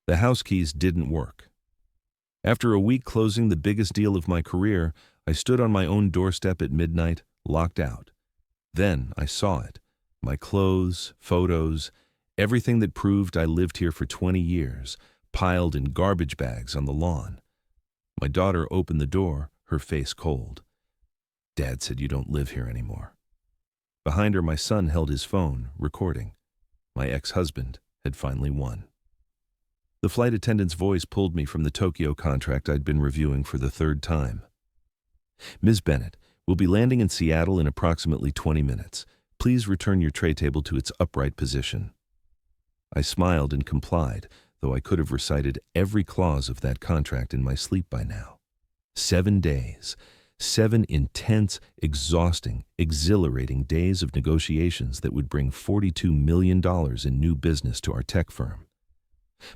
The house keys didn't work. After a week closing the biggest deal of my career, I stood on my own doorstep at midnight, locked out. Then I saw it. My clothes, photos, everything that proved I lived here for 20 years, piled in garbage bags on the lawn. My daughter opened the door, her face cold. Dad said you don't live here anymore. Behind her, my son held his phone, recording. My ex-husband had finally won. The flight attendant's voice pulled me from the Tokyo contract I'd been reviewing for the third time. Ms. Bennett, we'll be landing in Seattle in approximately 20 minutes. Please return your tray table to its upright position. I smiled and complied, though I could have recited every clause of that contract in my sleep by now. 7 days. 7 intense, exhausting, exhilarating days of negotiations that would bring $42 million in new business to our tech firm.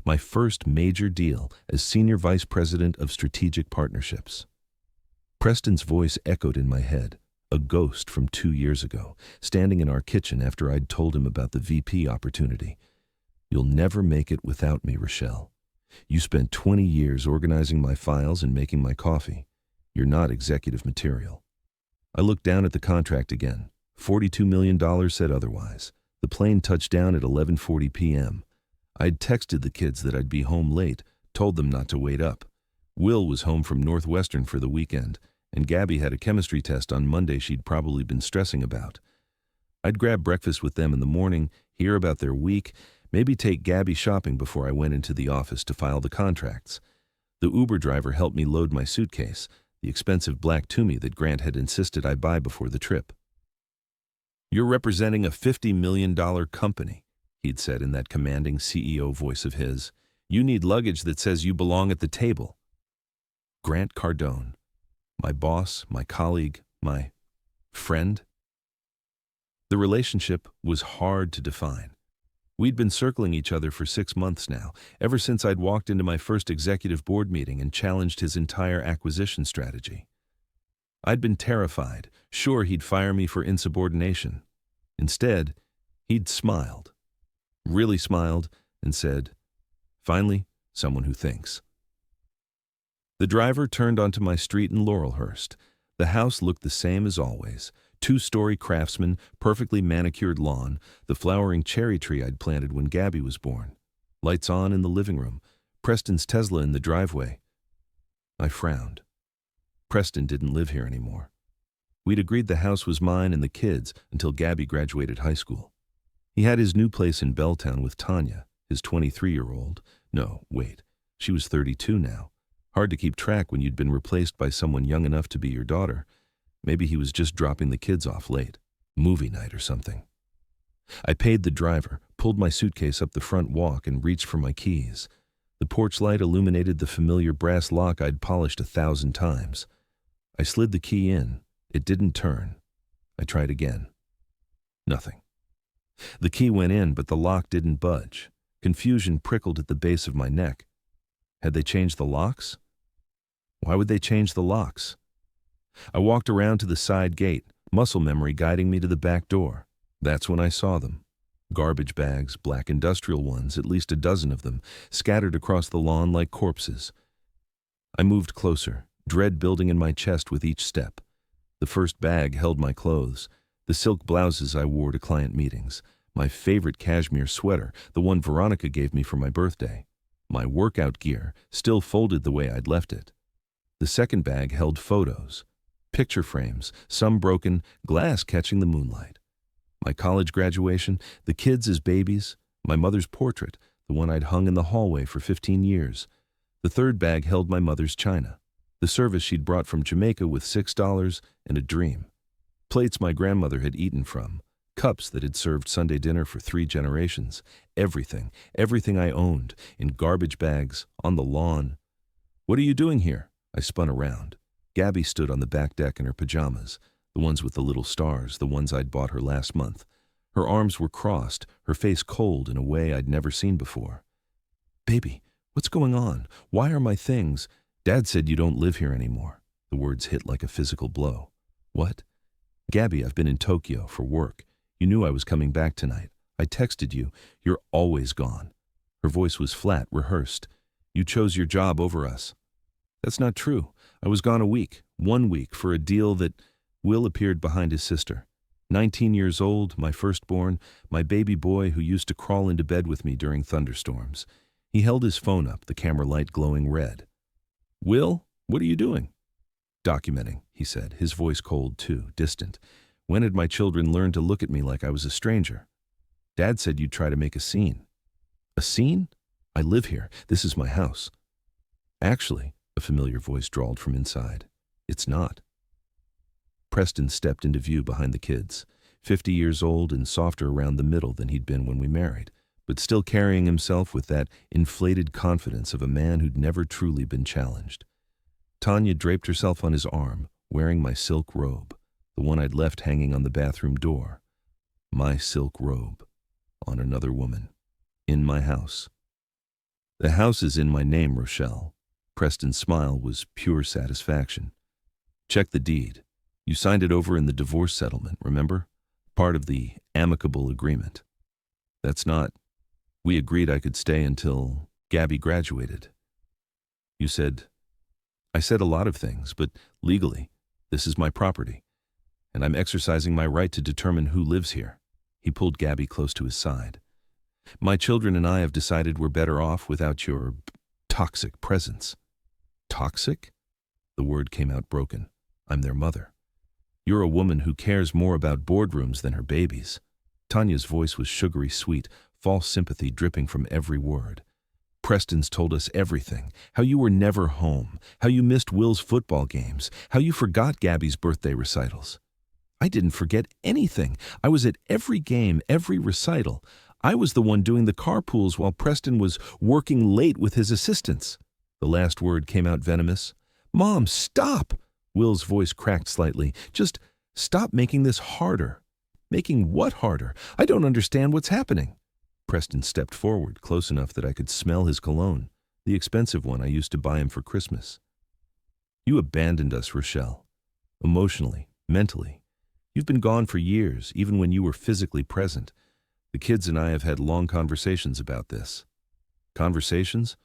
My first major deal as Senior Vice President of Strategic Partnerships. Preston's voice echoed in my head, a ghost from 2 years ago, standing in our kitchen after I'd told him about the VP opportunity. You'll never make it without me, Rochelle. You spent 20 years organizing my files and making my coffee. You're not executive material. I looked down at the contract again. $42 million said otherwise. The plane touched down at 11:40 p.m. I'd texted the kids that I'd be home late, told them not to wait up. Will was home from Northwestern for the weekend, and Gabby had a chemistry test on Monday she'd probably been stressing about. I'd grab breakfast with them in the morning, hear about their week, maybe take Gabby shopping before I went into the office to file the contracts. The Uber driver helped me load my suitcase, the expensive black Toomey that Grant had insisted I buy before the trip. You're representing a $50 million company, he'd said in that commanding CEO voice of his. You need luggage that says you belong at the table. Grant Cardone, my boss, my colleague, my friend. The relationship was hard to define. We'd been circling each other for 6 months now, ever since I'd walked into my first executive board meeting and challenged his entire acquisition strategy. I'd been terrified, sure he'd fire me for insubordination. Instead, he'd smiled, really smiled, and said, "Finally, someone who thinks." The driver turned onto my street in Laurelhurst. The house looked the same as always. 2-story Craftsman, perfectly manicured lawn, the flowering cherry tree I'd planted when Gabby was born. Lights on in the living room, Preston's Tesla in the driveway. I frowned. Preston didn't live here anymore. We'd agreed the house was mine and the kids until Gabby graduated high school. He had his new place in Belltown with Tanya, his 23-year-old. No, wait, she was 32 now. Hard to keep track when you'd been replaced by someone young enough to be your daughter. Maybe he was just dropping the kids off late. Movie night or something. I paid the driver, pulled my suitcase up the front walk, and reached for my keys. The porch light illuminated the familiar brass lock I'd polished 1,000 times. I slid the key in. It didn't turn. I tried again. Nothing. The key went in, but the lock didn't budge. Confusion prickled at the base of my neck. Had they changed the locks? Why would they change the locks? I walked around to the side gate, muscle memory guiding me to the back door. That's when I saw them. Garbage bags, black industrial ones, at least a dozen of them, scattered across the lawn like corpses. I moved closer, dread building in my chest with each step. The first bag held my clothes, the silk blouses I wore to client meetings, my favorite cashmere sweater, the one Veronica gave me for my birthday, my workout gear, still folded the way I'd left it. The second bag held photos. Picture frames, some broken, glass catching the moonlight. My college graduation, the kids as babies, my mother's portrait, the one I'd hung in the hallway for 15 years. The third bag held my mother's china, the service she'd brought from Jamaica with $6 and a dream. Plates my grandmother had eaten from, cups that had served Sunday dinner for 3 generations. Everything I owned, in garbage bags, on the lawn. "What are you doing here?" I spun around. Gabby stood on the back deck in her pajamas, the ones with the little stars, the ones I'd bought her last month. Her arms were crossed, her face cold in a way I'd never seen before. "Baby, what's going on? Why are my things—" "Dad said you don't live here anymore." The words hit like a physical blow. "What?" "Gabby, I've been in Tokyo for work. You knew I was coming back tonight. I texted you. You're always gone." Her voice was flat, rehearsed. You chose your job over us. That's not true. I was gone a week, 1 week, for a deal that... Will appeared behind his sister. 19 years old, my firstborn, my baby boy who used to crawl into bed with me during thunderstorms. He held his phone up, the camera light glowing red. Will, what are you doing? Documenting, he said, his voice cold too, distant. When had my children learned to look at me like I was a stranger? Dad said you'd try to make a scene. A scene? I live here. This is my house. Actually, a familiar voice drawled from inside. It's not. Preston stepped into view behind the kids, 50 years old and softer around the middle than he'd been when we married, but still carrying himself with that inflated confidence of a man who'd never truly been challenged. Tanya draped herself on his arm, wearing my silk robe, the one I'd left hanging on the bathroom door. My silk robe, on another woman, in my house. The house is in my name, Rochelle. Preston's smile was pure satisfaction. Check the deed. You signed it over in the divorce settlement, remember? Part of the amicable agreement. That's not... We agreed I could stay until Gabby graduated. You said... I said a lot of things, but legally, this is my property, and I'm exercising my right to determine who lives here. He pulled Gabby close to his side. My children and I have decided we're better off without your toxic presence. Toxic? The word came out broken. I'm their mother. You're a woman who cares more about boardrooms than her babies. Tanya's voice was sugary sweet, false sympathy dripping from every word. Preston's told us everything, how you were never home, how you missed Will's football games, how you forgot Gabby's birthday recitals. I didn't forget anything. I was at every game, every recital. I was the one doing the carpools while Preston was working late with his assistants. The last word came out venomous. Mom, stop! Will's voice cracked slightly. Just stop making this harder. Making what harder? I don't understand what's happening. Preston stepped forward, close enough that I could smell his cologne, the expensive one I used to buy him for Christmas. You abandoned us, Rochelle. Emotionally, mentally. You've been gone for years, even when you were physically present. The kids and I have had long conversations about this. Conversations?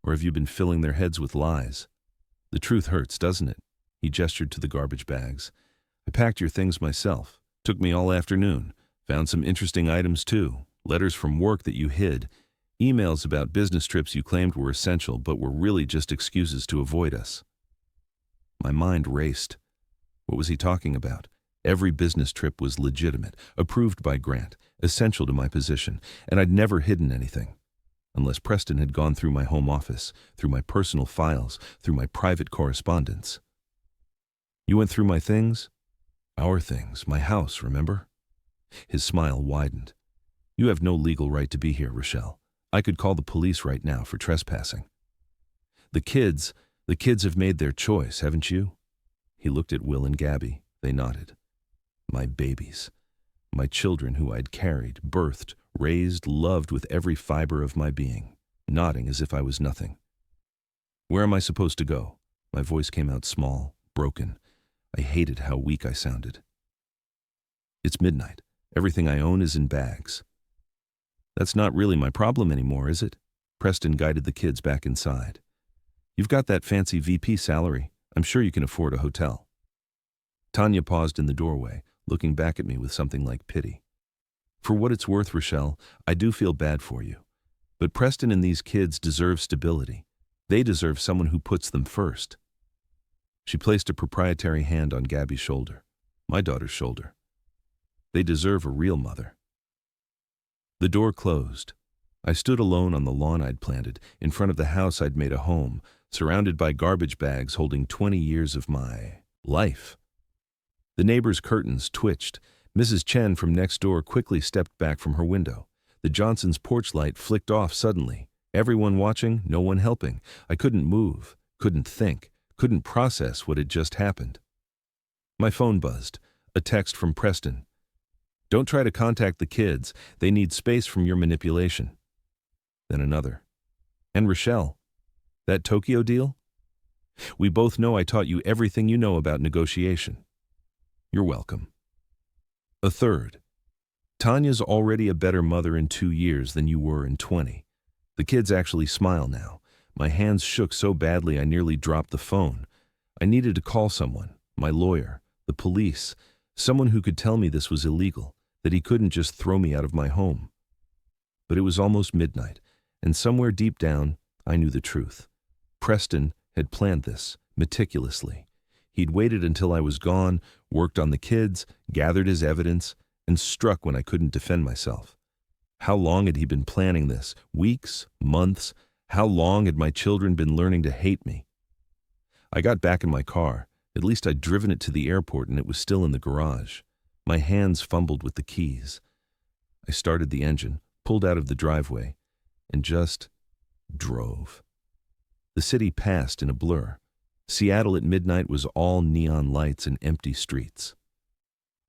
Or have you been filling their heads with lies? The truth hurts, doesn't it? He gestured to the garbage bags. I packed your things myself. Took me all afternoon. Found some interesting items too. Letters from work that you hid. Emails about business trips you claimed were essential but were really just excuses to avoid us. My mind raced. What was he talking about? Every business trip was legitimate, approved by Grant, essential to my position, and I'd never hidden anything. Unless Preston had gone through my home office, through my personal files, through my private correspondence. You went through my things? Our things, my house, remember? His smile widened. You have no legal right to be here, Rochelle. I could call the police right now for trespassing. The kids have made their choice, haven't you? He looked at Will and Gabby. They nodded. My babies. My children who I'd carried, birthed, raised, loved with every fiber of my being, nodding as if I was nothing. Where am I supposed to go? My voice came out small, broken. I hated how weak I sounded. It's midnight. Everything I own is in bags. That's not really my problem anymore, is it? Preston guided the kids back inside. You've got that fancy VP salary. I'm sure you can afford a hotel. Tanya paused in the doorway, looking back at me with something like pity. For what it's worth, Rochelle, I do feel bad for you. But Preston and these kids deserve stability. They deserve someone who puts them first. She placed a proprietary hand on Gabby's shoulder, my daughter's shoulder. They deserve a real mother. The door closed. I stood alone on the lawn I'd planted, in front of the house I'd made a home, surrounded by garbage bags holding 20 years of my life. The neighbor's curtains twitched. Mrs. Chen from next door quickly stepped back from her window. The Johnsons' porch light flicked off suddenly. Everyone watching, no one helping. I couldn't move, couldn't think, couldn't process what had just happened. My phone buzzed. A text from Preston. Don't try to contact the kids. They need space from your manipulation. Then another. And Rochelle, that Tokyo deal? We both know I taught you everything you know about negotiation. You're welcome. A third. Tanya's already a better mother in 2 years than you were in 20. The kids actually smile now. My hands shook so badly I nearly dropped the phone. I needed to call someone, my lawyer, the police, someone who could tell me this was illegal, that he couldn't just throw me out of my home. But it was almost midnight, and somewhere deep down, I knew the truth. Preston had planned this, meticulously. He'd waited until I was gone, worked on the kids, gathered his evidence, and struck when I couldn't defend myself. How long had he been planning this? Weeks? Months? How long had my children been learning to hate me? I got back in my car. At least I'd driven it to the airport and it was still in the garage. My hands fumbled with the keys. I started the engine, pulled out of the driveway, and just drove. The city passed in a blur. Seattle at midnight was all neon lights and empty streets.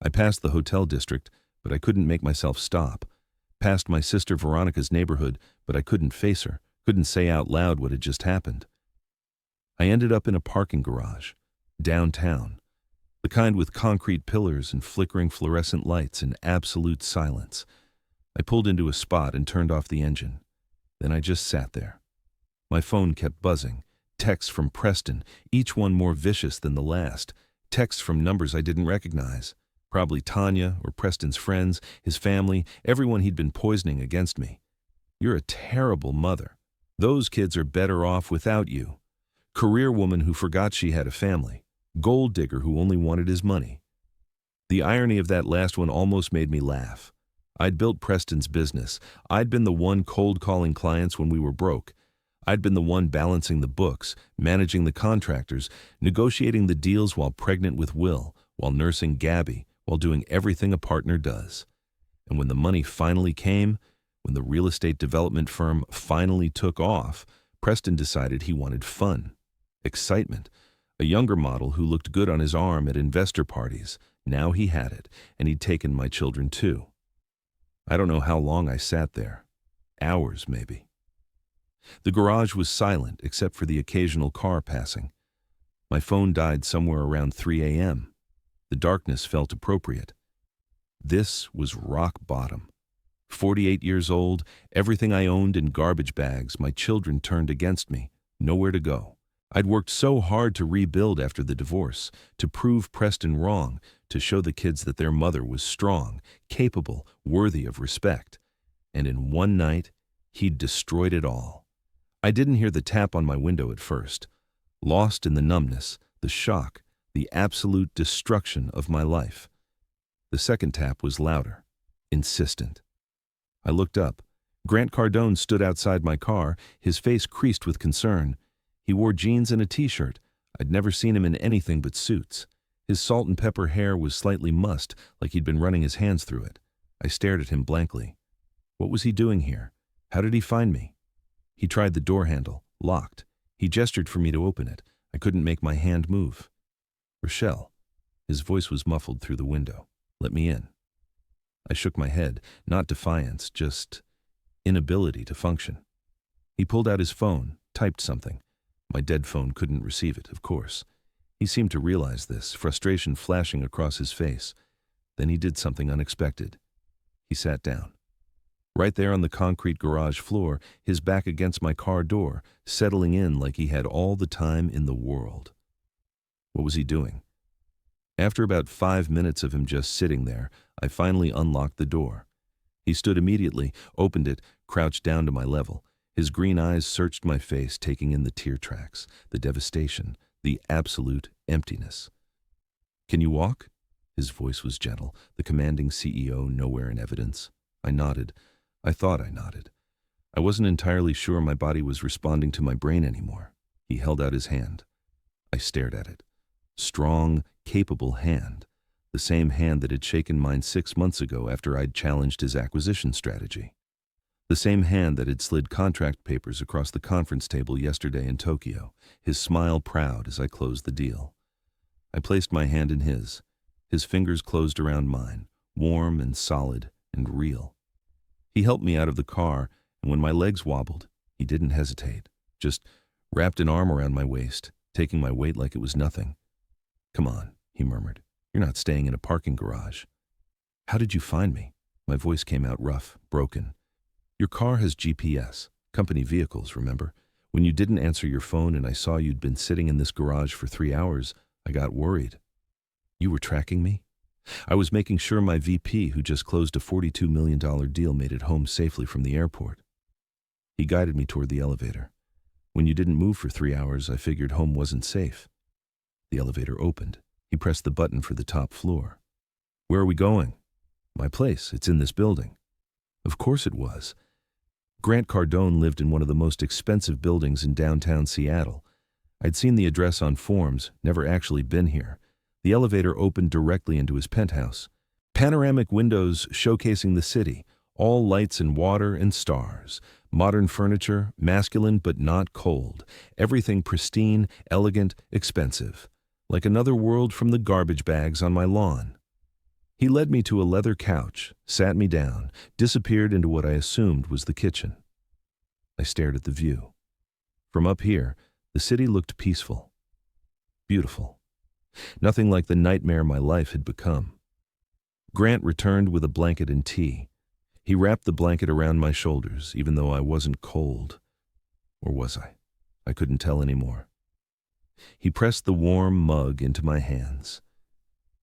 I passed the hotel district, but I couldn't make myself stop. Passed my sister Veronica's neighborhood, but I couldn't face her, couldn't say out loud what had just happened. I ended up in a parking garage, downtown, the kind with concrete pillars and flickering fluorescent lights and absolute silence. I pulled into a spot and turned off the engine. Then I just sat there. My phone kept buzzing. Texts from Preston, each one more vicious than the last. Texts from numbers I didn't recognize. Probably Tanya or Preston's friends, his family, everyone he'd been poisoning against me. You're a terrible mother. Those kids are better off without you. Career woman who forgot she had a family. Gold digger who only wanted his money. The irony of that last one almost made me laugh. I'd built Preston's business. I'd been the one cold calling clients when we were broke. I'd been the one balancing the books, managing the contractors, negotiating the deals while pregnant with Will, while nursing Gabby, while doing everything a partner does. And when the money finally came, when the real estate development firm finally took off, Preston decided he wanted fun, excitement, a younger model who looked good on his arm at investor parties. Now he had it, and he'd taken my children too. I don't know how long I sat there. Hours, maybe. The garage was silent except for the occasional car passing. My phone died somewhere around 3 a.m. The darkness felt appropriate. This was rock bottom. 48 years old, everything I owned in garbage bags, my children turned against me, nowhere to go. I'd worked so hard to rebuild after the divorce, to prove Preston wrong, to show the kids that their mother was strong, capable, worthy of respect. And in one night, he'd destroyed it all. I didn't hear the tap on my window at first. Lost in the numbness, the shock, the absolute destruction of my life. The second tap was louder, insistent. I looked up. Grant Cardone stood outside my car, his face creased with concern. He wore jeans and a t-shirt. I'd never seen him in anything but suits. His salt and pepper hair was slightly mussed, like he'd been running his hands through it. I stared at him blankly. What was he doing here? How did he find me? He tried the door handle, locked. He gestured for me to open it. I couldn't make my hand move. Rochelle. His voice was muffled through the window. Let me in. I shook my head, not defiance, just inability to function. He pulled out his phone, typed something. My dead phone couldn't receive it, of course. He seemed to realize this, frustration flashing across his face. Then he did something unexpected. He sat down. Right there on the concrete garage floor, his back against my car door, settling in like he had all the time in the world. What was he doing? After about 5 minutes of him just sitting there, I finally unlocked the door. He stood immediately, opened it, crouched down to my level. His green eyes searched my face, taking in the tear tracks, the devastation, the absolute emptiness. Can you walk? His voice was gentle, the commanding CEO nowhere in evidence. I nodded. I thought I nodded. I wasn't entirely sure my body was responding to my brain anymore. He held out his hand. I stared at it. Strong, capable hand. The same hand that had shaken mine 6 months ago after I'd challenged his acquisition strategy. The same hand that had slid contract papers across the conference table yesterday in Tokyo, his smile proud as I closed the deal. I placed my hand in his. His fingers closed around mine, warm and solid and real. He helped me out of the car, and when my legs wobbled, he didn't hesitate, just wrapped an arm around my waist, taking my weight like it was nothing. Come on, he murmured. You're not staying in a parking garage. How did you find me? My voice came out rough, broken. Your car has GPS. Company vehicles, remember? When you didn't answer your phone and I saw you'd been sitting in this garage for 3 hours, I got worried. You were tracking me? I was making sure my VP, who just closed a $42 million deal, made it home safely from the airport. He guided me toward the elevator. When you didn't move for 3 hours, I figured home wasn't safe. The elevator opened. He pressed the button for the top floor. Where are we going? My place. It's in this building. Of course it was. Grant Cardone lived in one of the most expensive buildings in downtown Seattle. I'd seen the address on forms, never actually been here. The elevator opened directly into his penthouse. Panoramic windows showcasing the city, all lights and water and stars. Modern furniture, masculine but not cold. Everything pristine, elegant, expensive. Like another world from the garbage bags on my lawn. He led me to a leather couch, sat me down, disappeared into what I assumed was the kitchen. I stared at the view. From up here, the city looked peaceful. Beautiful. Nothing like the nightmare my life had become. Grant returned with a blanket and tea. He wrapped the blanket around my shoulders, even though I wasn't cold. Or was I? I couldn't tell anymore. He pressed the warm mug into my hands.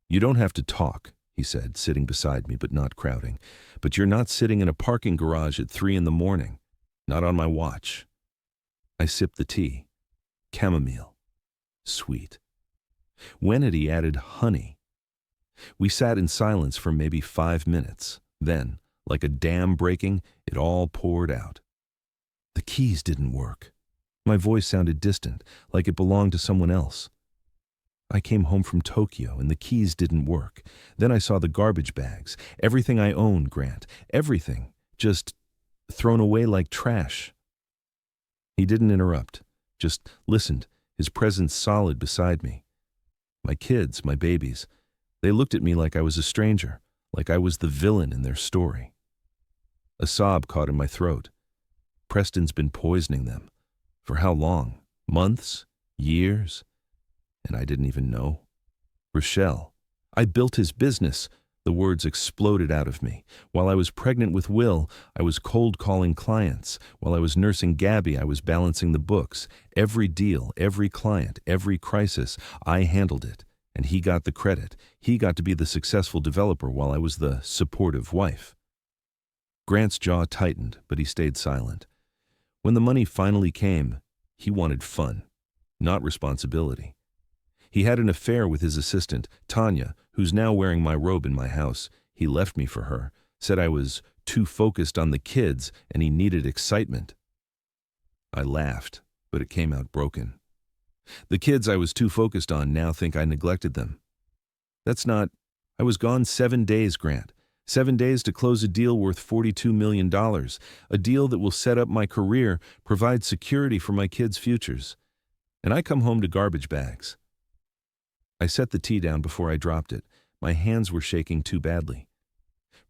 You don't have to talk, he said, sitting beside me but not crowding. But you're not sitting in a parking garage at 3 a.m. Not on my watch. I sipped the tea. Chamomile. Sweet. When had he added honey? We sat in silence for maybe 5 minutes. Then, like a dam breaking, it all poured out. The keys didn't work. My voice sounded distant, like it belonged to someone else. I came home from Tokyo and the keys didn't work. Then I saw the garbage bags. Everything I owned, Grant. Everything. Just thrown away like trash. He didn't interrupt. Just listened, his presence solid beside me. My kids, my babies, they looked at me like I was a stranger, like I was the villain in their story. A sob caught in my throat. Preston's been poisoning them. For how long? Months? Years? And I didn't even know. Rochelle. I built his business. The words exploded out of me. While I was pregnant with Will, I was cold calling clients. While I was nursing Gabby, I was balancing the books. Every deal, every client, every crisis, I handled it. And he got the credit. He got to be the successful developer while I was the supportive wife. Grant's jaw tightened, but he stayed silent. When the money finally came, he wanted fun, not responsibility. He had an affair with his assistant, Tanya, who's now wearing my robe in my house. He left me for her, said I was too focused on the kids and he needed excitement. I laughed, but it came out broken. The kids I was too focused on now think I neglected them. That's not... I was gone 7 days, Grant. 7 days to close a deal worth $42 million, a deal that will set up my career, provide security for my kids' futures. And I come home to garbage bags. I set the tea down before I dropped it. My hands were shaking too badly.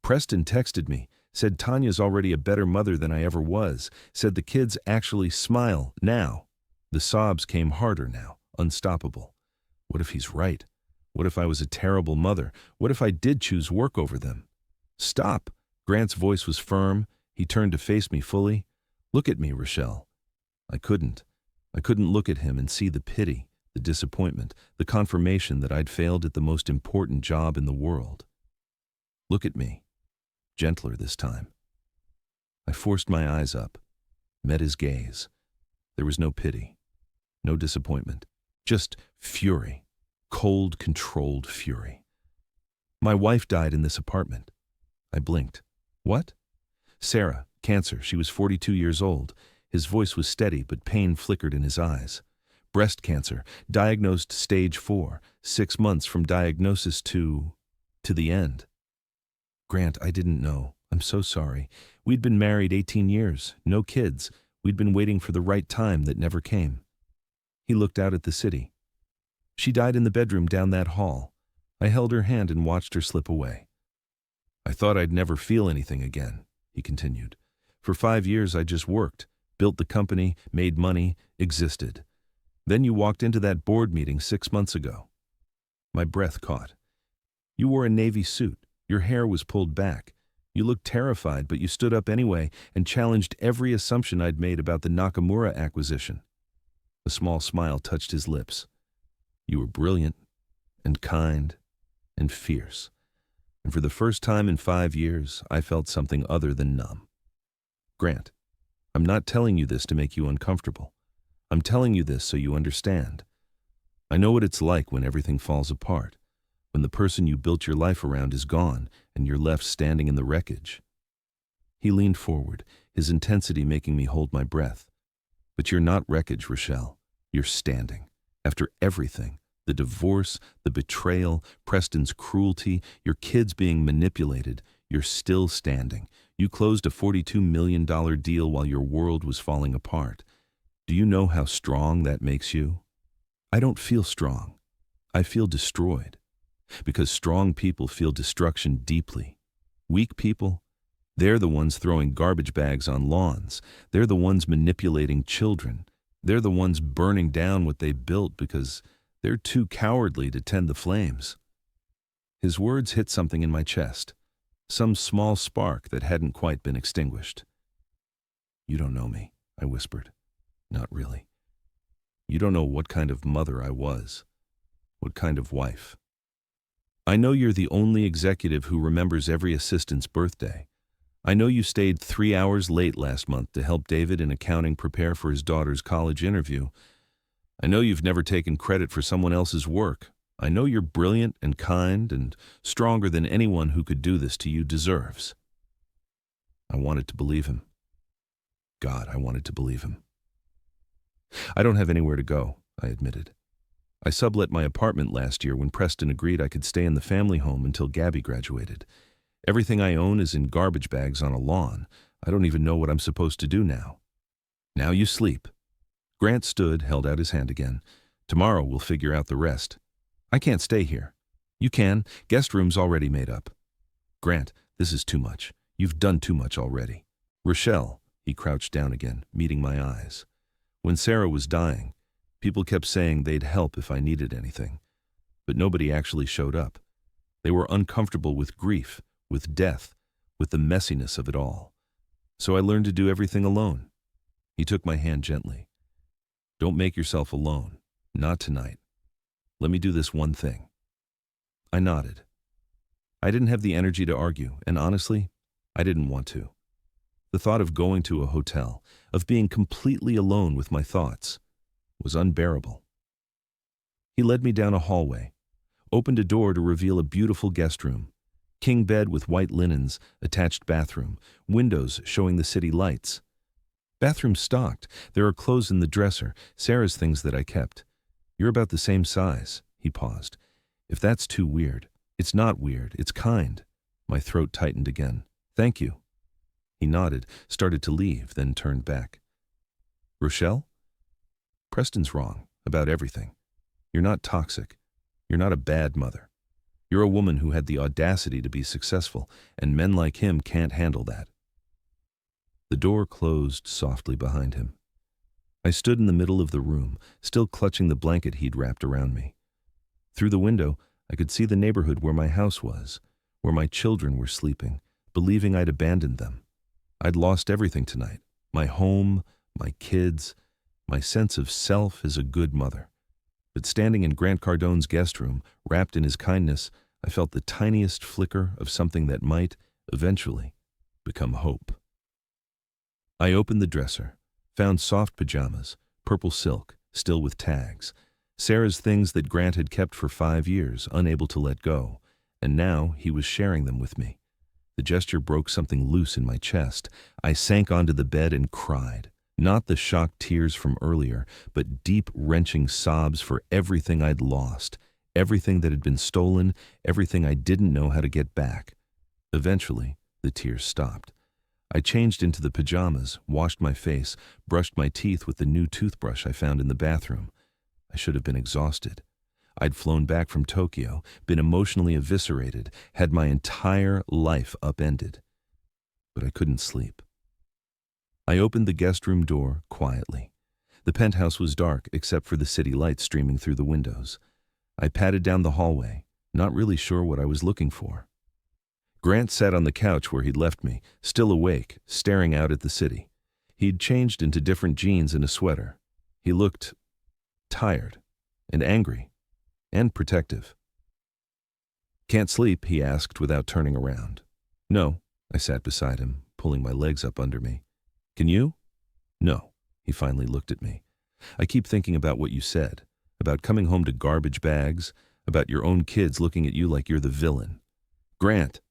Preston texted me, said Tanya's already a better mother than I ever was, said the kids actually smile now. The sobs came harder now, unstoppable. What if he's right? What if I was a terrible mother? What if I did choose work over them? Stop! Grant's voice was firm. He turned to face me fully. Look at me, Rochelle. I couldn't. I couldn't look at him and see the pity, the disappointment, the confirmation that I'd failed at the most important job in the world. Look at me. Gentler this time. I forced my eyes up, met his gaze. There was no pity, no disappointment, just fury, cold, controlled fury. My wife died in this apartment. I blinked. What? Sarah, cancer. She was 42 years old. His voice was steady, but pain flickered in his eyes. Breast cancer, diagnosed stage 4, 6 months from diagnosis to the end. Grant, I didn't know. I'm so sorry. We'd been married 18 years, no kids. We'd been waiting for the right time that never came. He looked out at the city. She died in the bedroom down that hall. I held her hand and watched her slip away. I thought I'd never feel anything again, he continued. For 5 years I just worked, built the company, made money, existed. Then you walked into that board meeting 6 months ago. My breath caught. You wore a navy suit. Your hair was pulled back. You looked terrified, but you stood up anyway and challenged every assumption I'd made about the Nakamura acquisition. A small smile touched his lips. You were brilliant and kind and fierce. And for the first time in 5 years, I felt something other than numb. Grant, I'm not telling you this to make you uncomfortable. I'm telling you this so you understand. I know what it's like when everything falls apart, when the person you built your life around is gone and you're left standing in the wreckage. He leaned forward, his intensity making me hold my breath. But you're not wreckage, Rochelle. You're standing. After everything, the divorce, the betrayal, Preston's cruelty, your kids being manipulated, you're still standing. You closed a $42 million deal while your world was falling apart. Do you know how strong that makes you? I don't feel strong. I feel destroyed. Because strong people feel destruction deeply. Weak people, they're the ones throwing garbage bags on lawns. They're the ones manipulating children. They're the ones burning down what they built because they're too cowardly to tend the flames. His words hit something in my chest, some small spark that hadn't quite been extinguished. You don't know me, I whispered. Not really. You don't know what kind of mother I was, what kind of wife. I know you're the only executive who remembers every assistant's birthday. I know you stayed 3 hours late last month to help David in accounting prepare for his daughter's college interview. I know you've never taken credit for someone else's work. I know you're brilliant and kind and stronger than anyone who could do this to you deserves. I wanted to believe him. God, I wanted to believe him. I don't have anywhere to go, I admitted. I sublet my apartment last year when Preston agreed I could stay in the family home until Gabby graduated. Everything I own is in garbage bags on a lawn. I don't even know what I'm supposed to do now. Now you sleep. Grant stood, held out his hand again. Tomorrow we'll figure out the rest. I can't stay here. You can. Guest room's already made up. Grant, this is too much. You've done too much already. Rochelle, he crouched down again, meeting my eyes. When Sarah was dying, people kept saying they'd help if I needed anything. But nobody actually showed up. They were uncomfortable with grief, with death, with the messiness of it all. So I learned to do everything alone. He took my hand gently. Don't make yourself alone. Not tonight. Let me do this one thing. I nodded. I didn't have the energy to argue, and honestly, I didn't want to. The thought of going to a hotel, of being completely alone with my thoughts, was unbearable. He led me down a hallway, opened a door to reveal a beautiful guest room. King bed with white linens, attached bathroom, windows showing the city lights. Bathroom stocked. There are clothes in the dresser, Sarah's things that I kept. You're about the same size. He paused. If that's too weird. It's not weird. It's kind. My throat tightened again. Thank you. He nodded, started to leave, then turned back. Rochelle? Preston's wrong about everything. You're not toxic. You're not a bad mother. You're a woman who had the audacity to be successful, and men like him can't handle that. The door closed softly behind him. I stood in the middle of the room, still clutching the blanket he'd wrapped around me. Through the window, I could see the neighborhood where my house was, where my children were sleeping, believing I'd abandoned them. I'd lost everything tonight. My home, my kids, my sense of self as a good mother. But standing in Grant Cardone's guest room, wrapped in his kindness, I felt the tiniest flicker of something that might, eventually, become hope. I opened the dresser, found soft pajamas, purple silk, still with tags, Sarah's things that Grant had kept for 5 years, unable to let go, and now he was sharing them with me. The gesture broke something loose in my chest. I sank onto the bed and cried. Not the shocked tears from earlier, but deep, wrenching sobs for everything I'd lost, everything that had been stolen, everything I didn't know how to get back. Eventually, the tears stopped. I changed into the pajamas, washed my face, brushed my teeth with the new toothbrush I found in the bathroom. I should have been exhausted. I'd flown back from Tokyo, been emotionally eviscerated, had my entire life upended. But I couldn't sleep. I opened the guest room door quietly. The penthouse was dark except for the city lights streaming through the windows. I padded down the hallway, not really sure what I was looking for. Grant sat on the couch where he'd left me, still awake, staring out at the city. He'd changed into different jeans and a sweater. He looked tired and angry and protective. "Can't sleep?" he asked without turning around. "No." I sat beside him, pulling my legs up under me. "Can you?" "No." He finally looked at me. "I keep thinking about what you said, about coming home to garbage bags, about your own kids looking at you like you're the villain. Grant,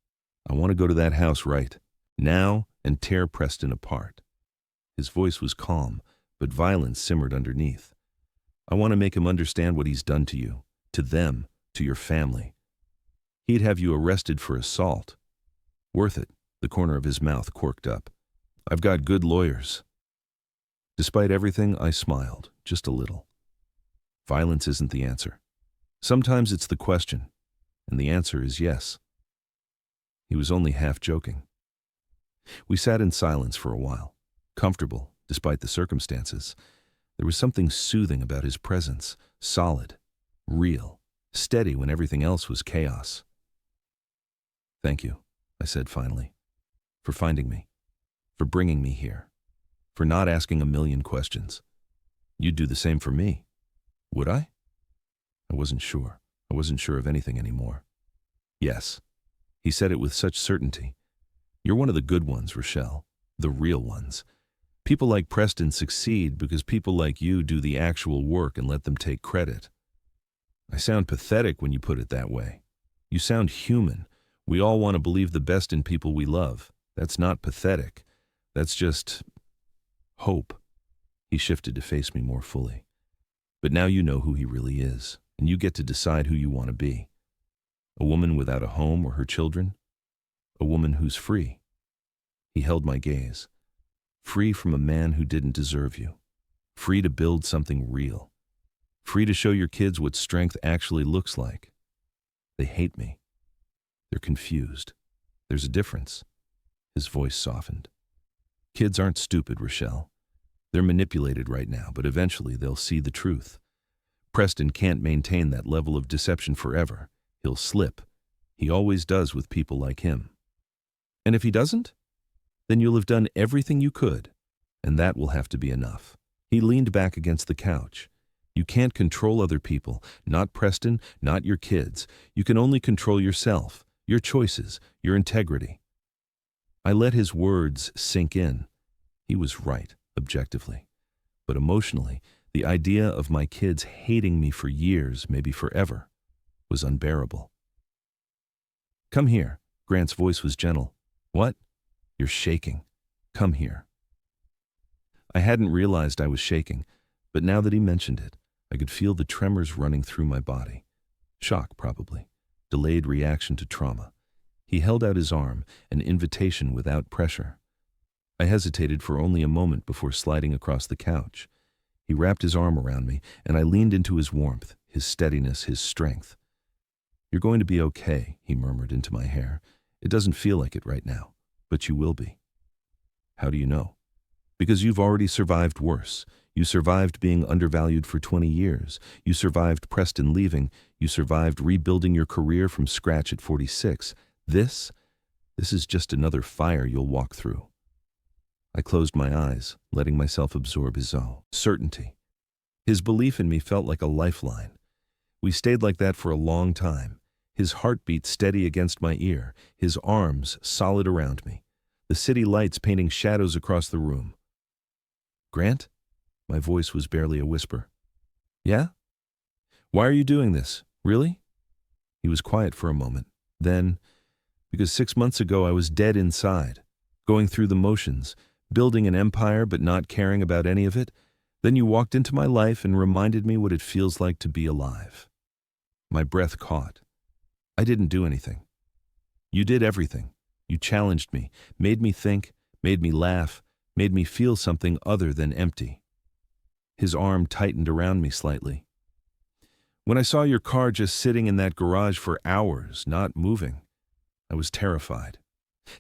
I want to go to that house right now and tear Preston apart." His voice was calm, but violence simmered underneath. "I want to make him understand what he's done to you, to them, to your family. He'd have you arrested for assault. Worth it." The corner of his mouth quirked up. "I've got good lawyers." Despite everything, I smiled, just a little. Violence isn't the answer. Sometimes it's the question, and the answer is yes. He was only half joking. We sat in silence for a while, comfortable despite the circumstances. There was something soothing about his presence, solid, real, steady when everything else was chaos. "Thank you," I said finally, "for finding me, for bringing me here, for not asking a million questions. You'd do the same for me. Would I?" I wasn't sure. I wasn't sure of anything anymore. "Yes." He said it with such certainty. "You're one of the good ones, Rochelle. The real ones. People like Preston succeed because people like you do the actual work and let them take credit." "I sound pathetic when you put it that way. You sound human. We all want to believe the best in people we love. That's not pathetic. That's just hope." He shifted to face me more fully. "But now you know who he really is, and you get to decide who you want to be. A woman without a home or her children? A woman who's free." He held my gaze. "Free from a man who didn't deserve you. Free to build something real. Free to show your kids what strength actually looks like. They hate me. They're confused. There's a difference." His voice softened. "Kids aren't stupid, Rochelle. They're manipulated right now, but eventually they'll see the truth. Preston can't maintain that level of deception forever. He'll slip. He always does with people like him. And if he doesn't, then you'll have done everything you could, and that will have to be enough." He leaned back against the couch. "You can't control other people, not Preston, not your kids. You can only control yourself, your choices, your integrity." I let his words sink in. He was right, objectively. But emotionally, the idea of my kids hating me for years, maybe forever, was unbearable. "Come here." Grant's voice was gentle. "What?" "You're shaking. Come here." I hadn't realized I was shaking, but now that he mentioned it, I could feel the tremors running through my body. Shock, probably. Delayed reaction to trauma. He held out his arm, an invitation without pressure. I hesitated for only a moment before sliding across the couch. He wrapped his arm around me, and I leaned into his warmth, his steadiness, his strength. "You're going to be okay," he murmured into my hair. "It doesn't feel like it right now, but you will be." "How do you know?" "Because you've already survived worse. You survived being undervalued for 20 years. You survived Preston leaving. You survived rebuilding your career from scratch at 46. This is just another fire you'll walk through." I closed my eyes, letting myself absorb his certainty. His belief in me felt like a lifeline. We stayed like that for a long time, his heartbeat steady against my ear, his arms solid around me, the city lights painting shadows across the room. "Grant?" My voice was barely a whisper. "Yeah? Why are you doing this? Really?" He was quiet for a moment. Then, "Because 6 months ago I was dead inside, going through the motions, building an empire but not caring about any of it. Then you walked into my life and reminded me what it feels like to be alive." My breath caught. "I didn't do anything. You did everything. You challenged me, made me think, made me laugh, made me feel something other than empty." His arm tightened around me slightly. "When I saw your car just sitting in that garage for hours, not moving, I was terrified.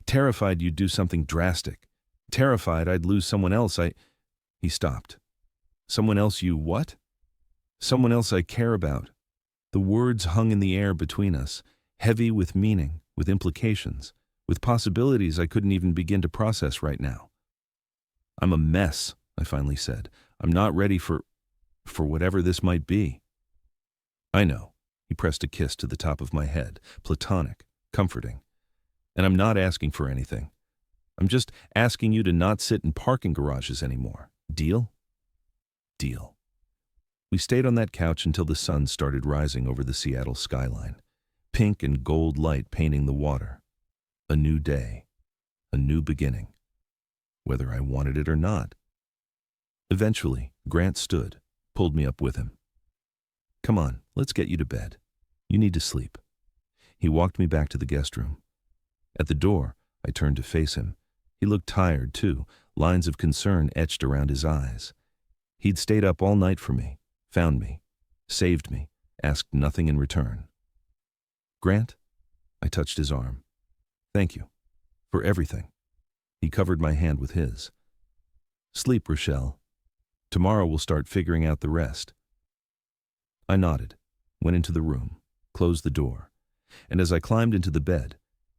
Terrified you'd do something drastic. Terrified I'd lose someone else He stopped. "Someone else you what?" "Someone else I care about." The words hung in the air between us, heavy with meaning, with implications. with possibilities I couldn't even begin to process right now. I'm a mess, I finally said. I'm not ready for whatever this might be. I know. He pressed a kiss to the top of my head, platonic, comforting. And I'm not asking for anything. I'm just asking you to not sit in parking garages anymore. Deal? Deal. We stayed on that couch until the sun started rising over the Seattle skyline, pink and gold light painting the water. A new day, a new beginning, whether I wanted it or not. Eventually, Grant stood, pulled me up with him. Come on, let's get you to bed. You need to sleep. He walked me back to the guest room. At the door, I turned to face him. He looked tired, too, lines of concern etched around his eyes. He'd stayed up all night for me, found me, saved me, asked nothing in return. Grant? I touched his arm. Thank you. For everything. He covered my hand with his. Sleep, Rochelle. Tomorrow we'll start figuring out the rest. I nodded, went into the room, closed the door, and as I climbed into the bed,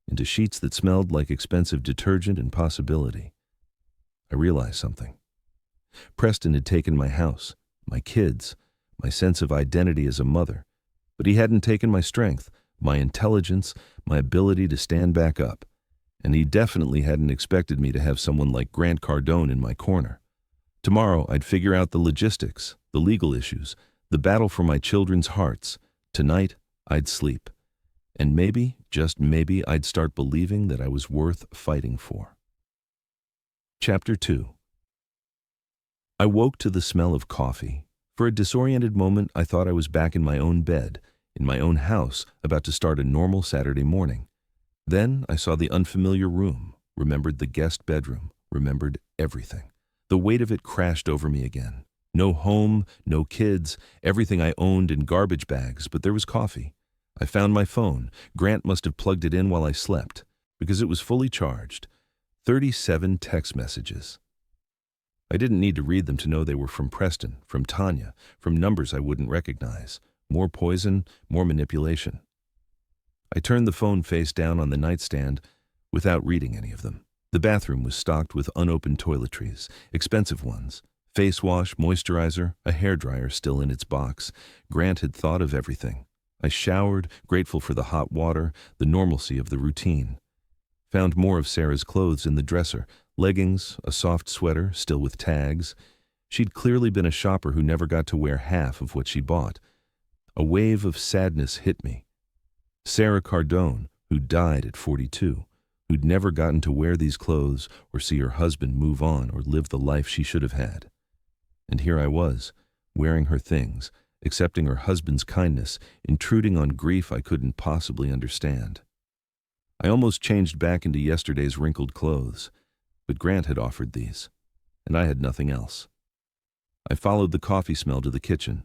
into sheets that smelled like expensive detergent and possibility, I realized something. Preston had taken my house, my kids, my sense of identity as a mother, but he hadn't taken my strength, my intelligence, my ability to stand back up, and he definitely hadn't expected me to have someone like Grant Cardone in my corner. Tomorrow I'd figure out the logistics, the legal issues, the battle for my children's hearts. Tonight, I'd sleep. And maybe, just maybe, I'd start believing that I was worth fighting for. Chapter 2. I woke to the smell of coffee. For a disoriented moment, I thought I was back in my own bed, in my own house, about to start a normal Saturday morning. Then I saw the unfamiliar room, remembered the guest bedroom, remembered everything. The weight of it crashed over me again. No home, no kids, everything I owned in garbage bags, but there was coffee. I found my phone. Grant must have plugged it in while I slept, because it was fully charged. 37 text messages. I didn't need to read them to know they were from Preston, from Tanya, from numbers I wouldn't recognize. More poison, more manipulation. I turned the phone face down on the nightstand without reading any of them. The bathroom was stocked with unopened toiletries, expensive ones. Face wash, moisturizer, a hairdryer still in its box. Grant had thought of everything. I showered, grateful for the hot water, the normalcy of the routine. Found more of Sarah's clothes in the dresser, leggings, a soft sweater, still with tags. She'd clearly been a shopper who never got to wear half of what she bought. A wave of sadness hit me. Sarah Cardone, who died at 42, who'd never gotten to wear these clothes or see her husband move on or live the life she should have had. And here I was, wearing her things, accepting her husband's kindness, intruding on grief I couldn't possibly understand. I almost changed back into yesterday's wrinkled clothes, but Grant had offered these, and I had nothing else. I followed the coffee smell to the kitchen.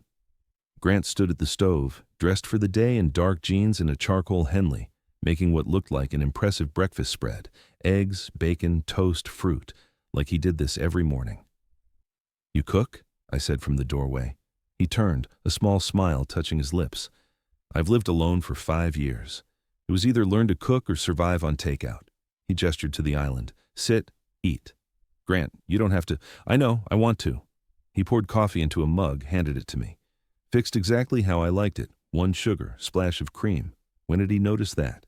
Grant stood at the stove, dressed for the day in dark jeans and a charcoal Henley, making what looked like an impressive breakfast spread, eggs, bacon, toast, fruit, like he did this every morning. You cook? I said from the doorway. He turned, a small smile touching his lips. I've lived alone for 5 years. It was either learn to cook or survive on takeout. He gestured to the island. Sit, eat. Grant, you don't have to. I know, I want to. He poured coffee into a mug, handed it to me. Fixed exactly how I liked it. 1 sugar, splash of cream. When did he notice that?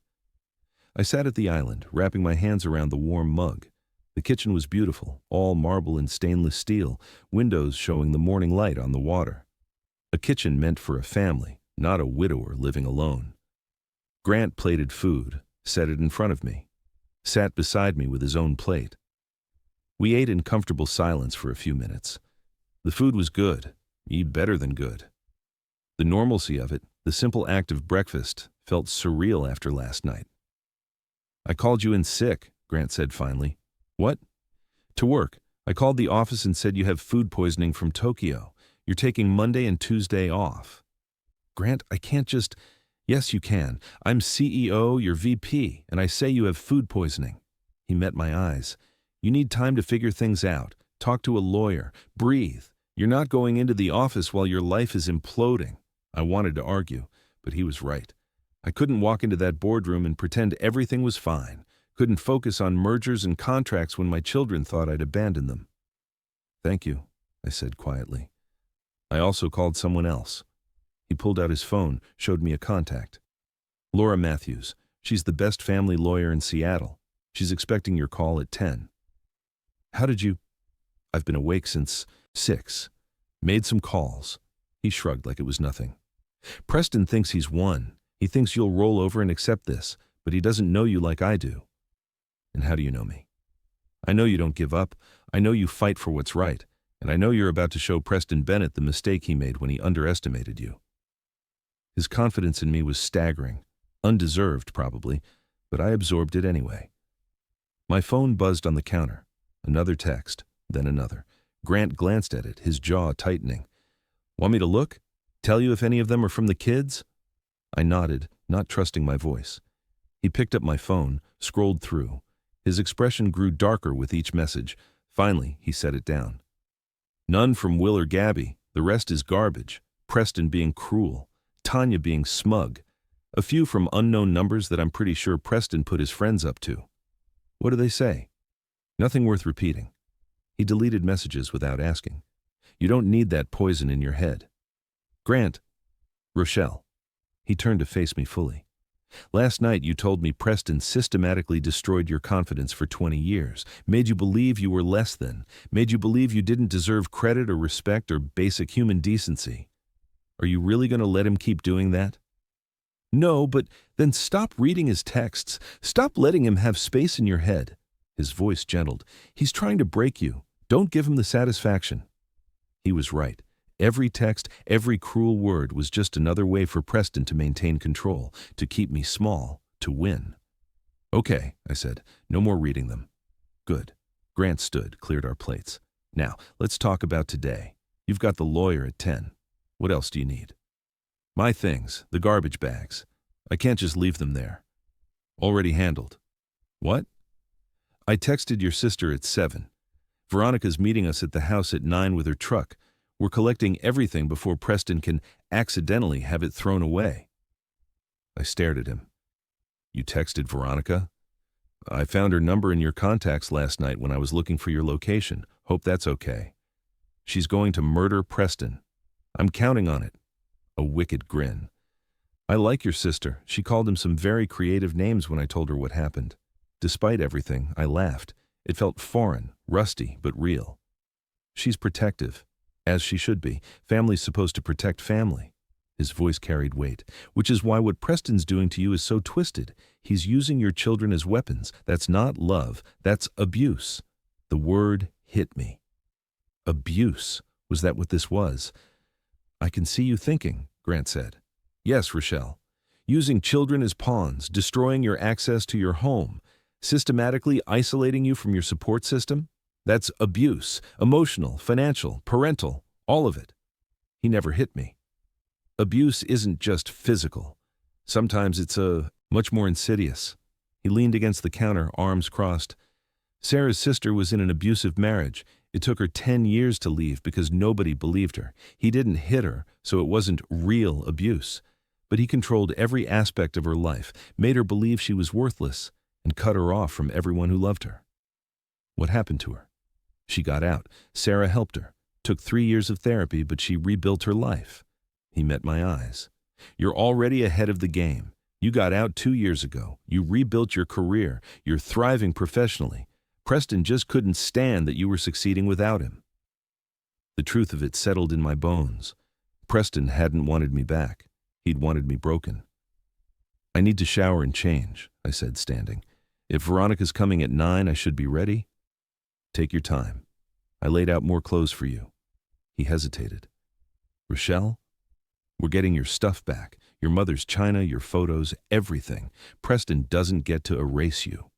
I sat at the island, wrapping my hands around the warm mug. The kitchen was beautiful, all marble and stainless steel, windows showing the morning light on the water. A kitchen meant for a family, not a widower living alone. Grant plated food, set it in front of me, sat beside me with his own plate. We ate in comfortable silence for a few minutes. The food was good, better than good. The normalcy of it, the simple act of breakfast, felt surreal after last night. I called you in sick, Grant said finally. What? To work. I called the office and said you have food poisoning from Tokyo. You're taking Monday and Tuesday off. Grant, I can't just... Yes, you can. I'm CEO, you're VP, and I say you have food poisoning. He met my eyes. You need time to figure things out. Talk to a lawyer. Breathe. You're not going into the office while your life is imploding. I wanted to argue, but he was right. I couldn't walk into that boardroom and pretend everything was fine. Couldn't focus on mergers and contracts when my children thought I'd abandoned them. Thank you, I said quietly. I also called someone else. He pulled out his phone, showed me a contact. Laura Matthews. She's the best family lawyer in Seattle. She's expecting your call at 10. How did you? I've been awake since 6. Made some calls. He shrugged like it was nothing. Preston thinks he's won. He thinks you'll roll over and accept this, but he doesn't know you like I do. And how do you know me? I know you don't give up. I know you fight for what's right. And I know you're about to show Preston Bennett the mistake he made when he underestimated you. His confidence in me was staggering. Undeserved, probably, but I absorbed it anyway. My phone buzzed on the counter. Another text, then another. Grant glanced at it, his jaw tightening. Want me to look? Tell you if any of them are from the kids? I nodded, not trusting my voice. He picked up my phone, scrolled through. His expression grew darker with each message. Finally, he set it down. None from Will or Gabby. The rest is garbage. Preston being cruel. Tanya being smug. A few from unknown numbers that I'm pretty sure Preston put his friends up to. What do they say? Nothing worth repeating. He deleted messages without asking. You don't need that poison in your head. Grant. Rochelle. He turned to face me fully. Last night you told me Preston systematically destroyed your confidence for 20 years, made you believe you were less than, made you believe you didn't deserve credit or respect or basic human decency. Are you really going to let him keep doing that? No, but then stop reading his texts. Stop letting him have space in your head. His voice gentled. He's trying to break you. Don't give him the satisfaction. He was right. Every text, every cruel word was just another way for Preston to maintain control, to keep me small, to win. Okay, I said. No more reading them. Good. Grant stood, cleared our plates. Now, let's talk about today. You've got the lawyer at 10. What else do you need? My things, the garbage bags. I can't just leave them there. Already handled. What? I texted your sister at 7. Veronica's meeting us at the house at 9 with her truck. We're collecting everything before Preston can accidentally have it thrown away. I stared at him. You texted Veronica? I found her number in your contacts last night when I was looking for your location. Hope that's okay. She's going to murder Preston. I'm counting on it. A wicked grin. I like your sister. She called him some very creative names when I told her what happened. Despite everything, I laughed. It felt foreign, rusty, but real. She's protective. As she should be. Family's supposed to protect family. His voice carried weight, which is why what Preston's doing to you is so twisted. He's using your children as weapons. That's not love. That's abuse. The word hit me. Abuse. Was that what this was? I can see you thinking, Grant said. Yes, Rochelle. Using children as pawns, destroying your access to your home, systematically isolating you from your support system. That's abuse, emotional, financial, parental, all of it. He never hit me. Abuse isn't just physical. Sometimes it's much more insidious. He leaned against the counter, arms crossed. Sarah's sister was in an abusive marriage. It took her 10 years to leave because nobody believed her. He didn't hit her, so it wasn't real abuse. But he controlled every aspect of her life, made her believe she was worthless, and cut her off from everyone who loved her. What happened to her? She got out. Sarah helped her. Took 3 years of therapy, but she rebuilt her life. He met my eyes. You're already ahead of the game. You got out 2 years ago. You rebuilt your career. You're thriving professionally. Preston just couldn't stand that you were succeeding without him. The truth of it settled in my bones. Preston hadn't wanted me back. He'd wanted me broken. I need to shower and change, I said, standing. If Veronica's coming at 9, I should be ready. Take your time. I laid out more clothes for you. He hesitated. Rochelle, we're getting your stuff back. Your mother's china, your photos, everything. Preston doesn't get to erase you.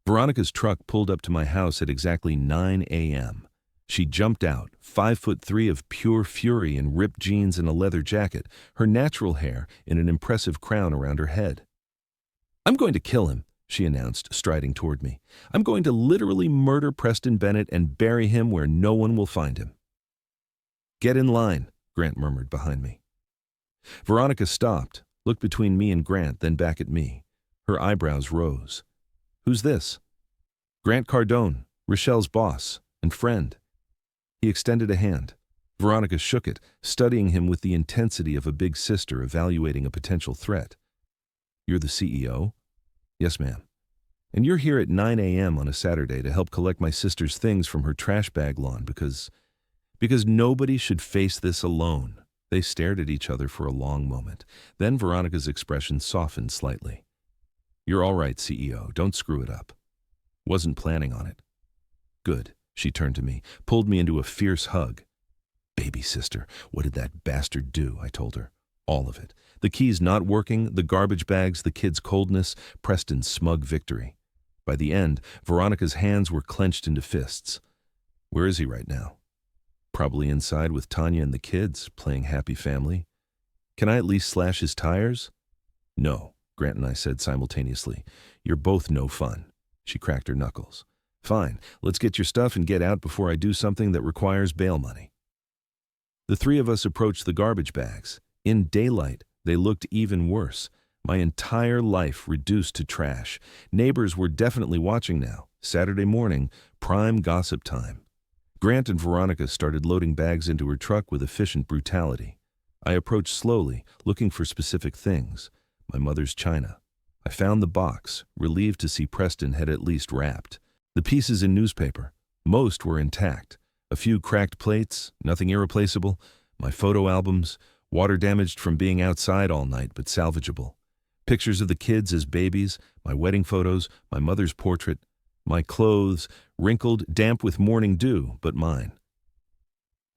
Veronica's truck pulled up to my house at exactly 9 a.m. She jumped out, 5'3" of pure fury in ripped jeans and a leather jacket, her natural hair in an impressive crown around her head. I'm going to kill him, she announced, striding toward me. I'm going to literally murder Preston Bennett and bury him where no one will find him. Get in line, Grant murmured behind me. Veronica stopped, looked between me and Grant, then back at me. Her eyebrows rose. Who's this? Grant Cardone, Rochelle's boss and friend. He extended a hand. Veronica shook it, studying him with the intensity of a big sister evaluating a potential threat. You're the CEO? Yes, ma'am. And you're here at 9 a.m. on a Saturday to help collect my sister's things from her trash bag lawn because nobody should face this alone. They stared at each other for a long moment. Then Veronica's expression softened slightly. You're all right, CEO. Don't screw it up. Wasn't planning on it. Good. She turned to me, pulled me into a fierce hug. Baby sister, what did that bastard do? I told her. All of it. The keys not working, the garbage bags, the kids' coldness, Preston's smug victory. By the end, Veronica's hands were clenched into fists. Where is he right now? Probably inside with Tanya and the kids, playing happy family. Can I at least slash his tires? No, Grant and I said simultaneously. You're both no fun. She cracked her knuckles. Fine, let's get your stuff and get out before I do something that requires bail money. The three of us approached the garbage bags. In daylight, they looked even worse. My entire life reduced to trash. Neighbors were definitely watching now. Saturday morning, prime gossip time. Grant and Veronica started loading bags into her truck with efficient brutality. I approached slowly, looking for specific things. My mother's china. I found the box, relieved to see Preston had at least wrapped. The pieces in newspaper. Most were intact. A few cracked plates, nothing irreplaceable. My photo albums, water damaged from being outside all night but salvageable. Pictures of the kids as babies, my wedding photos, my mother's portrait, my clothes, wrinkled, damp with morning dew, but mine.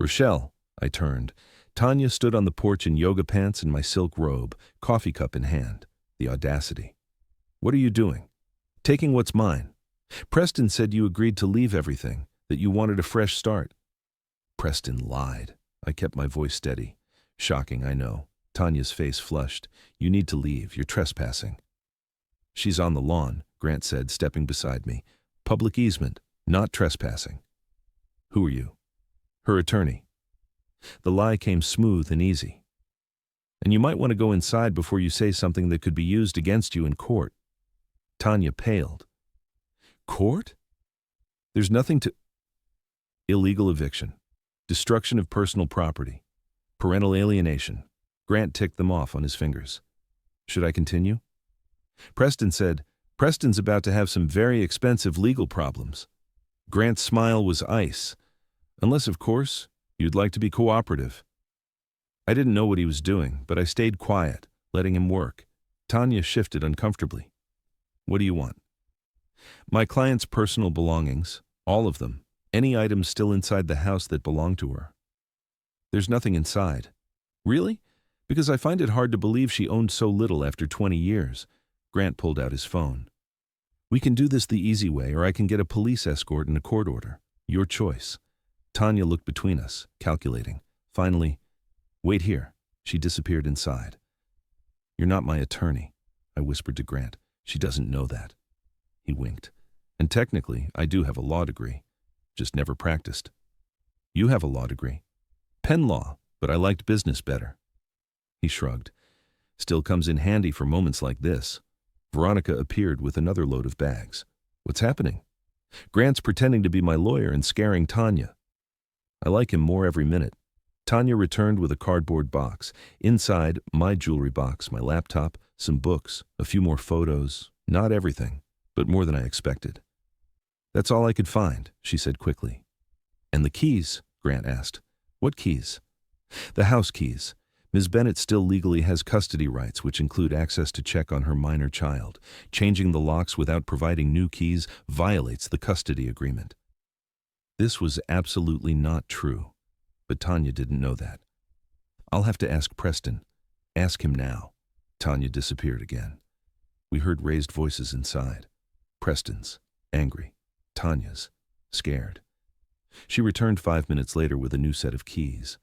Rochelle, I turned. Tanya stood on the porch in yoga pants and my silk robe, coffee cup in hand. The audacity. What are you doing? Taking what's mine. Preston said you agreed to leave everything, that you wanted a fresh start. Preston lied. I kept my voice steady. Shocking, I know. Tanya's face flushed. You need to leave. You're trespassing. She's on the lawn, Grant said, stepping beside me. Public easement, not trespassing. Who are you? Her attorney. The lie came smooth and easy. And you might want to go inside before you say something that could be used against you in court. Tanya paled. Court? There's nothing to... Illegal eviction. Destruction of personal property. Parental alienation. Grant ticked them off on his fingers. Should I continue? Preston said, Preston's about to have some very expensive legal problems. Grant's smile was ice. Unless, of course, you'd like to be cooperative. I didn't know what he was doing, but I stayed quiet, letting him work. Tanya shifted uncomfortably. What do you want? My client's personal belongings, all of them, any items still inside the house that belong to her. There's nothing inside. Really? Because I find it hard to believe she owned so little after 20 years. Grant pulled out his phone. We can do this the easy way, or I can get a police escort and a court order. Your choice. Tanya looked between us, calculating. Finally, wait here. She disappeared inside. You're not my attorney, I whispered to Grant. She doesn't know that. He winked. And technically, I do have a law degree. Just never practiced. You have a law degree. Penn law, but I liked business better. He shrugged. Still comes in handy for moments like this. Veronica appeared with another load of bags. What's happening? Grant's pretending to be my lawyer and scaring Tanya. I like him more every minute. Tanya returned with a cardboard box. Inside, my jewelry box, my laptop, some books, a few more photos. Not everything, but more than I expected. That's all I could find, she said quickly. And the keys? Grant asked. What keys? The house keys. Ms. Bennett still legally has custody rights, which include access to check on her minor child. Changing the locks without providing new keys violates the custody agreement. This was absolutely not true, but Tanya didn't know that. I'll have to ask Preston. Ask him now. Tanya disappeared again. We heard raised voices inside. Preston's, angry. Tanya's, scared. She returned 5 minutes later with a new set of keys.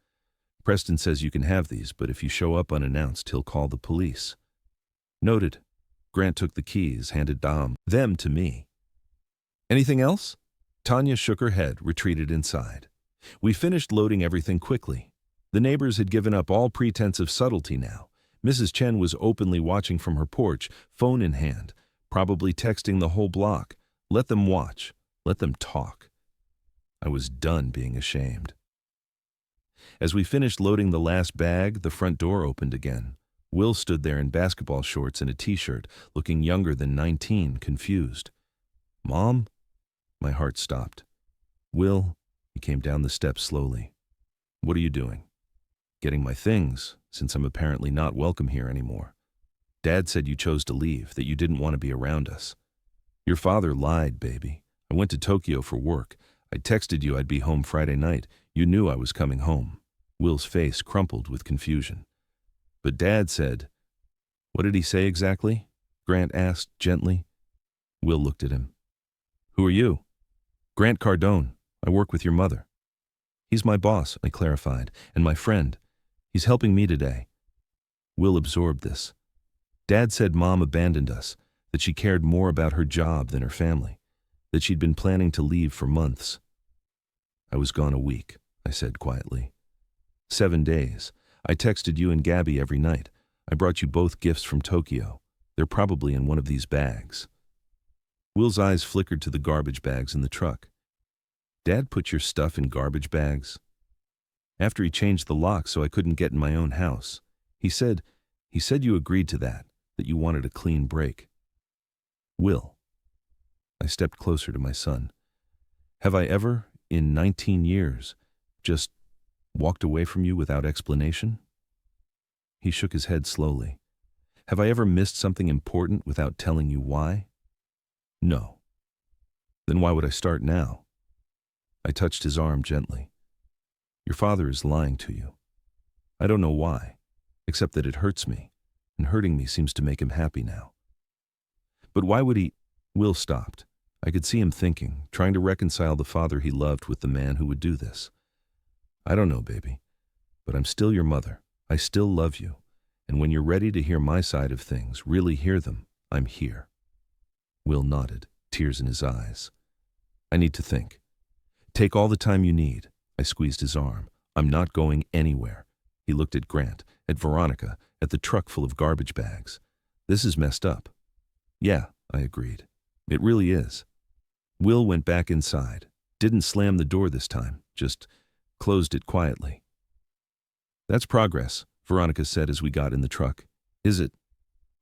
Preston says you can have these, but if you show up unannounced, he'll call the police. Noted. Grant took the keys, handed them to me. Anything else? Tanya shook her head, retreated inside. We finished loading everything quickly. The neighbors had given up all pretense of subtlety now. Mrs. Chen was openly watching from her porch, phone in hand. Probably texting the whole block. Let them watch. Let them talk. I was done being ashamed. As we finished loading the last bag, the front door opened again. Will stood there in basketball shorts and a t-shirt, looking younger than 19, confused. "Mom?" My heart stopped. "Will," he came down the steps slowly. "What are you doing?" "Getting my things, since I'm apparently not welcome here anymore. Dad said you chose to leave, that you didn't want to be around us." "Your father lied, baby. I went to Tokyo for work. I texted you I'd be home Friday night. You knew I was coming home." Will's face crumpled with confusion. "But Dad said—" "What did he say exactly?" Grant asked gently. Will looked at him. "Who are you?" "Grant Cardone. I work with your mother." "He's my boss," I clarified, "and my friend. He's helping me today." Will absorbed this. Dad said Mom abandoned us, that she cared more about her job than her family, that she'd been planning to leave for months. "I was gone a week," I said quietly. 7 days. I texted you and Gabby every night. I brought you both gifts from Tokyo. They're probably in one of these bags. Will's eyes flickered to the garbage bags in the truck. "Dad put your stuff in garbage bags?" "After he changed the lock so I couldn't get in my own house. He said you agreed to that you wanted a clean break." "Will." I stepped closer to my son. "Have I ever, in 19 years, just walked away from you without explanation?" He shook his head slowly. "Have I ever missed something important without telling you why?" "No." "Then why would I start now?" I touched his arm gently. "Your father is lying to you. I don't know why, except that it hurts me, and hurting me seems to make him happy now." "But why would he—" Will stopped. I could see him thinking, trying to reconcile the father he loved with the man who would do this. "I don't know, baby, but I'm still your mother. I still love you, and when you're ready to hear my side of things, really hear them, I'm here." Will nodded, tears in his eyes. "I need to think." "Take all the time you need." I squeezed his arm. "I'm not going anywhere." He looked at Grant, at Veronica, at the truck full of garbage bags. "This is messed up." "Yeah," I agreed. "It really is." Will went back inside, didn't slam the door this time, just closed it quietly. "That's progress," Veronica said as we got in the truck. "Is it?"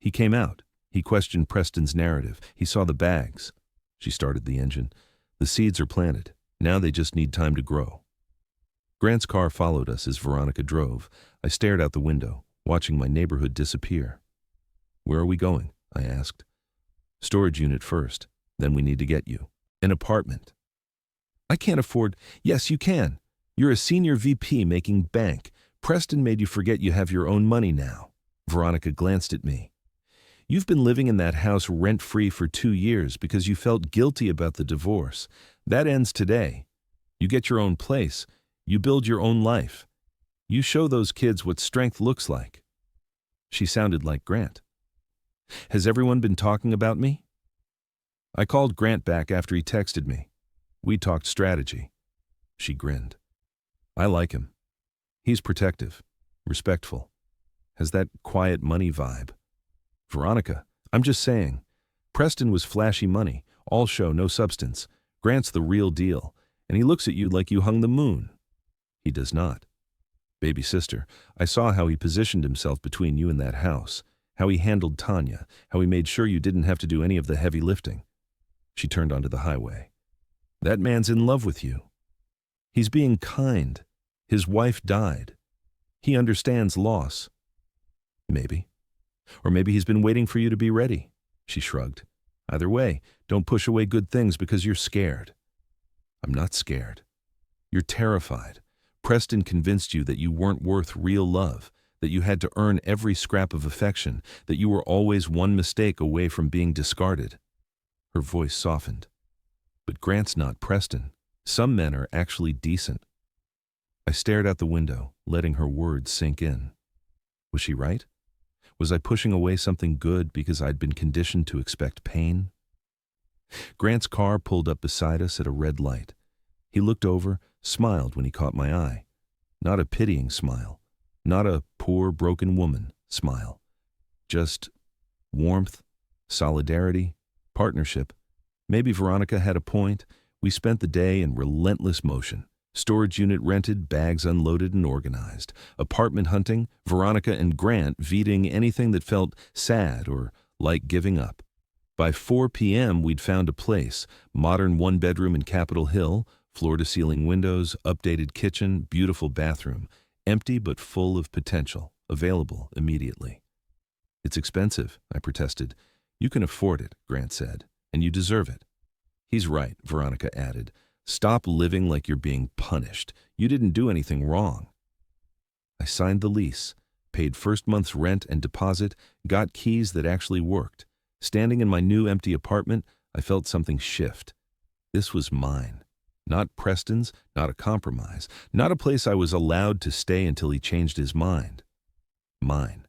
"He came out. He questioned Preston's narrative. He saw the bags." She started the engine. "The seeds are planted. Now they just need time to grow." Grant's car followed us as Veronica drove. I stared out the window, watching my neighborhood disappear. "Where are we going?" I asked. "Storage unit first. Then we need to get you an apartment." "I can't afford—" "Yes, you can. You're a senior VP making bank. Preston made you forget you have your own money now." Veronica glanced at me. "You've been living in that house rent-free for 2 years because you felt guilty about the divorce. That ends today. You get your own place. You build your own life. You show those kids what strength looks like." She sounded like Grant. "Has everyone been talking about me?" I called Grant back after he texted me. We talked strategy. She grinned. "I like him. He's protective, respectful, has that quiet money vibe." "Veronica, I'm just saying. Preston was flashy money, all show, no substance. Grant's the real deal, and he looks at you like you hung the moon." "He does not. Baby sister, I saw how he positioned himself between you and that house, how he handled Tanya, how he made sure you didn't have to do any of the heavy lifting." She turned onto the highway. "That man's in love with you. He's being kind. His wife died. He understands loss." "Maybe. Or maybe he's been waiting for you to be ready." She shrugged. "Either way, don't push away good things because you're scared." "I'm not scared. You're terrified. Preston convinced you that you weren't worth real love, that you had to earn every scrap of affection, that you were always one mistake away from being discarded." Her voice softened. "But Grant's not Preston. Some men are actually decent." I stared out the window, letting her words sink in. Was she right? Was I pushing away something good because I'd been conditioned to expect pain? Grant's car pulled up beside us at a red light. He looked over, smiled when he caught my eye. Not a pitying smile, not a poor, broken woman smile. Just warmth, solidarity, Partnership. Maybe Veronica had a point. We spent the day in relentless motion. Storage unit rented, bags unloaded and organized. Apartment hunting, Veronica and Grant veting anything that felt sad or like giving up. By 4 p.m., we'd found a place, modern one-bedroom in Capitol Hill, floor-to-ceiling windows, updated kitchen, beautiful bathroom, empty but full of potential, available immediately. It's expensive, I protested. You can afford it, Grant said, and you deserve it. He's right, Veronica added. Stop living like you're being punished. You didn't do anything wrong. I signed the lease, paid first month's rent and deposit, got keys that actually worked. Standing in my new empty apartment, I felt something shift. This was mine. Not Preston's, not a compromise, not a place I was allowed to stay until he changed his mind. Mine.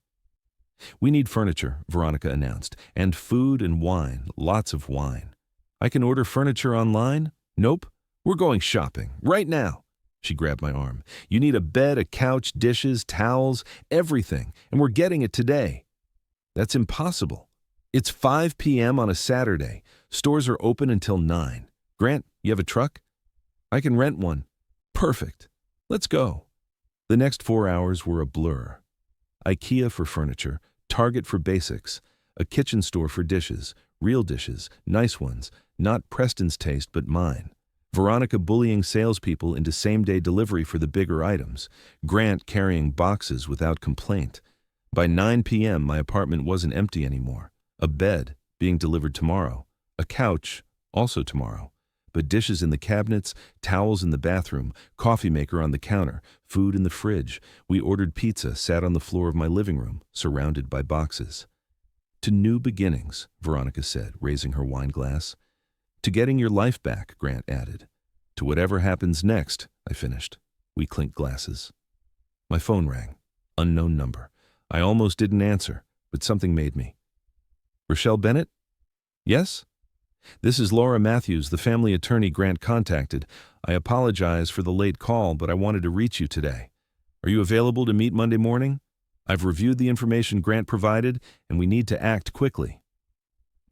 We need furniture, Veronica announced, and food and wine, lots of wine. I can order furniture online? Nope. We're going shopping, right now. She grabbed my arm. You need a bed, a couch, dishes, towels, everything, and we're getting it today. That's impossible. It's 5 p.m. on a Saturday. Stores are open until 9. Grant, you have a truck? I can rent one. Perfect. Let's go. The next 4 hours were a blur. IKEA for furniture, Target for basics, a kitchen store for dishes, real dishes, nice ones, not Preston's taste but mine. Veronica bullying salespeople into same-day delivery for the bigger items. Grant carrying boxes without complaint. By 9 p.m., my apartment wasn't empty anymore. A bed, being delivered tomorrow. A couch, also tomorrow. But dishes in the cabinets, towels in the bathroom, coffee maker on the counter, food in the fridge. We ordered pizza, sat on the floor of my living room, surrounded by boxes. To new beginnings, Veronica said, raising her wine glass. To getting your life back, Grant added. To whatever happens next, I finished. We clinked glasses. My phone rang. Unknown number. I almost didn't answer, but something made me. Rochelle Bennett? Yes? This is Laura Matthews, the family attorney Grant contacted. I apologize for the late call, but I wanted to reach you today. Are you available to meet Monday morning? I've reviewed the information Grant provided, and we need to act quickly.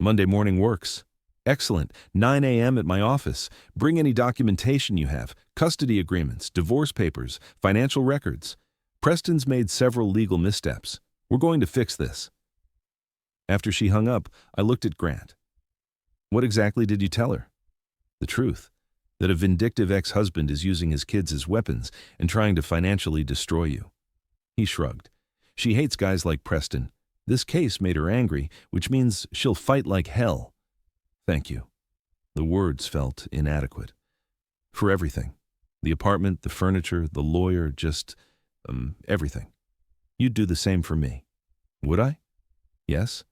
Monday morning works. Excellent. 9 a.m. at my office. Bring any documentation you have, custody agreements, divorce papers, financial records. Preston's made several legal missteps. We're going to fix this. After she hung up, I looked at Grant. What exactly did you tell her? The truth. That a vindictive ex-husband is using his kids as weapons and trying to financially destroy you. He shrugged. She hates guys like Preston. This case made her angry, which means she'll fight like hell. Thank you. The words felt inadequate. For everything. The apartment, the furniture, the lawyer, just, everything. You'd do the same for me. Would I? Yes.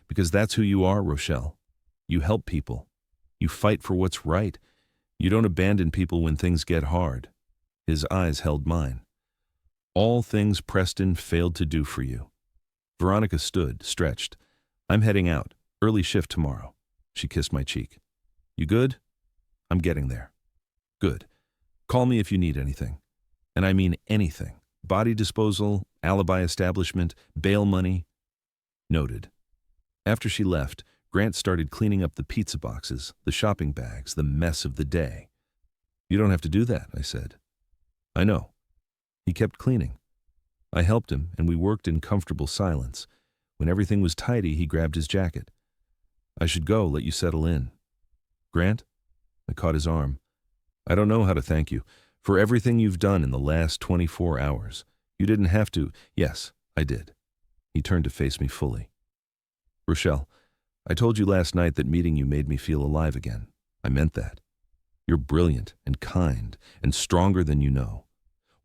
Because that's who you are, Rochelle. You help people. You fight for what's right. You don't abandon people when things get hard. His eyes held mine. All things Preston failed to do for you. Veronica stood, stretched. I'm heading out. Early shift tomorrow. She kissed my cheek. You good? I'm getting there. Good. Call me if you need anything. And I mean anything. Body disposal, alibi establishment, bail money. Noted. After she left, Grant started cleaning up the pizza boxes, the shopping bags, the mess of the day. You don't have to do that, I said. I know. He kept cleaning. I helped him, and we worked in comfortable silence. When everything was tidy, he grabbed his jacket. I should go, let you settle in. Grant? I caught his arm. I don't know how to thank you for everything you've done in the last 24 hours. You didn't have to. Yes, I did. He turned to face me fully. Rochelle, I told you last night that meeting you made me feel alive again. I meant that. You're brilliant and kind and stronger than you know.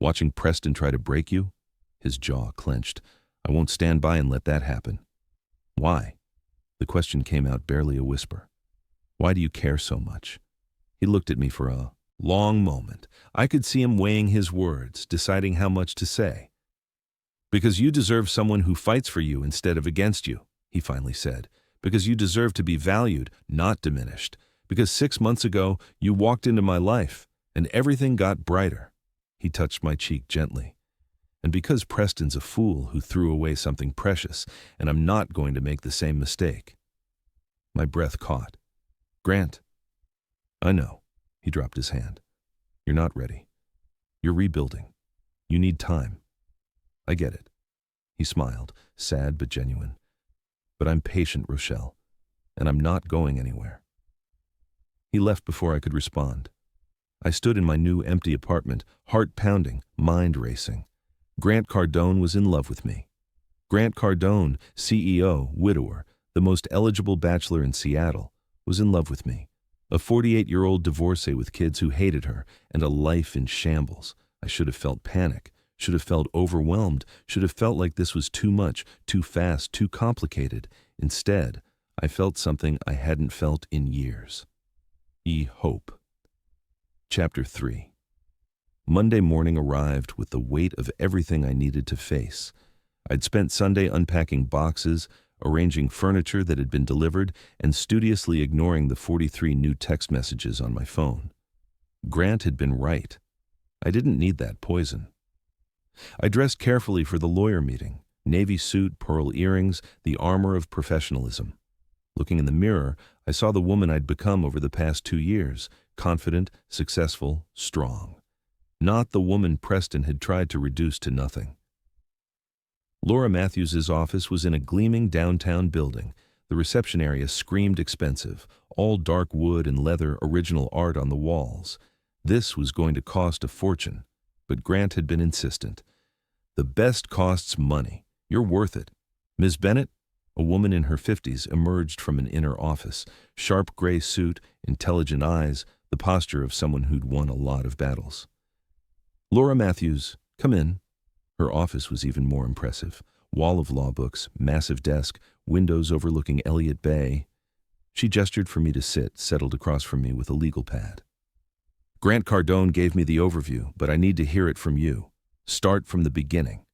Watching Preston try to break you? His jaw clenched. I won't stand by and let that happen. Why? The question came out barely a whisper. Why do you care so much? He looked at me for a long moment. I could see him weighing his words, deciding how much to say. Because you deserve someone who fights for you instead of against you, he finally said. Because you deserve to be valued, not diminished. Because 6 months ago, you walked into my life, and everything got brighter. He touched my cheek gently. And because Preston's a fool who threw away something precious, and I'm not going to make the same mistake. My breath caught. Grant. I know. He dropped his hand. You're not ready. You're rebuilding. You need time. I get it. He smiled, sad but genuine. But I'm patient, Rochelle, and I'm not going anywhere. He left before I could respond. I stood in my new empty apartment, heart pounding, mind racing. Grant Cardone was in love with me. Grant Cardone, CEO, widower, the most eligible bachelor in Seattle, was in love with me. A 48-year-old divorcee with kids who hated her and a life in shambles. I should have felt panic, should have felt overwhelmed, should have felt like this was too much, too fast, too complicated. Instead, I felt something I hadn't felt in years. Hope. Chapter 3. Monday morning arrived with the weight of everything I needed to face. I'd spent Sunday unpacking boxes, arranging furniture that had been delivered, and studiously ignoring the 43 new text messages on my phone. Grant had been right. I didn't need that poison. I dressed carefully for the lawyer meeting. Navy suit, pearl earrings, the armor of professionalism. Looking in the mirror, I saw the woman I'd become over the past 2 years, confident, successful, strong. Not the woman Preston had tried to reduce to nothing. Laura Matthews's office was in a gleaming downtown building. The reception area screamed expensive, all dark wood and leather original art on the walls. This was going to cost a fortune, but Grant had been insistent. The best costs money. You're worth it. Ms. Bennett, a woman in her 50s, emerged from an inner office. Sharp gray suit, intelligent eyes, the posture of someone who'd won a lot of battles. Laura Matthews, come in. Her office was even more impressive. Wall of law books, massive desk, windows overlooking Elliott Bay. She gestured for me to sit, settled across from me with a legal pad. Grant Cardone gave me the overview, but I need to hear it from you. Start from the beginning.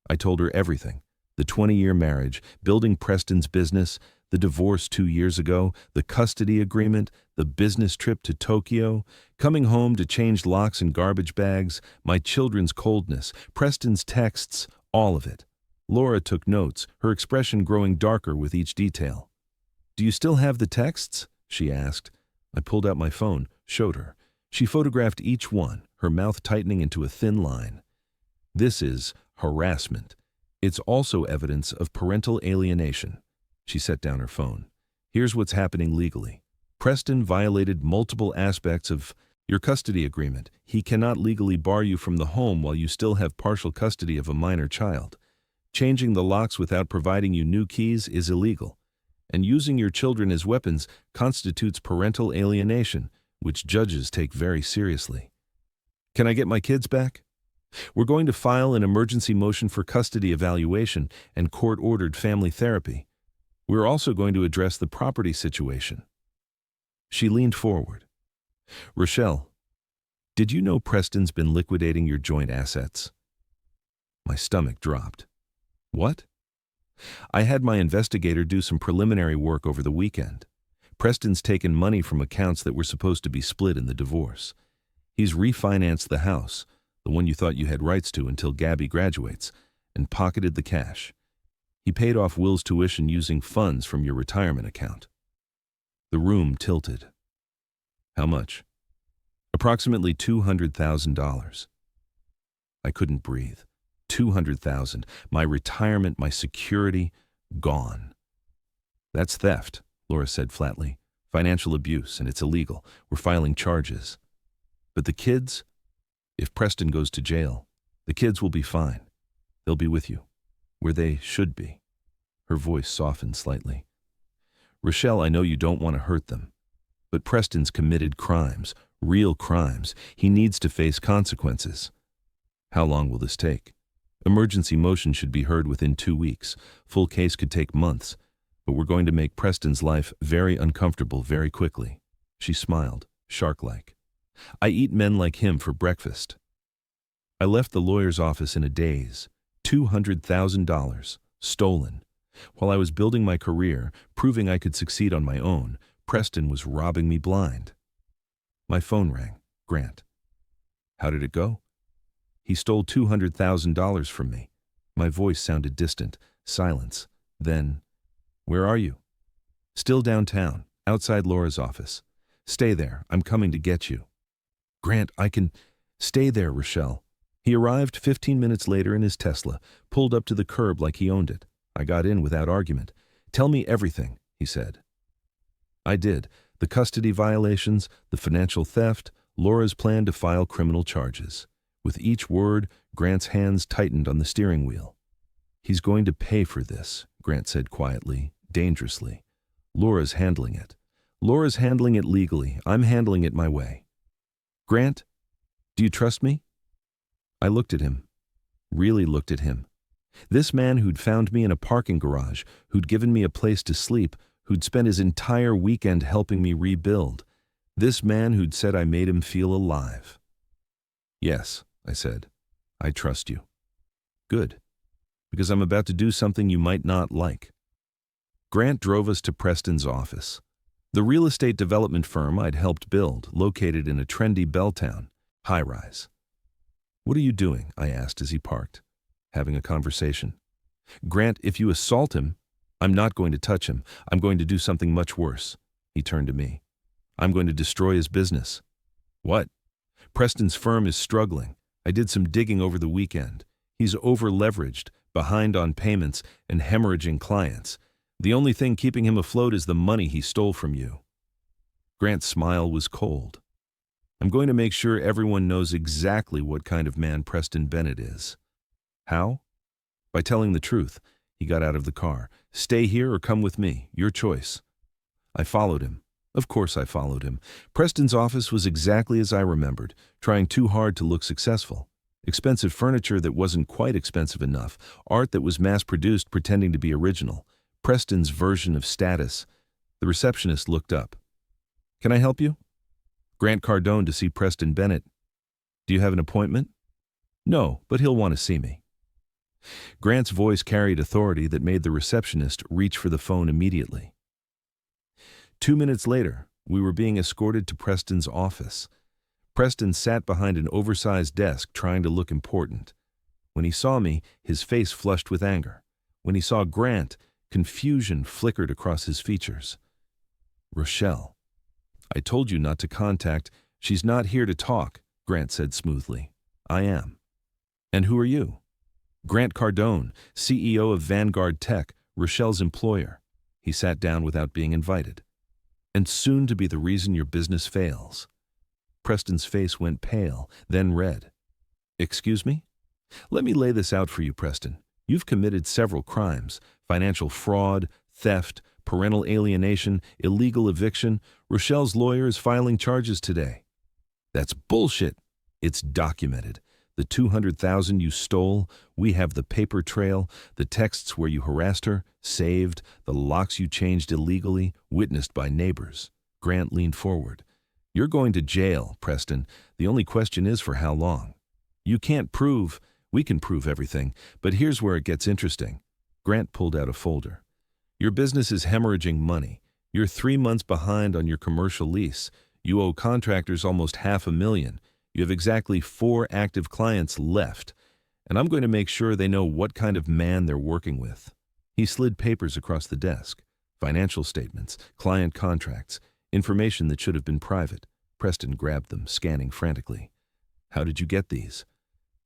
I told her everything. The 20-year marriage, building Preston's business, the divorce 2 years ago, the custody agreement, the business trip to Tokyo, coming home to change locks and garbage bags, my children's coldness, Preston's texts, all of it. Laura took notes, her expression growing darker with each detail. Do you still have the texts? She asked. I pulled out my phone, showed her. She photographed each one, her mouth tightening into a thin line. This is harassment. It's also evidence of parental alienation. She set down her phone. Here's what's happening legally. Preston violated multiple aspects of your custody agreement. He cannot legally bar you from the home while you still have partial custody of a minor child. Changing the locks without providing you new keys is illegal. And using your children as weapons constitutes parental alienation, which judges take very seriously. Can I get my kids back? We're going to file an emergency motion for custody evaluation and court-ordered family therapy. We're also going to address the property situation. She leaned forward. Rochelle, did you know Preston's been liquidating your joint assets? My stomach dropped. What? I had my investigator do some preliminary work over the weekend. Preston's taken money from accounts that were supposed to be split in the divorce. He's refinanced the house, the one you thought you had rights to until Gabby graduates, and pocketed the cash. He paid off Will's tuition using funds from your retirement account. The room tilted. How much? Approximately $200,000. I couldn't breathe. $200,000. My retirement, my security, gone. That's theft, Laura said flatly. Financial abuse, and it's illegal. We're filing charges. But the kids? If Preston goes to jail, the kids will be fine. They'll be with you, where they should be. Her voice softened slightly. Rochelle, I know you don't want to hurt them, but Preston's committed crimes, real crimes. He needs to face consequences. How long will this take? Emergency motion should be heard within 2 weeks. Full case could take months, but we're going to make Preston's life very uncomfortable very quickly. She smiled, shark-like. I eat men like him for breakfast. I left the lawyer's office in a daze. $200,000, stolen. While I was building my career, proving I could succeed on my own, Preston was robbing me blind. My phone rang. Grant. How did it go? He stole $200,000 from me. My voice sounded distant. Silence. Then, where are you? Still downtown, outside Laura's office. Stay there, I'm coming to get you. Grant, I can... Stay there, Rochelle. He arrived 15 minutes later in his Tesla, pulled up to the curb like he owned it. I got in without argument. Tell me everything, he said. I did. The custody violations, the financial theft, Laura's plan to file criminal charges. With each word, Grant's hands tightened on the steering wheel. He's going to pay for this, Grant said quietly, dangerously. Laura's handling it. Laura's handling it legally. I'm handling it my way. Grant, do you trust me? I looked at him. Really looked at him. This man who'd found me in a parking garage, who'd given me a place to sleep, who'd spent his entire weekend helping me rebuild. This man who'd said I made him feel alive. Yes, I said. I trust you. Good. Because I'm about to do something you might not like. Grant drove us to Preston's office. The real estate development firm I'd helped build, located in a trendy Belltown, high-rise. What are you doing? I asked as he parked. Having a conversation. Grant, if you assault him, I'm not going to touch him. I'm going to do something much worse. He turned to me. I'm going to destroy his business. What? Preston's firm is struggling. I did some digging over the weekend. He's over-leveraged, behind on payments, and hemorrhaging clients. The only thing keeping him afloat is the money he stole from you. Grant's smile was cold. I'm going to make sure everyone knows exactly what kind of man Preston Bennett is. How? By telling the truth. He got out of the car. Stay here or come with me. Your choice. I followed him. Of course I followed him. Preston's office was exactly as I remembered, trying too hard to look successful. Expensive furniture that wasn't quite expensive enough. Art that was mass-produced pretending to be original. Preston's version of status. The receptionist looked up. Can I help you? Grant Cardone to see Preston Bennett. Do you have an appointment? No, but he'll want to see me. Grant's voice carried authority that made the receptionist reach for the phone immediately. 2 minutes later, we were being escorted to Preston's office. Preston sat behind an oversized desk trying to look important. When he saw me, his face flushed with anger. When he saw Grant, confusion flickered across his features. Rochelle. I told you not to contact. She's not here to talk, Grant said smoothly. I am. And who are you? Grant Cardone, CEO of Vanguard Tech, Rochelle's employer. He sat down without being invited. And soon to be the reason your business fails. Preston's face went pale, then red. Excuse me? Let me lay this out for you, Preston. You've committed several crimes: financial fraud, theft, parental alienation, illegal eviction. Rochelle's lawyer is filing charges today. That's bullshit. It's documented. The $200,000 you stole, we have the paper trail, the texts where you harassed her, saved, the locks you changed illegally, witnessed by neighbors. Grant leaned forward. You're going to jail, Preston. The only question is for how long. You can't prove, we can prove everything, but here's where it gets interesting. Grant pulled out a folder. Your business is hemorrhaging money. You're 3 months behind on your commercial lease. You owe contractors almost $500,000. You have exactly 4 active clients left, and I'm going to make sure they know what kind of man they're working with. He slid papers across the desk. Financial statements, client contracts, information that should have been private. Preston grabbed them, scanning frantically. How did you get these?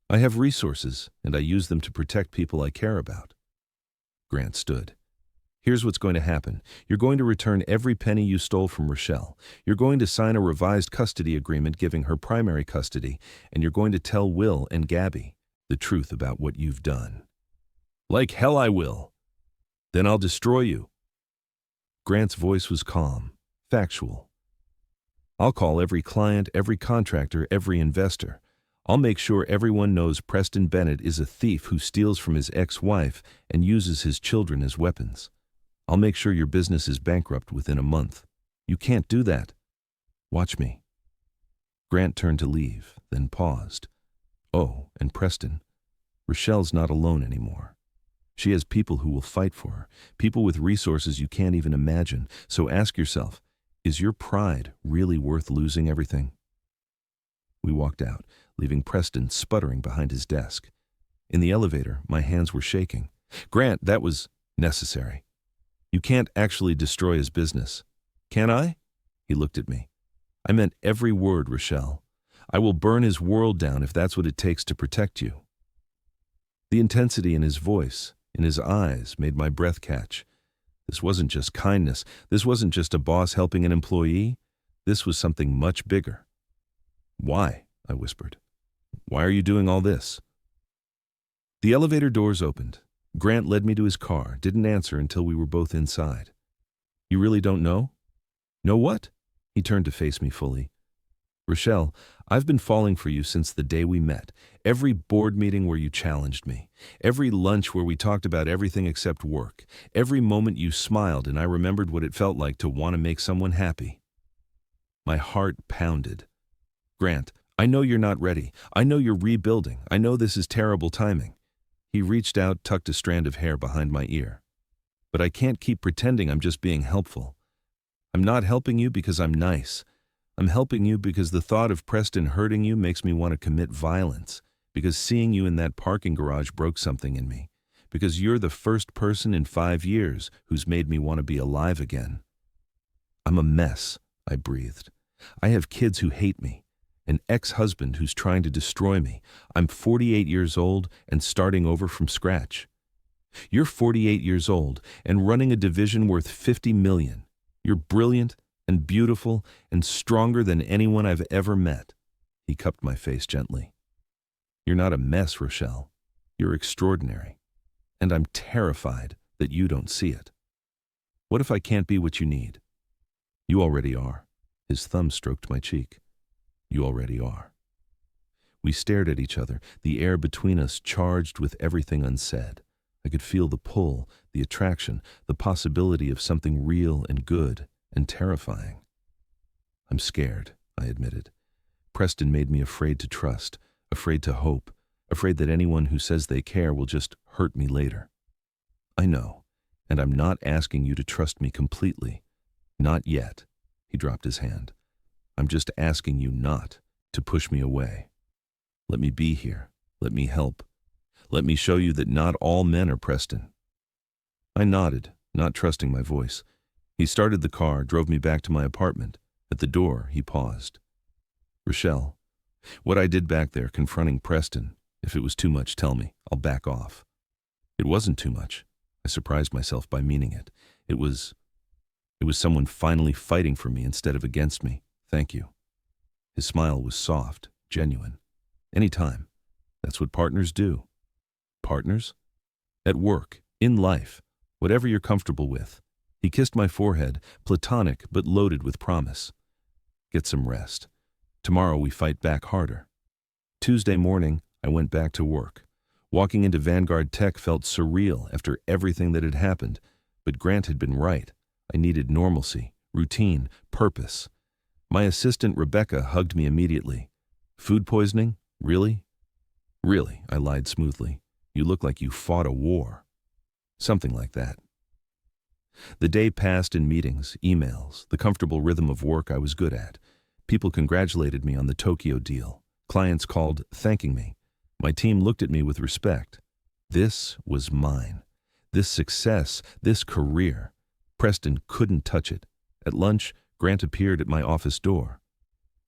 I have resources, and I use them to protect people I care about. Grant stood. Here's what's going to happen. You're going to return every penny you stole from Rochelle. You're going to sign a revised custody agreement giving her primary custody, and you're going to tell Will and Gabby the truth about what you've done. Like hell I will. Then I'll destroy you. Grant's voice was calm, factual. I'll call every client, every contractor, every investor. I'll make sure everyone knows Preston Bennett is a thief who steals from his ex-wife and uses his children as weapons. I'll make sure your business is bankrupt within a month. You can't do that. Watch me. Grant turned to leave, then paused. Oh, and Preston, Rochelle's not alone anymore. She has people who will fight for her, people with resources you can't even imagine. So ask yourself, is your pride really worth losing everything? We walked out, leaving Preston sputtering behind his desk. In the elevator, my hands were shaking. Grant, that was necessary. You can't actually destroy his business. Can I? He looked at me. I meant every word, Rochelle. I will burn his world down if that's what it takes to protect you. The intensity in his voice, in his eyes, made my breath catch. This wasn't just kindness. This wasn't just a boss helping an employee. This was something much bigger. Why? I whispered. Why are you doing all this? The elevator doors opened. Grant led me to his car, didn't answer until we were both inside. You really don't know? Know what? He turned to face me fully. Rochelle, I've been falling for you since the day we met. Every board meeting where you challenged me. Every lunch where we talked about everything except work. Every moment you smiled and I remembered what it felt like to want to make someone happy. My heart pounded. Grant, I know you're not ready. I know you're rebuilding. I know this is terrible timing. He reached out, tucked a strand of hair behind my ear. But I can't keep pretending I'm just being helpful. I'm not helping you because I'm nice. I'm helping you because the thought of Preston hurting you makes me want to commit violence, because seeing you in that parking garage broke something in me, because you're the first person in 5 years who's made me want to be alive again. I'm a mess, I breathed. I have kids who hate me, an ex-husband who's trying to destroy me. I'm 48 years old and starting over from scratch. You're 48 years old and running a division worth $50 million. You're brilliant and beautiful and stronger than anyone I've ever met. He cupped my face gently. You're not a mess, Rochelle. You're extraordinary. And I'm terrified that you don't see it. What if I can't be what you need? You already are. His thumb stroked my cheek. You already are. We stared at each other, the air between us charged with everything unsaid. I could feel the pull, the attraction, the possibility of something real and good and terrifying. I'm scared, I admitted. Preston made me afraid to trust, afraid to hope, afraid that anyone who says they care will just hurt me later. I know, and I'm not asking you to trust me completely. Not yet. He dropped his hand. I'm just asking you not to push me away. Let me be here. Let me help. Let me show you that not all men are Preston. I nodded, not trusting my voice. He started the car, drove me back to my apartment. At the door, he paused. Rochelle, what I did back there confronting Preston, if it was too much, tell me. I'll back off. It wasn't too much. I surprised myself by meaning it. It was someone finally fighting for me instead of against me. Thank you. His smile was soft, genuine. Anytime. That's what partners do. Partners? At work, in life, whatever you're comfortable with. He kissed my forehead, platonic but loaded with promise. Get some rest. Tomorrow we fight back harder. Tuesday morning, I went back to work. Walking into Vanguard Tech felt surreal after everything that had happened, but Grant had been right. I needed normalcy, routine, purpose. My assistant Rebecca hugged me immediately. Food poisoning? Really? Really, I lied smoothly. You look like you fought a war. Something like that. The day passed in meetings, emails, the comfortable rhythm of work I was good at. People congratulated me on the Tokyo deal. Clients called, thanking me. My team looked at me with respect. This was mine. This success, this career. Preston couldn't touch it. At lunch, Grant appeared at my office door.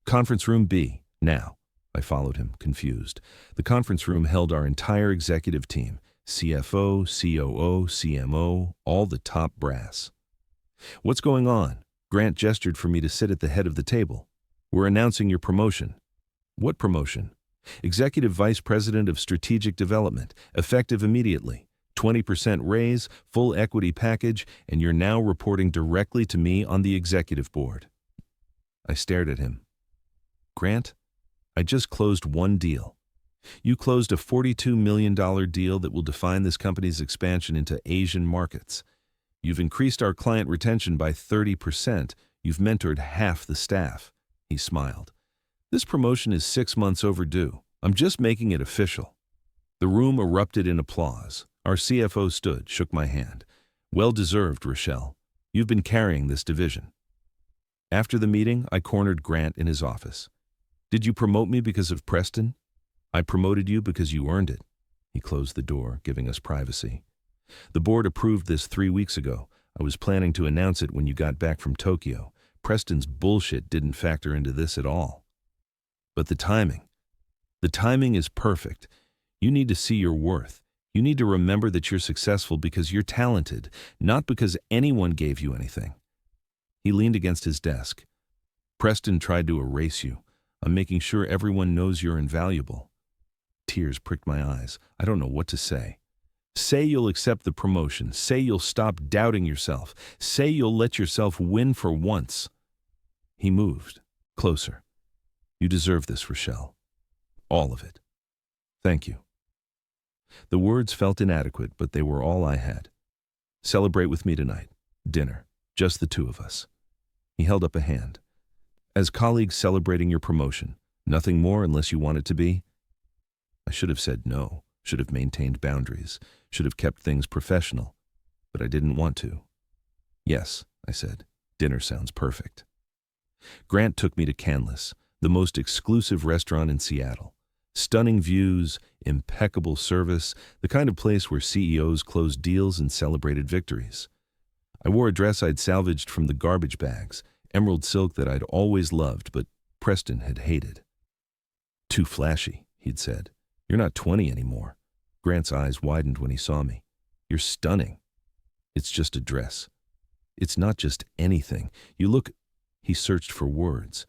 Conference room B, now. I followed him, confused. The conference room held our entire executive team. CFO, COO, CMO, all the top brass. What's going on? Grant gestured for me to sit at the head of the table. We're announcing your promotion. What promotion? Executive Vice President of Strategic Development, effective immediately. 20% raise, full equity package, and you're now reporting directly to me on the executive board. I stared at him. Grant, I just closed one deal. You closed a $42 million deal that will define this company's expansion into Asian markets. You've increased our client retention by 30%. You've mentored half the staff. He smiled. This promotion is 6 months overdue. I'm just making it official. The room erupted in applause. Our CFO stood, shook my hand. Well deserved, Rochelle. You've been carrying this division. After the meeting, I cornered Grant in his office. Did you promote me because of Preston? I promoted you because you earned it. He closed the door, giving us privacy. The board approved this 3 weeks ago. I was planning to announce it when you got back from Tokyo. Preston's bullshit didn't factor into this at all. But the timing is perfect. You need to see your worth. You need to remember that you're successful because you're talented, not because anyone gave you anything. He leaned against his desk. Preston tried to erase you. I'm making sure everyone knows you're invaluable. Tears pricked my eyes. I don't know what to say. Say you'll accept the promotion. Say you'll stop doubting yourself. Say you'll let yourself win for once. He moved closer. You deserve this, Rochelle. All of it. Thank you. The words felt inadequate, but they were all I had. Celebrate with me tonight. Dinner. Just the two of us. He held up a hand. As colleagues celebrating your promotion. Nothing more unless you want it to be? I should have said no. Should have maintained boundaries. Should have kept things professional. But I didn't want to. Yes, I said. Dinner sounds perfect. Grant took me to Canlis, the most exclusive restaurant in Seattle. Stunning views, impeccable service, the kind of place where CEOs closed deals and celebrated victories. I wore a dress I'd salvaged from the garbage bags, emerald silk that I'd always loved, but Preston had hated. Too flashy, he'd said. You're not 20 anymore. Grant's eyes widened when he saw me. You're stunning. It's just a dress. It's not just anything. You look... He searched for words.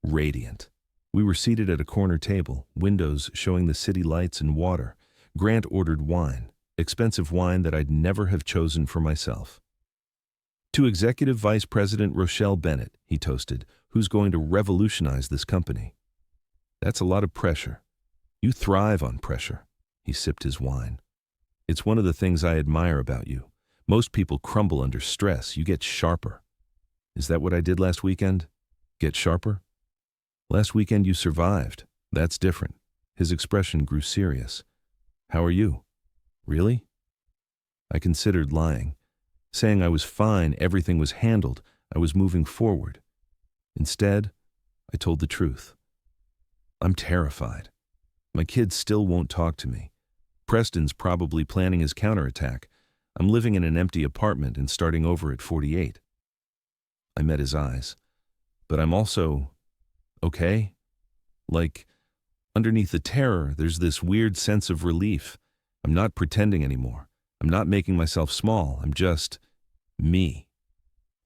Radiant. We were seated at a corner table, windows showing the city lights and water. Grant ordered wine, expensive wine that I'd never have chosen for myself. To Executive Vice President Rochelle Bennett, he toasted, who's going to revolutionize this company. That's a lot of pressure. You thrive on pressure. He sipped his wine. It's one of the things I admire about you. Most people crumble under stress. You get sharper. Is that what I did last weekend? Get sharper? Last weekend you survived. That's different. His expression grew serious. How are you? Really? I considered lying. Saying I was fine, everything was handled, I was moving forward. Instead, I told the truth. I'm terrified. My kids still won't talk to me. Preston's probably planning his counterattack. I'm living in an empty apartment and starting over at 48. I met his eyes. But I'm also... okay? Like, underneath the terror, there's this weird sense of relief. I'm not pretending anymore. I'm not making myself small. I'm just... me.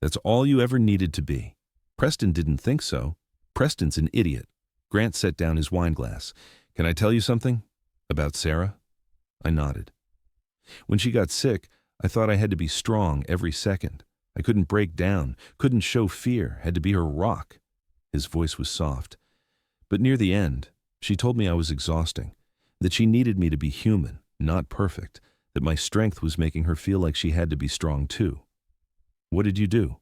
That's all you ever needed to be. Preston didn't think so. Preston's an idiot. Grant set down his wine glass. Can I tell you something? About Sarah? I nodded. When she got sick, I thought I had to be strong every second. I couldn't break down, couldn't show fear, had to be her rock. His voice was soft. But near the end, she told me I was exhausting, that she needed me to be human, not perfect, that my strength was making her feel like she had to be strong too. What did you do?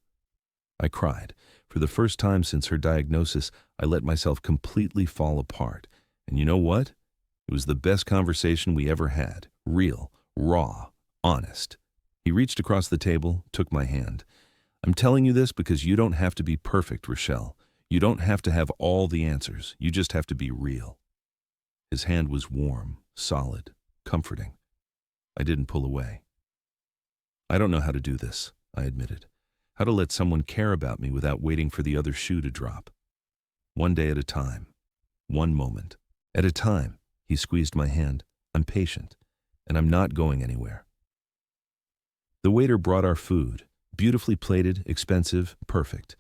I cried. For the first time since her diagnosis, I let myself completely fall apart. And you know what? It was the best conversation we ever had. Real, raw, honest. He reached across the table, took my hand. I'm telling you this because you don't have to be perfect, Rochelle. You don't have to have all the answers. You just have to be real. His hand was warm, solid, comforting. I didn't pull away. I don't know how to do this, I admitted. How to let someone care about me without waiting for the other shoe to drop. One day at a time. One moment. At a time. He squeezed my hand. I'm patient. And I'm not going anywhere. The waiter brought our food. Beautifully plated, expensive, perfect.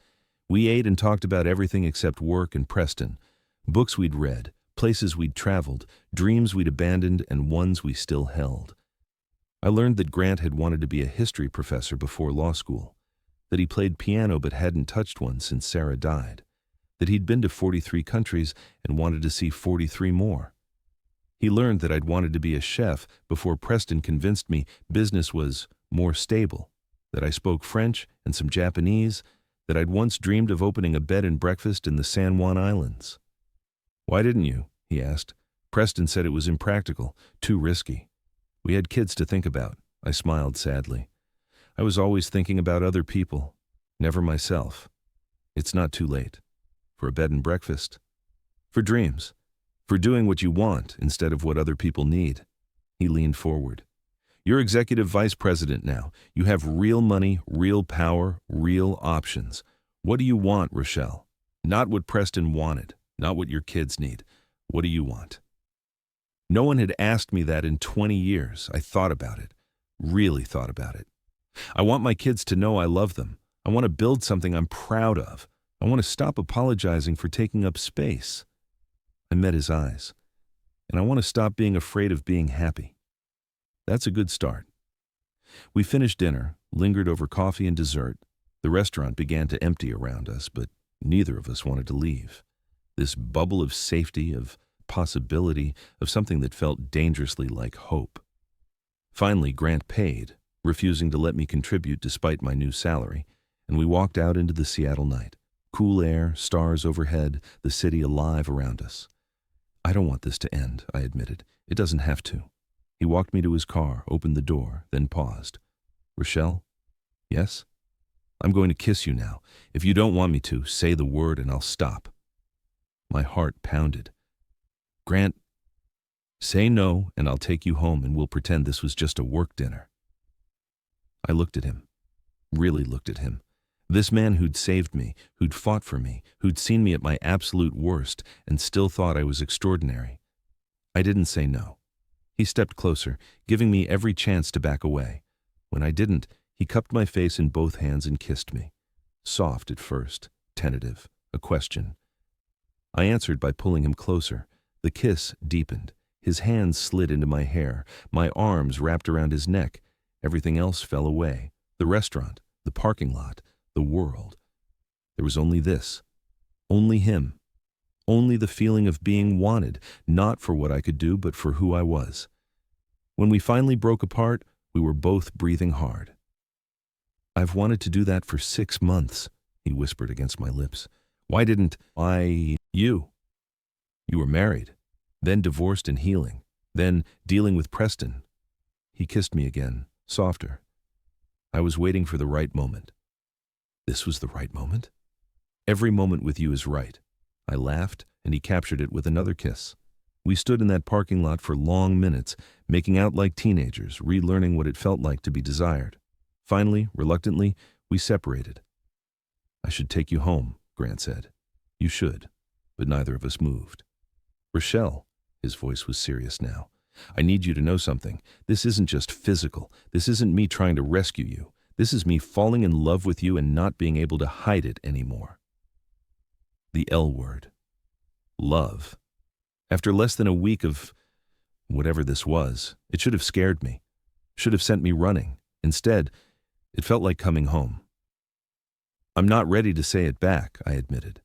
We ate and talked about everything except work and Preston. Books we'd read, places we'd traveled, dreams we'd abandoned, and ones we still held. I learned that Grant had wanted to be a history professor before law school, that he played piano but hadn't touched one since Sarah died, that he'd been to 43 countries and wanted to see 43 more. He learned that I'd wanted to be a chef before Preston convinced me business was more stable, that I spoke French and some Japanese, that I'd once dreamed of opening a bed and breakfast in the San Juan Islands. Why didn't you? He asked. Preston said it was impractical, too risky. We had kids to think about. I smiled sadly. I was always thinking about other people, never myself. It's not too late. For a bed and breakfast. For dreams. For doing what you want instead of what other people need. He leaned forward. You're executive vice president now. You have real money, real power, real options. What do you want, Rochelle? Not what Preston wanted, not what your kids need. What do you want? No one had asked me that in 20 years. I thought about it, really thought about it. I want my kids to know I love them. I want to build something I'm proud of. I want to stop apologizing for taking up space. I met his eyes, and I want to stop being afraid of being happy. That's a good start. We finished dinner, lingered over coffee and dessert. The restaurant began to empty around us, but neither of us wanted to leave. This bubble of safety, of possibility, of something that felt dangerously like hope. Finally, Grant paid, refusing to let me contribute despite my new salary, and we walked out into the Seattle night. Cool air, stars overhead, the city alive around us. I don't want this to end, I admitted. It doesn't have to. He walked me to his car, opened the door, then paused. Rochelle? Yes? I'm going to kiss you now. If you don't want me to, say the word and I'll stop. My heart pounded. Grant, say no and I'll take you home and we'll pretend this was just a work dinner. I looked at him, really looked at him. This man who'd saved me, who'd fought for me, who'd seen me at my absolute worst and still thought I was extraordinary. I didn't say no. He stepped closer, giving me every chance to back away. When I didn't, he cupped my face in both hands and kissed me. Soft at first, tentative, a question. I answered by pulling him closer. The kiss deepened. His hands slid into my hair. My arms wrapped around his neck. Everything else fell away. The restaurant, the parking lot, the world. There was only this. Only him. Only the feeling of being wanted, not for what I could do, but for who I was. When we finally broke apart, we were both breathing hard. I've wanted to do that for 6 months, he whispered against my lips. Why didn't you? You were married, then divorced and healing, then dealing with Preston. He kissed me again, softer. I was waiting for the right moment. This was the right moment? Every moment with you is right. I laughed, and he captured it with another kiss. We stood in that parking lot for long minutes, making out like teenagers, relearning what it felt like to be desired. Finally, reluctantly, we separated. I should take you home, Grant said. You should, but neither of us moved. Rochelle, his voice was serious now. I need you to know something. This isn't just physical. This isn't me trying to rescue you. This is me falling in love with you and not being able to hide it anymore. The L word. Love. After less than a week of whatever this was, it should have scared me, should have sent me running. Instead, it felt like coming home. I'm not ready to say it back, I admitted.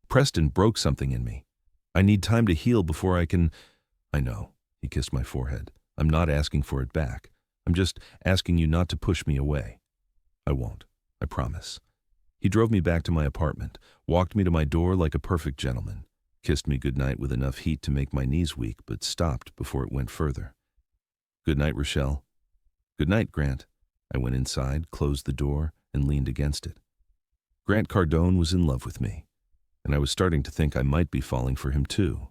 Preston broke something in me. I need time to heal before I can... I know, he kissed my forehead. I'm not asking for it back. I'm just asking you not to push me away. I won't, I promise. He drove me back to my apartment, walked me to my door like a perfect gentleman, kissed me goodnight with enough heat to make my knees weak, but stopped before it went further. Good night, Rochelle. Good night, Grant. I went inside, closed the door, and leaned against it. Grant Cardone was in love with me, and I was starting to think I might be falling for him too.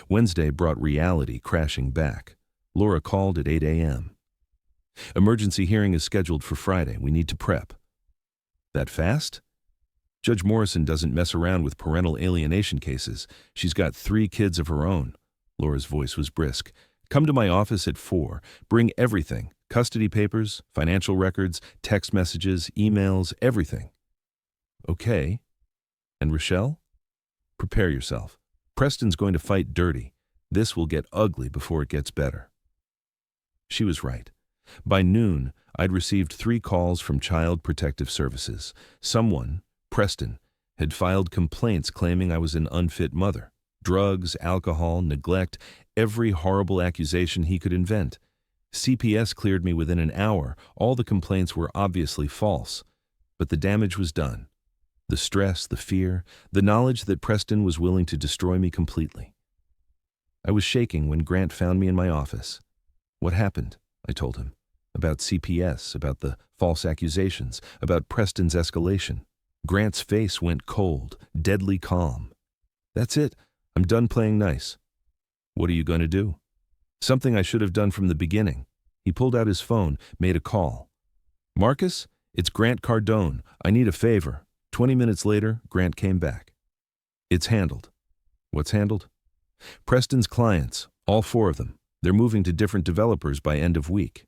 Wednesday brought reality crashing back. Laura called at 8 a.m. Emergency hearing is scheduled for Friday. We need to prep. That fast? Judge Morrison doesn't mess around with parental alienation cases. She's got 3 kids of her own. Laura's voice was brisk. Come to my office at 4. Bring everything. Custody papers, financial records, text messages, emails, everything. Okay. And Rochelle? Prepare yourself. Preston's going to fight dirty. This will get ugly before it gets better. She was right. By noon, I'd received 3 calls from Child Protective Services. Someone, Preston, had filed complaints claiming I was an unfit mother. Drugs, alcohol, neglect, every horrible accusation he could invent. CPS cleared me within an hour. All the complaints were obviously false. But the damage was done. The stress, the fear, the knowledge that Preston was willing to destroy me completely. I was shaking when Grant found me in my office. What happened? I told him. About CPS, about the false accusations, about Preston's escalation. Grant's face went cold, deadly calm. That's it. I'm done playing nice. What are you going to do? Something I should have done from the beginning. He pulled out his phone, made a call. "Marcus, it's Grant Cardone. I need a favor." 20 minutes later, Grant came back. "It's handled." "What's handled?" "Preston's clients, all 4 of them. They're moving to different developers by end of week."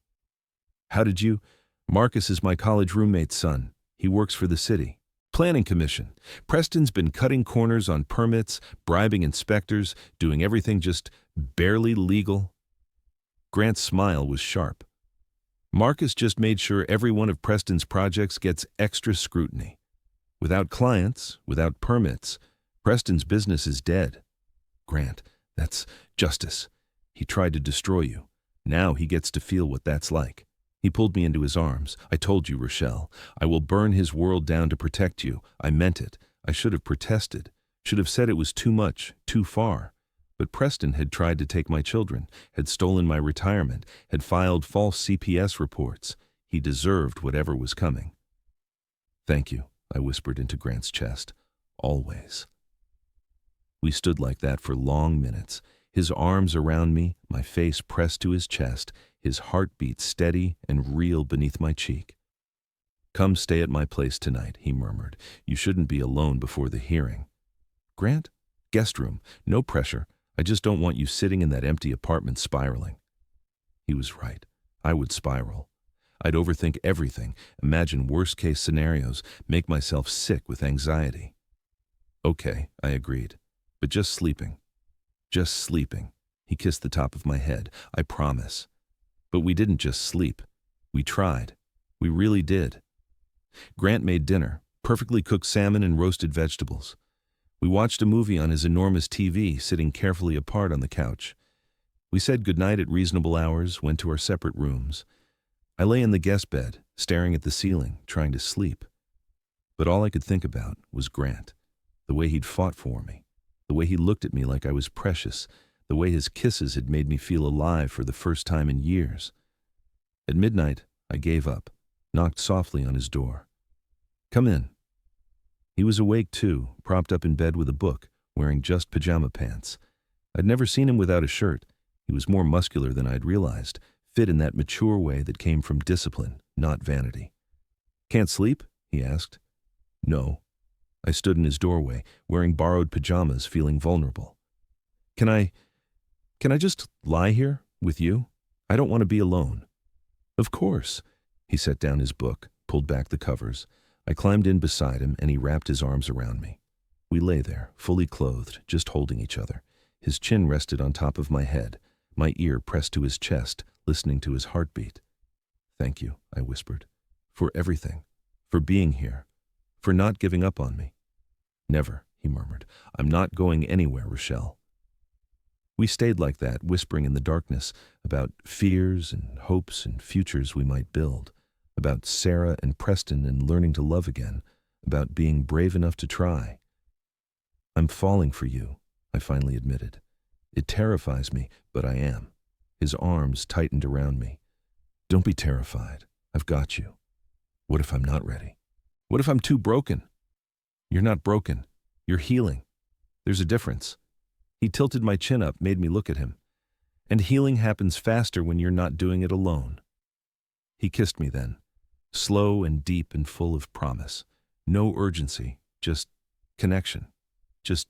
"How did you—" "Marcus is my college roommate's son. He works for the city. Planning commission. Preston's been cutting corners on permits, bribing inspectors, doing everything just barely legal." Grant's smile was sharp. "Marcus just made sure every one of Preston's projects gets extra scrutiny. Without clients, without permits, Preston's business is dead." "Grant, that's justice. He tried to destroy you. Now he gets to feel what that's like." He pulled me into his arms. "I told you, Rochelle. I will burn his world down to protect you. I meant it. I should have protested. Should have said it was too much, too far. But Preston had tried to take my children, had stolen my retirement, had filed false CPS reports. He deserved whatever was coming." "Thank you," I whispered into Grant's chest. "Always." We stood like that for long minutes, his arms around me, my face pressed to his chest, his heartbeat steady and real beneath my cheek. "Come stay at my place tonight," he murmured. "You shouldn't be alone before the hearing." "Grant? Guest room. No pressure. I just don't want you sitting in that empty apartment spiraling." He was right. I would spiral. I'd overthink everything, imagine worst-case scenarios, make myself sick with anxiety. "Okay," I agreed. "But just sleeping. Just sleeping." He kissed the top of my head. "I promise." But we didn't just sleep. We tried. We really did. Grant made dinner, perfectly cooked salmon and roasted vegetables. We watched a movie on his enormous TV, sitting carefully apart on the couch. We said goodnight at reasonable hours, went to our separate rooms. I lay in the guest bed, staring at the ceiling, trying to sleep. But all I could think about was Grant, the way he'd fought for me, the way he looked at me like I was precious, the way his kisses had made me feel alive for the first time in years. At midnight, I gave up, knocked softly on his door. "Come in." He was awake too, propped up in bed with a book, wearing just pajama pants. I'd never seen him without a shirt. He was more muscular than I'd realized, fit in that mature way that came from discipline, not vanity. "Can't sleep?" he asked. "No." I stood in his doorway, wearing borrowed pajamas, feeling vulnerable. Can I just lie here with you? I don't want to be alone." "Of course." He set down his book, pulled back the covers. I climbed in beside him, and he wrapped his arms around me. We lay there, fully clothed, just holding each other. His chin rested on top of my head, my ear pressed to his chest, listening to his heartbeat. "Thank you," I whispered, "for everything, for being here, for not giving up on me." "Never," he murmured. "I'm not going anywhere, Rochelle." We stayed like that, whispering in the darkness about fears and hopes and futures we might build, about Sarah and Preston and learning to love again, about being brave enough to try. "I'm falling for you," I finally admitted. "It terrifies me, but I am." His arms tightened around me. "Don't be terrified. I've got you." "What if I'm not ready? What if I'm too broken?" "You're not broken. You're healing. There's a difference." He tilted my chin up, made me look at him. "And healing happens faster when you're not doing it alone." He kissed me then, slow and deep and full of promise. No urgency, just connection. Just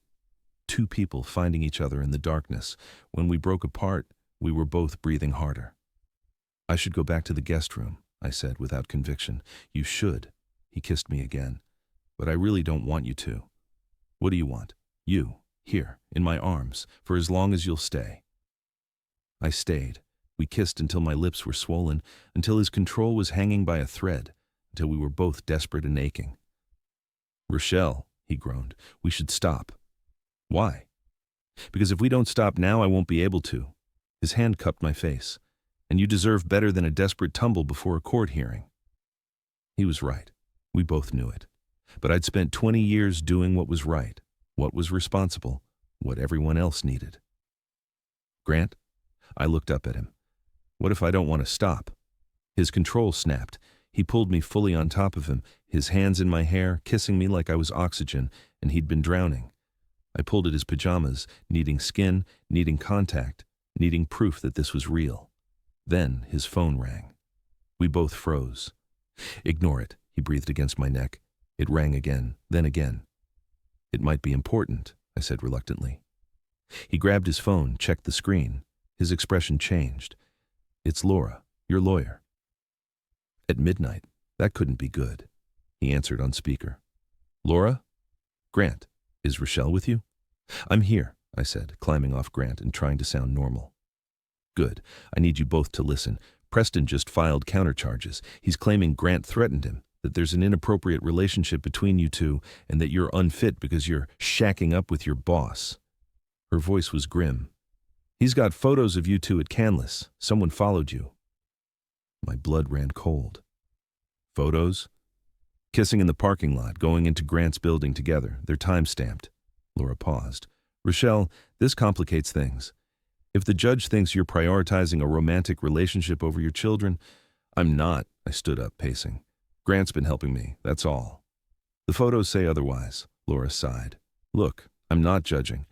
two people finding each other in the darkness. When we broke apart, we were both breathing harder. "I should go back to the guest room," I said without conviction. "You should." He kissed me again. "But I really don't want you to." "What do you want?" "You, here, in my arms, for as long as you'll stay." I stayed. We kissed until my lips were swollen, until his control was hanging by a thread, until we were both desperate and aching. "Rochelle," he groaned, "we should stop." "Why?" "Because if we don't stop now, I won't be able to." His hand cupped my face. "And you deserve better than a desperate tumble before a court hearing." He was right. We both knew it. But I'd spent 20 years doing what was right, what was responsible, what everyone else needed. "Grant?" I looked up at him. "What if I don't want to stop?" His control snapped. He pulled me fully on top of him, his hands in my hair, kissing me like I was oxygen, and he'd been drowning. I pulled at his pajamas, needing skin, needing contact, needing proof that this was real. Then his phone rang. We both froze. "Ignore it," he breathed against my neck. It rang again, then again. "It might be important," I said reluctantly. He grabbed his phone, checked the screen. His expression changed. "It's Laura, your lawyer." At midnight, that couldn't be good. He answered on speaker. "Laura? Grant, is Rochelle with you?" "I'm here," I said, climbing off Grant and trying to sound normal. "Good. I need you both to listen. Preston just filed countercharges. He's claiming Grant threatened him, that there's an inappropriate relationship between you two, and that you're unfit because you're shacking up with your boss." Her voice was grim. "He's got photos of you two at Canlis. Someone followed you." My blood ran cold. "Photos?" "Kissing in the parking lot, going into Grant's building together. They're time-stamped." Laura paused. "Rochelle, this complicates things. If the judge thinks you're prioritizing a romantic relationship over your children—" "I'm not," I stood up, pacing. "Grant's been helping me, that's all." "The photos say otherwise," Laura sighed. "Look, I'm not judging,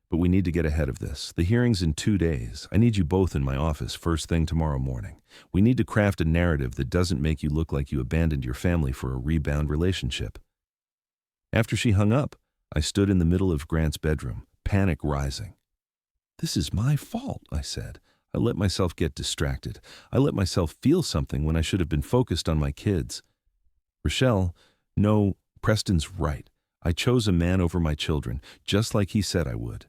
but we need to get ahead of this. The hearing's in 2 days. I need you both in my office first thing tomorrow morning. We need to craft a narrative that doesn't make you look like you abandoned your family for a rebound relationship." After she hung up, I stood in the middle of Grant's bedroom, panic rising. "This is my fault," I said. "I let myself get distracted. I let myself feel something when I should have been focused on my kids." "Rochelle, no, Preston's right. I chose a man over my children, just like he said I would."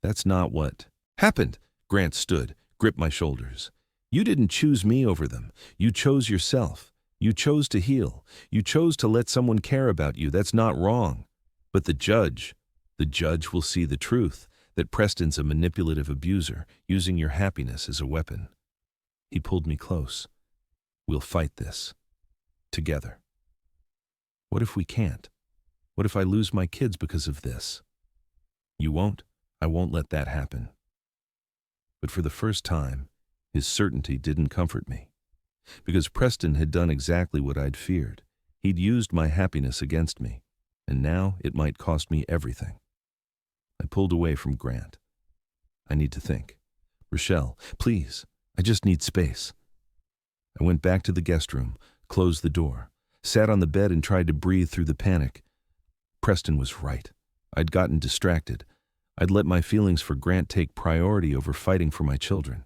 "That's not what happened." Grant stood, gripped my shoulders. "You didn't choose me over them. You chose yourself. You chose to heal. You chose to let someone care about you. That's not wrong. But the judge will see the truth, that Preston's a manipulative abuser, using your happiness as a weapon." He pulled me close. "We'll fight this. Together." "What if we can't? What if I lose my kids because of this?" "You won't. I won't let that happen." But for the first time, his certainty didn't comfort me. Because Preston had done exactly what I'd feared. He'd used my happiness against me, and now it might cost me everything. I pulled away from Grant. "I need to think. Rochelle, please, I just need space." I went back to the guest room, closed the door, sat on the bed and tried to breathe through the panic. Preston was right. I'd gotten distracted. I'd let my feelings for Grant take priority over fighting for my children.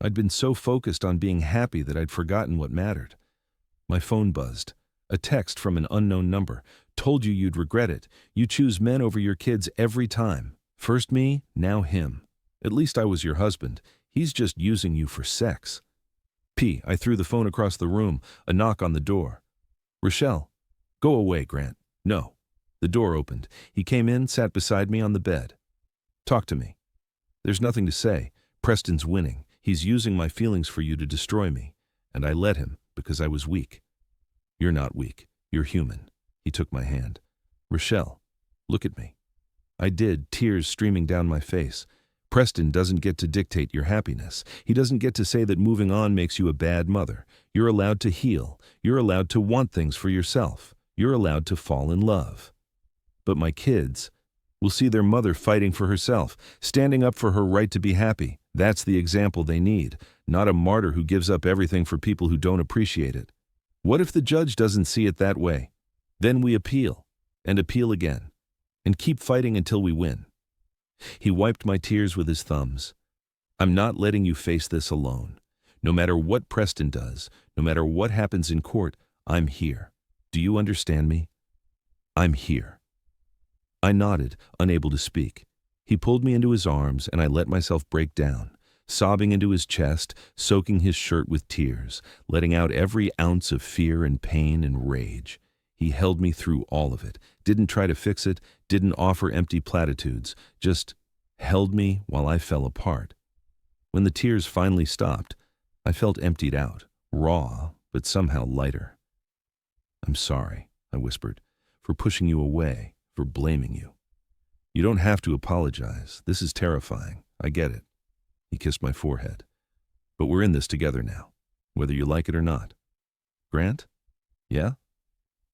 I'd been so focused on being happy that I'd forgotten what mattered. My phone buzzed. A text from an unknown number. "Told you you'd regret it. You choose men over your kids every time. First me, now him. At least I was your husband. He's just using you for sex." I threw the phone across the room, a knock on the door. "Rochelle." "Go away, Grant." "No." The door opened. He came in, sat beside me on the bed. "Talk to me." "There's nothing to say. Preston's winning. He's using my feelings for you to destroy me. And I let him because I was weak." "You're not weak. You're human." He took my hand. "Rochelle, look at me." I did, tears streaming down my face. "Preston doesn't get to dictate your happiness. He doesn't get to say that moving on makes you a bad mother. You're allowed to heal. You're allowed to want things for yourself. You're allowed to fall in love. But my kids will see their mother fighting for herself, standing up for her right to be happy. That's the example they need, not a martyr who gives up everything for people who don't appreciate it. What if the judge doesn't see it that way? Then we appeal, and appeal again, and keep fighting until we win." He wiped my tears with his thumbs. "I'm not letting you face this alone. No matter what Preston does, no matter what happens in court, I'm here. Do you understand me? I'm here." I nodded, unable to speak. He pulled me into his arms, and I let myself break down, sobbing into his chest, soaking his shirt with tears, letting out every ounce of fear and pain and rage. He held me through all of it, didn't try to fix it, didn't offer empty platitudes, just held me while I fell apart. When the tears finally stopped, I felt emptied out, raw, but somehow lighter. "I'm sorry," I whispered, "for pushing you away, for blaming you. You don't have to apologize. This is terrifying. I get it." He kissed my forehead. "But we're in this together now, whether you like it or not." "Grant? Yeah?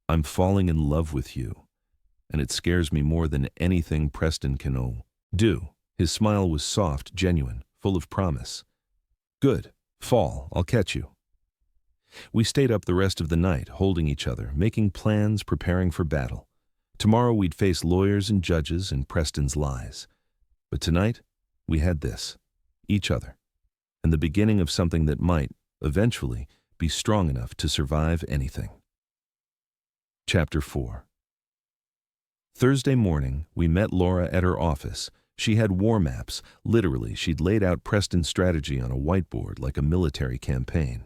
I'm falling in love with you, and it scares me more than anything Preston can do." His smile was soft, genuine, full of promise. "Good. Fall, I'll catch you. We stayed up the rest of the night, holding each other, making plans, preparing for battle. Tomorrow we'd face lawyers and judges and Preston's lies. But tonight, we had this, each other, and the beginning of something that might, eventually, be strong enough to survive anything. Chapter 4. Thursday morning, we met Laura at her office. She had war maps. Literally, she'd laid out Preston's strategy on a whiteboard like a military campaign.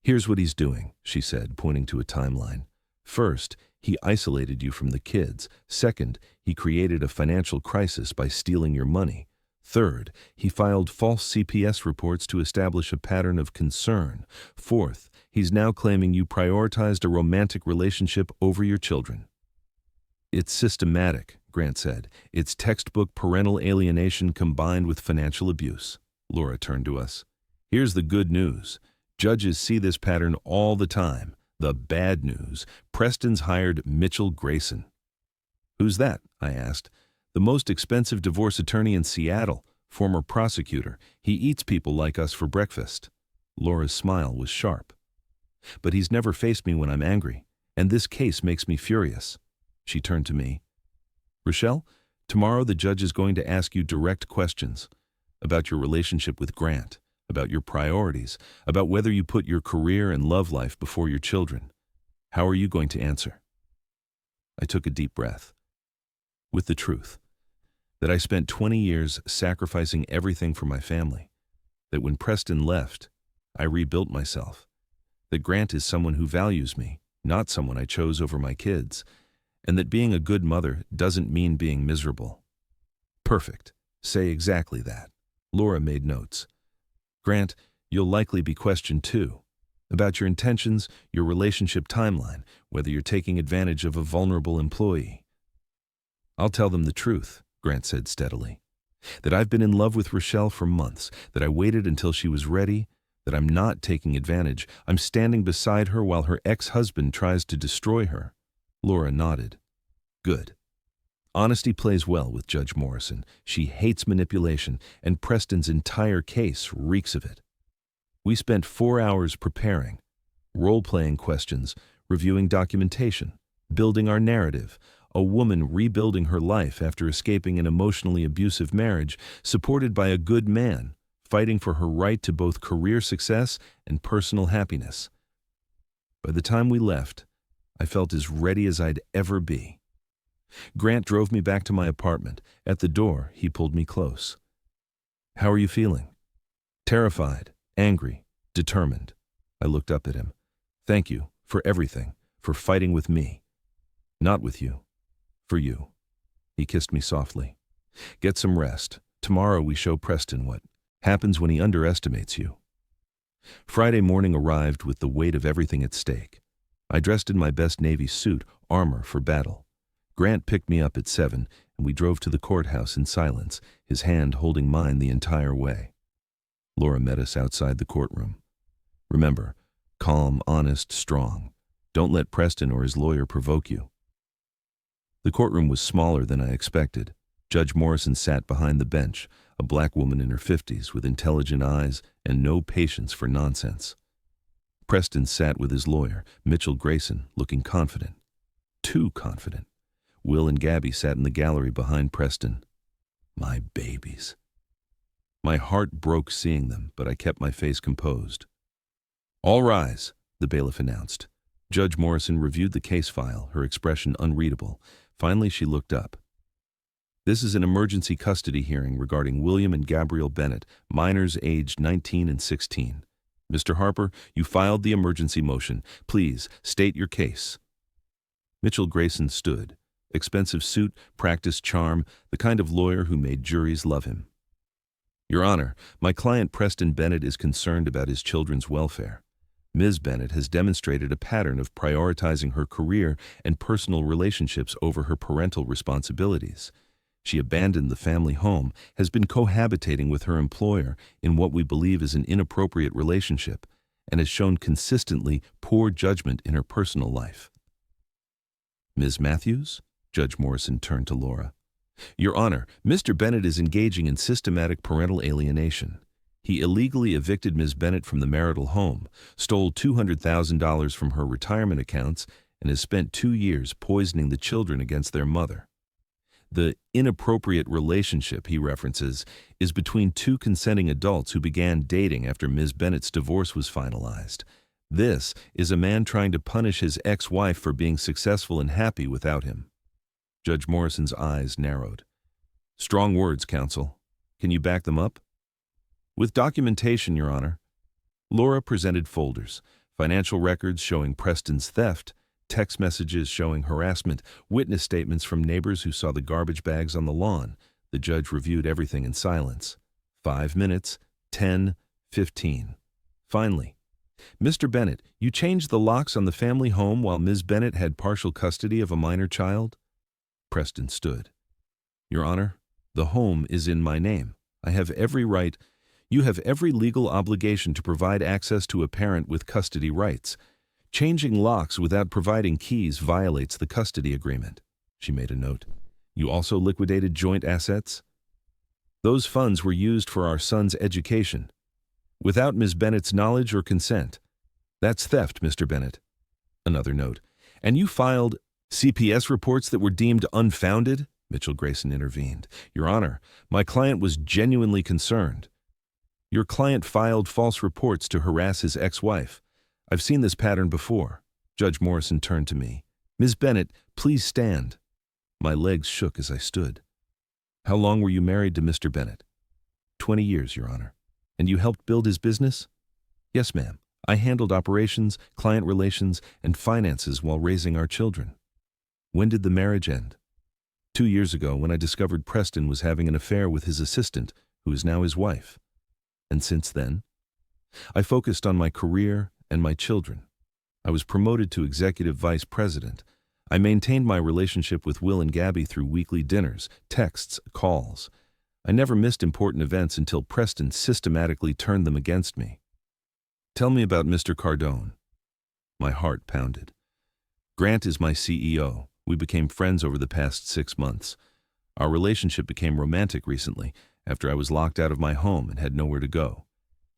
"Here's what he's doing," she said, pointing to a timeline. "First, he isolated you from the kids. Second, he created a financial crisis by stealing your money. Third, he filed false CPS reports to establish a pattern of concern. Fourth, he's now claiming you prioritized a romantic relationship over your children." "It's systematic," Grant said. "It's textbook parental alienation combined with financial abuse." Laura turned to us. "Here's the good news. Judges see this pattern all the time. The bad news, Preston's hired Mitchell Grayson." "Who's that?" I asked. "The most expensive divorce attorney in Seattle, former prosecutor. He eats people like us for breakfast." Laura's smile was sharp. "But he's never faced me when I'm angry, and this case makes me furious." She turned to me. "Rochelle, tomorrow the judge is going to ask you direct questions about your relationship with Grant, about your priorities, about whether you put your career and love life before your children. How are you going to answer?" I took a deep breath. With the truth, that I spent 20 years sacrificing everything for my family, that when Preston left, I rebuilt myself, that Grant is someone who values me, not someone I chose over my kids, and that being a good mother doesn't mean being miserable. "Perfect. Say exactly that." Laura made notes. "Grant, you'll likely be questioned too, about your intentions, your relationship timeline, whether you're taking advantage of a vulnerable employee." "I'll tell them the truth," Grant said steadily. "That I've been in love with Rochelle for months, that I waited until she was ready, that I'm not taking advantage. I'm standing beside her while her ex-husband tries to destroy her." Laura nodded. "Good. Honesty plays well with Judge Morrison. She hates manipulation, and Preston's entire case reeks of it." We spent 4 hours preparing, role-playing questions, reviewing documentation, building our narrative, a woman rebuilding her life after escaping an emotionally abusive marriage, supported by a good man, fighting for her right to both career success and personal happiness. By the time we left, I felt as ready as I'd ever be. Grant drove me back to my apartment. At the door, he pulled me close. "How are you feeling?" "Terrified, angry, determined." I looked up at him. "Thank you for everything, for fighting with me. Not with you, for you." He kissed me softly. "Get some rest. Tomorrow we show Preston what happens when he underestimates you." Friday morning arrived with the weight of everything at stake. I dressed in my best Navy suit, armor for battle. Grant picked me up at 7, and we drove to the courthouse in silence, his hand holding mine the entire way. Laura met us outside the courtroom. "Remember, calm, honest, strong. Don't let Preston or his lawyer provoke you." The courtroom was smaller than I expected. Judge Morrison sat behind the bench, a black woman in her 50s with intelligent eyes and no patience for nonsense. Preston sat with his lawyer, Mitchell Grayson, looking confident. Too confident. Will and Gabby sat in the gallery behind Preston. My babies. My heart broke seeing them, but I kept my face composed. "All rise," the bailiff announced. Judge Morrison reviewed the case file, her expression unreadable. Finally, she looked up. "This is an emergency custody hearing regarding William and Gabrielle Bennett, minors aged 19 and 16. Mr. Harper, you filed the emergency motion. Please state your case." Mitchell Grayson stood. Expensive suit, practiced charm, the kind of lawyer who made juries love him. "Your Honor, my client Preston Bennett is concerned about his children's welfare. Ms. Bennett has demonstrated a pattern of prioritizing her career and personal relationships over her parental responsibilities. She abandoned the family home, has been cohabitating with her employer in what we believe is an inappropriate relationship, and has shown consistently poor judgment in her personal life." "Ms. Matthews?" Judge Morrison turned to Laura. "Your Honor, Mr. Bennett is engaging in systematic parental alienation. He illegally evicted Ms. Bennett from the marital home, stole $200,000 from her retirement accounts, and has spent 2 years poisoning the children against their mother. The inappropriate relationship he references is between two consenting adults who began dating after Ms. Bennett's divorce was finalized. This is a man trying to punish his ex-wife for being successful and happy without him. Judge Morrison's eyes narrowed. Strong words, counsel. Can you back them up? With documentation, Your Honor. Laura presented folders, financial records showing Preston's theft, text messages showing harassment, witness statements from neighbors who saw the garbage bags on the lawn. The judge reviewed everything in silence. 5 minutes, 10, 15. Finally, Mr. Bennett, you changed the locks on the family home while Ms. Bennett had partial custody of a minor child? Preston stood. Your Honor, the home is in my name. I have every right. You have every legal obligation to provide access to a parent with custody rights. Changing locks without providing keys violates the custody agreement. She made a note. You also liquidated joint assets? Those funds were used for our son's education, without Ms. Bennett's knowledge or consent. That's theft, Mr. Bennett. Another note. And you filed CPS reports that were deemed unfounded? Mitchell Grayson intervened. Your Honor, my client was genuinely concerned. Your client filed false reports to harass his ex-wife. I've seen this pattern before. Judge Morrison turned to me. Ms. Bennett, please stand. My legs shook as I stood. How long were you married to Mr. Bennett? 20 years, Your Honor. And you helped build his business? Yes, ma'am. I handled operations, client relations, and finances while raising our children. When did the marriage end? 2 years ago, when I discovered Preston was having an affair with his assistant, who is now his wife. And since then, I focused on my career and my children. I was promoted to executive vice president. I maintained my relationship with Will and Gabby through weekly dinners, texts, calls. I never missed important events until Preston systematically turned them against me. Tell me about Mr. Cardone. My heart pounded. Grant is my CEO. We became friends over the past 6 months. Our relationship became romantic recently, after I was locked out of my home and had nowhere to go.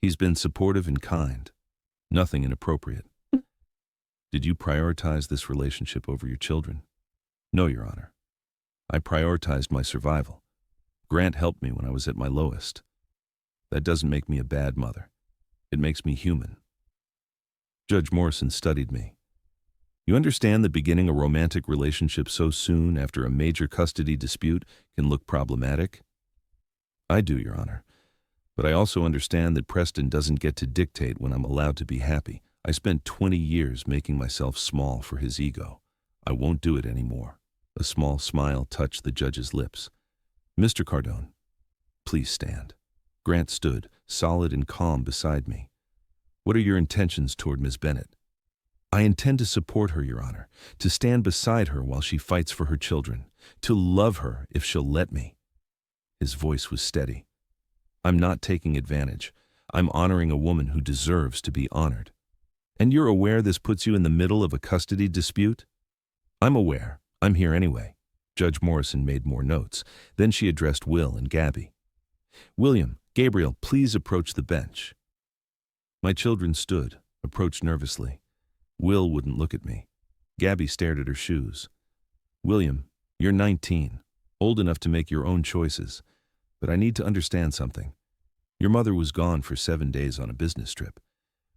He's been supportive and kind. Nothing inappropriate. Did you prioritize this relationship over your children? No, Your Honor. I prioritized my survival. Grant helped me when I was at my lowest. That doesn't make me a bad mother. It makes me human. Judge Morrison studied me. You understand that beginning a romantic relationship so soon after a major custody dispute can look problematic? I do, Your Honor. But I also understand that Preston doesn't get to dictate when I'm allowed to be happy. I spent 20 years making myself small for his ego. I won't do it anymore. A small smile touched the judge's lips. Mr. Cardone, please stand. Grant stood, solid and calm beside me. What are your intentions toward Ms. Bennett? I intend to support her, Your Honor, to stand beside her while she fights for her children, to love her if she'll let me. His voice was steady. I'm not taking advantage. I'm honoring a woman who deserves to be honored. And you're aware this puts you in the middle of a custody dispute? I'm aware. I'm here anyway. Judge Morrison made more notes. Then she addressed Will and Gabby. William, Gabriel, please approach the bench. My children stood, approached nervously. Will wouldn't look at me. Gabby stared at her shoes. William, you're 19, old enough to make your own choices. But I need to understand something. Your mother was gone for 7 days on a business trip.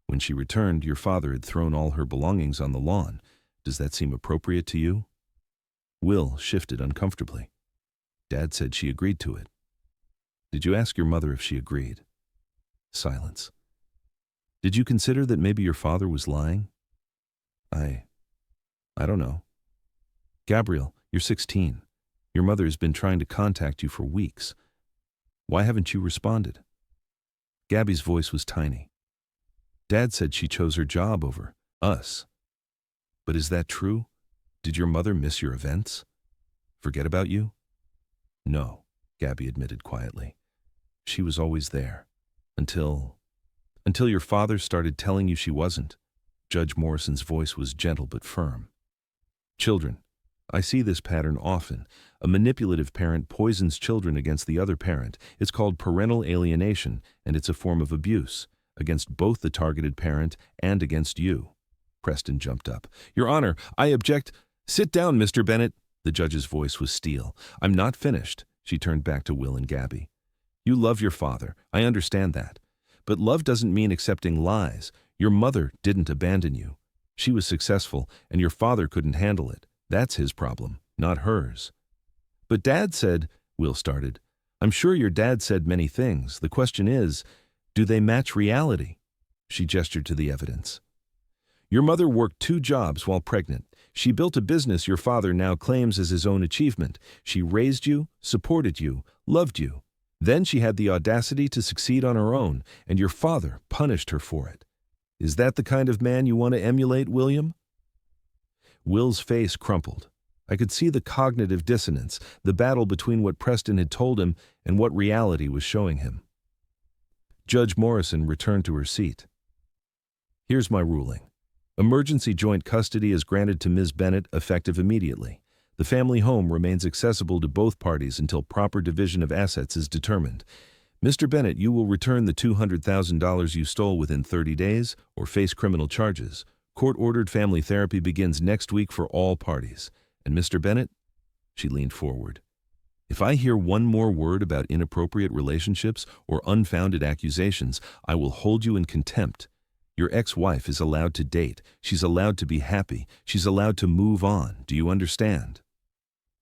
When she returned, your father had thrown all her belongings on the lawn. Does that seem appropriate to you? Will shifted uncomfortably. Dad said she agreed to it. Did you ask your mother if she agreed? Silence. Did you consider that maybe your father was lying? I don't know. Gabriel, you're 16. Your mother has been trying to contact you for weeks. Why haven't you responded? Gabby's voice was tiny. Dad said she chose her job over us. But is that true? Did your mother miss your events? Forget about you? No, Gabby admitted quietly. She was always there. Until your father started telling you she wasn't. Judge Morrison's voice was gentle but firm. Children, I see this pattern often. A manipulative parent poisons children against the other parent. It's called parental alienation, and it's a form of abuse, against both the targeted parent and against you. Preston jumped up. Your Honor, I object. Sit down, Mr. Bennett. The judge's voice was steel. I'm not finished. She turned back to Will and Gabby. You love your father. I understand that. But love doesn't mean accepting lies. Your mother didn't abandon you. She was successful, and your father couldn't handle it. That's his problem, not hers. But Dad said, Will started. I'm sure your dad said many things. The question is, do they match reality? She gestured to the evidence. Your mother worked 2 jobs while pregnant. She built a business your father now claims as his own achievement. She raised you, supported you, loved you. Then she had the audacity to succeed on her own, and your father punished her for it. Is that the kind of man you want to emulate, William? Will's face crumpled. I could see the cognitive dissonance, the battle between what Preston had told him and what reality was showing him. Judge Morrison returned to her seat. Here's my ruling. Emergency joint custody is granted to Ms. Bennett effective immediately. The family home remains accessible to both parties until proper division of assets is determined. Mr. Bennett, you will return the $200,000 you stole within 30 days or face criminal charges. Court-ordered family therapy begins next week for all parties. And Mr. Bennett, she leaned forward, if I hear one more word about inappropriate relationships or unfounded accusations, I will hold you in contempt. Your ex-wife is allowed to date. She's allowed to be happy. She's allowed to move on. Do you understand?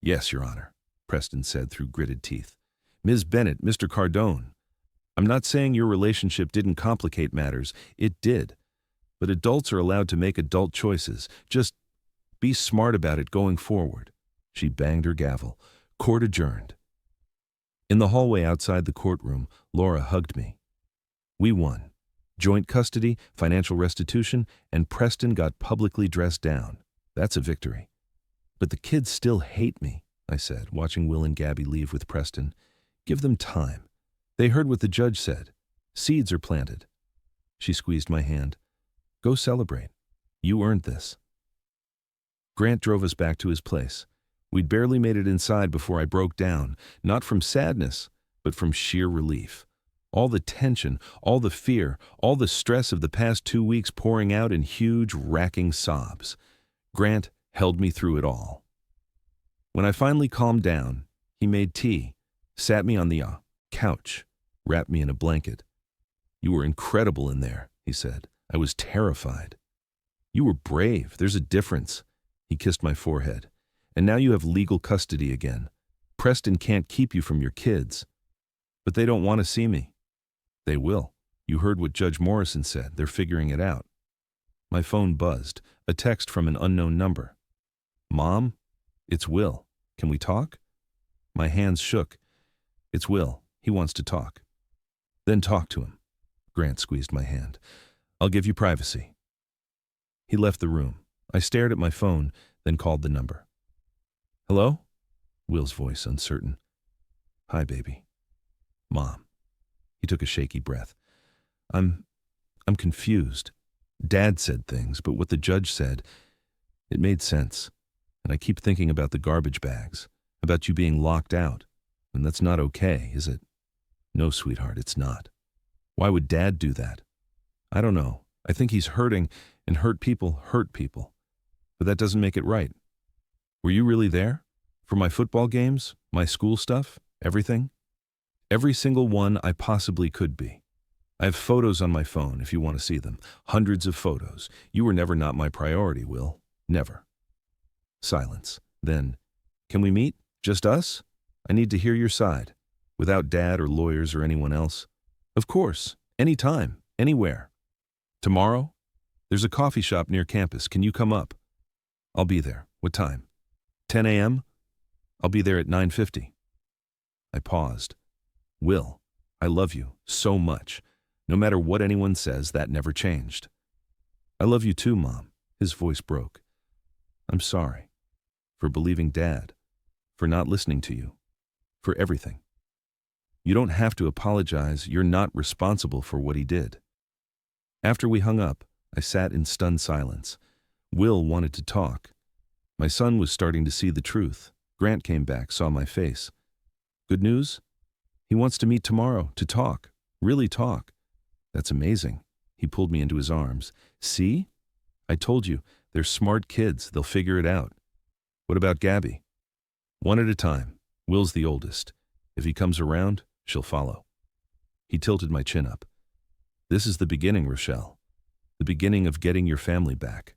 Yes, Your Honor, Preston said through gritted teeth. Ms. Bennett, Mr. Cardone, I'm not saying your relationship didn't complicate matters. It did. But adults are allowed to make adult choices. Just be smart about it going forward. She banged her gavel. Court adjourned. In the hallway outside the courtroom, Laura hugged me. We won. Joint custody, financial restitution, and Preston got publicly dressed down. That's a victory. But the kids still hate me, I said, watching Will and Gabby leave with Preston. Give them time. They heard what the judge said. Seeds are planted. She squeezed my hand. Go celebrate. You earned this. Grant drove us back to his place. We'd barely made it inside before I broke down, not from sadness, but from sheer relief. All the tension, all the fear, all the stress of the past 2 weeks pouring out in huge, racking sobs. Grant held me through it all. When I finally calmed down, he made tea, sat me on the couch, wrapped me in a blanket. You were incredible in there, he said. I was terrified. You were brave. There's a difference. He kissed my forehead. And now you have legal custody again. Preston can't keep you from your kids. But they don't want to see me. They will. You heard what Judge Morrison said. They're figuring it out. My phone buzzed. A text from an unknown number. Mom, it's Will. Can we talk? My hands shook. It's Will. He wants to talk. Then talk to him. Grant squeezed my hand. I'll give you privacy. He left the room. I stared at my phone, then called the number. Hello? Will's voice uncertain. Hi, baby. Mom. He took a shaky breath. I'm confused. Dad said things, but what the judge said, it made sense. And I keep thinking about the garbage bags, about you being locked out. And that's not okay, is it? No, sweetheart, it's not. Why would Dad do that? I don't know. I think he's hurting, and hurt people hurt people. But that doesn't make it right. Were you really there? For my football games, my school stuff, everything? Every single one I possibly could be. I have photos on my phone if you want to see them. Hundreds of photos. You were never not my priority, Will. Never. Silence. Then, can we meet? Just us? I need to hear your side. Without Dad or lawyers or anyone else. Of course. Anytime. Anywhere. Tomorrow? There's a coffee shop near campus. Can you come up? I'll be there. What time? 10 a.m.? I'll be there at 9:50. I paused. Will, I love you so much. No matter what anyone says, that never changed. I love you too, Mom. His voice broke. I'm sorry. For believing Dad. For not listening to you. For everything. You don't have to apologize. You're not responsible for what he did. After we hung up, I sat in stunned silence. Will wanted to talk. My son was starting to see the truth. Grant came back, saw my face. Good news? He wants to meet tomorrow, to talk. Really talk. That's amazing. He pulled me into his arms. See? I told you, they're smart kids. They'll figure it out. What about Gabby? One at a time. Will's the oldest. If he comes around, she'll follow. He tilted my chin up. This is the beginning, Rochelle. The beginning of getting your family back.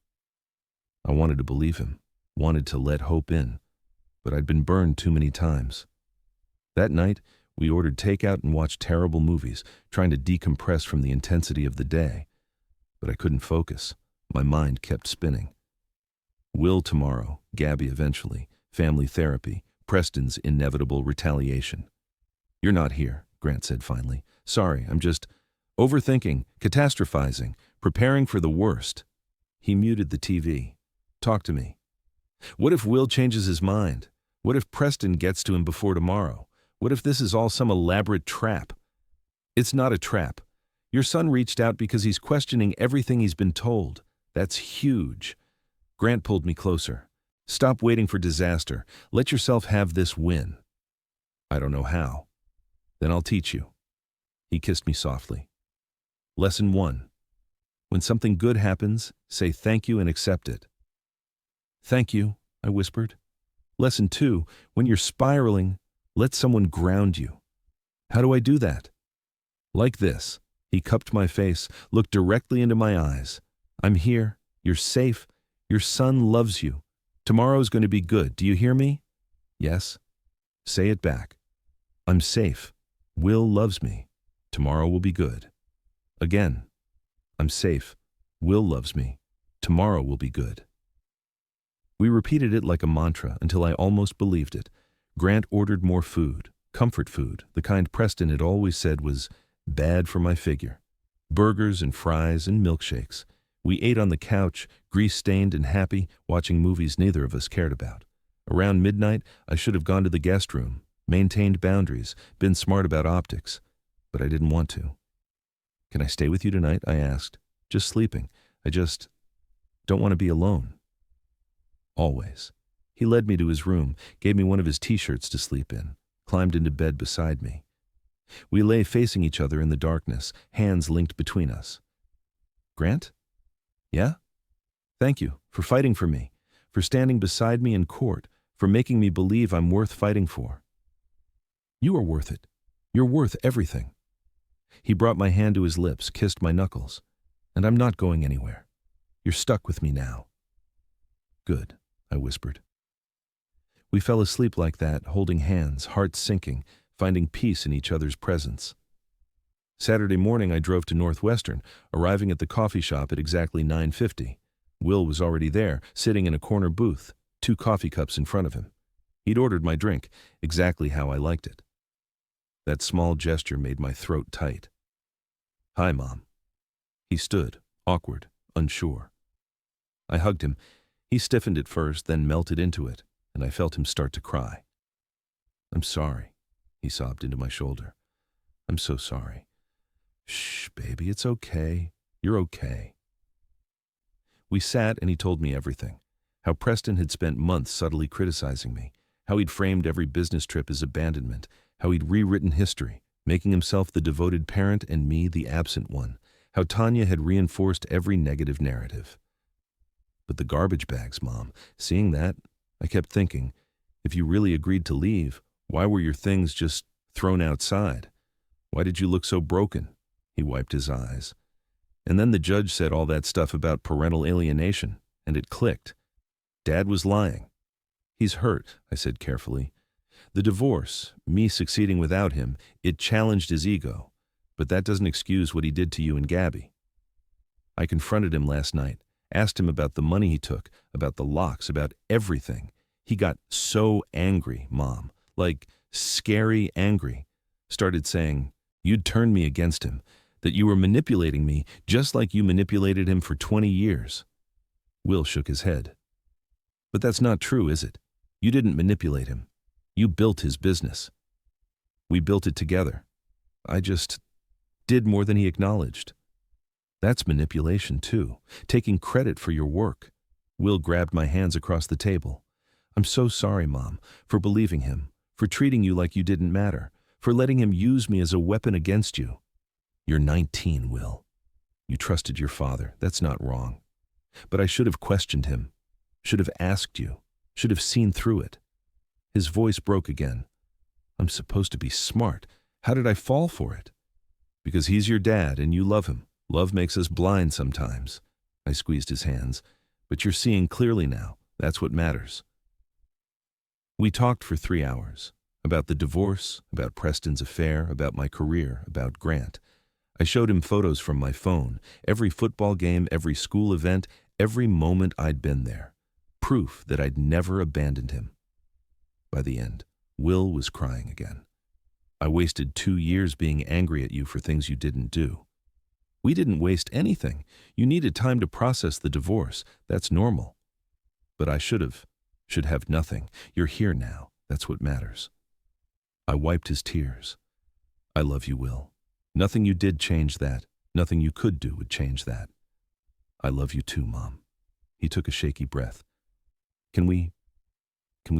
I wanted to believe him, wanted to let hope in, but I'd been burned too many times. That night, we ordered takeout and watched terrible movies, trying to decompress from the intensity of the day. But I couldn't focus. My mind kept spinning. Will tomorrow, Gabby eventually, family therapy, Preston's inevitable retaliation. You're not here, Grant said finally. Sorry, I'm just overthinking, catastrophizing, preparing for the worst. He muted the TV. Talk to me. What if Will changes his mind? What if Preston gets to him before tomorrow? What if this is all some elaborate trap? It's not a trap. Your son reached out because he's questioning everything he's been told. That's huge. Grant pulled me closer. Stop waiting for disaster. Let yourself have this win. I don't know how. Then I'll teach you. He kissed me softly. Lesson 1. When something good happens, say thank you and accept it. Thank you, I whispered. Lesson 2. When you're spiraling, let someone ground you. How do I do that? Like this. He cupped my face, looked directly into my eyes. I'm here. You're safe. Your son loves you. Tomorrow's going to be good. Do you hear me? Yes. Say it back. I'm safe. Will loves me. Tomorrow will be good. Again. I'm safe. Will loves me. Tomorrow will be good. We repeated it like a mantra until I almost believed it. Grant ordered more food, comfort food, the kind Preston had always said was bad for my figure. Burgers and fries and milkshakes. We ate on the couch, grease-stained and happy, watching movies neither of us cared about. Around midnight, I should have gone to the guest room, maintained boundaries, been smart about optics, but I didn't want to. Can I stay with you tonight? I asked. Just sleeping. I just don't want to be alone. Always. He led me to his room, gave me one of his t-shirts to sleep in, climbed into bed beside me. We lay facing each other in the darkness, hands linked between us. Grant? Yeah? Thank you for fighting for me, for standing beside me in court, for making me believe I'm worth fighting for. You are worth it. You're worth everything. He brought my hand to his lips, kissed my knuckles. And I'm not going anywhere. You're stuck with me now. Good, I whispered. We fell asleep like that, holding hands, hearts sinking, finding peace in each other's presence. Saturday morning I drove to Northwestern, arriving at the coffee shop at exactly 9:50. Will was already there, sitting in a corner booth, 2 coffee cups in front of him. He'd ordered my drink, exactly how I liked it. That small gesture made my throat tight. Hi, Mom. He stood, awkward, unsure. I hugged him. He stiffened at first, then melted into it, and I felt him start to cry. I'm sorry, he sobbed into my shoulder. I'm so sorry. Shh, baby, it's okay. You're okay. We sat and he told me everything. How Preston had spent months subtly criticizing me. How he'd framed every business trip as abandonment. How he'd rewritten history, making himself the devoted parent and me the absent one. How Tanya had reinforced every negative narrative. But the garbage bags, Mom, seeing that, I kept thinking, if you really agreed to leave, why were your things just thrown outside? Why did you look so broken? He wiped his eyes. And then the judge said all that stuff about parental alienation, and it clicked. Dad was lying. He's hurt, I said carefully. The divorce, me succeeding without him, it challenged his ego. But that doesn't excuse what he did to you and Gabby. I confronted him last night, asked him about the money he took, about the locks, about everything. He got so angry, Mom, like scary angry. Started saying, you'd turned me against him, that you were manipulating me just like you manipulated him for 20 years. Will shook his head. But that's not true, is it? You didn't manipulate him. You built his business. We built it together. I just did more than he acknowledged. That's manipulation, too, taking credit for your work. Will grabbed my hands across the table. I'm so sorry, Mom, for believing him, for treating you like you didn't matter, for letting him use me as a weapon against you. You're 19, Will. You trusted your father. That's not wrong. But I should have questioned him, should have asked you, should have seen through it. His voice broke again. I'm supposed to be smart. How did I fall for it? Because he's your dad and you love him. Love makes us blind sometimes. I squeezed his hands. But you're seeing clearly now. That's what matters. We talked for 3 hours. About the divorce, about Preston's affair, about my career, about Grant. I showed him photos from my phone, every football game, every school event, every moment I'd been there. Proof that I'd never abandoned him. By the end, Will was crying again. I wasted 2 years being angry at you for things you didn't do. We didn't waste anything. You needed time to process the divorce. That's normal. But I should have nothing. You're here now. That's what matters. I wiped his tears. I love you, Will. Nothing you did changed that. Nothing you could do would change that. I love you too, Mom. He took a shaky breath. Can we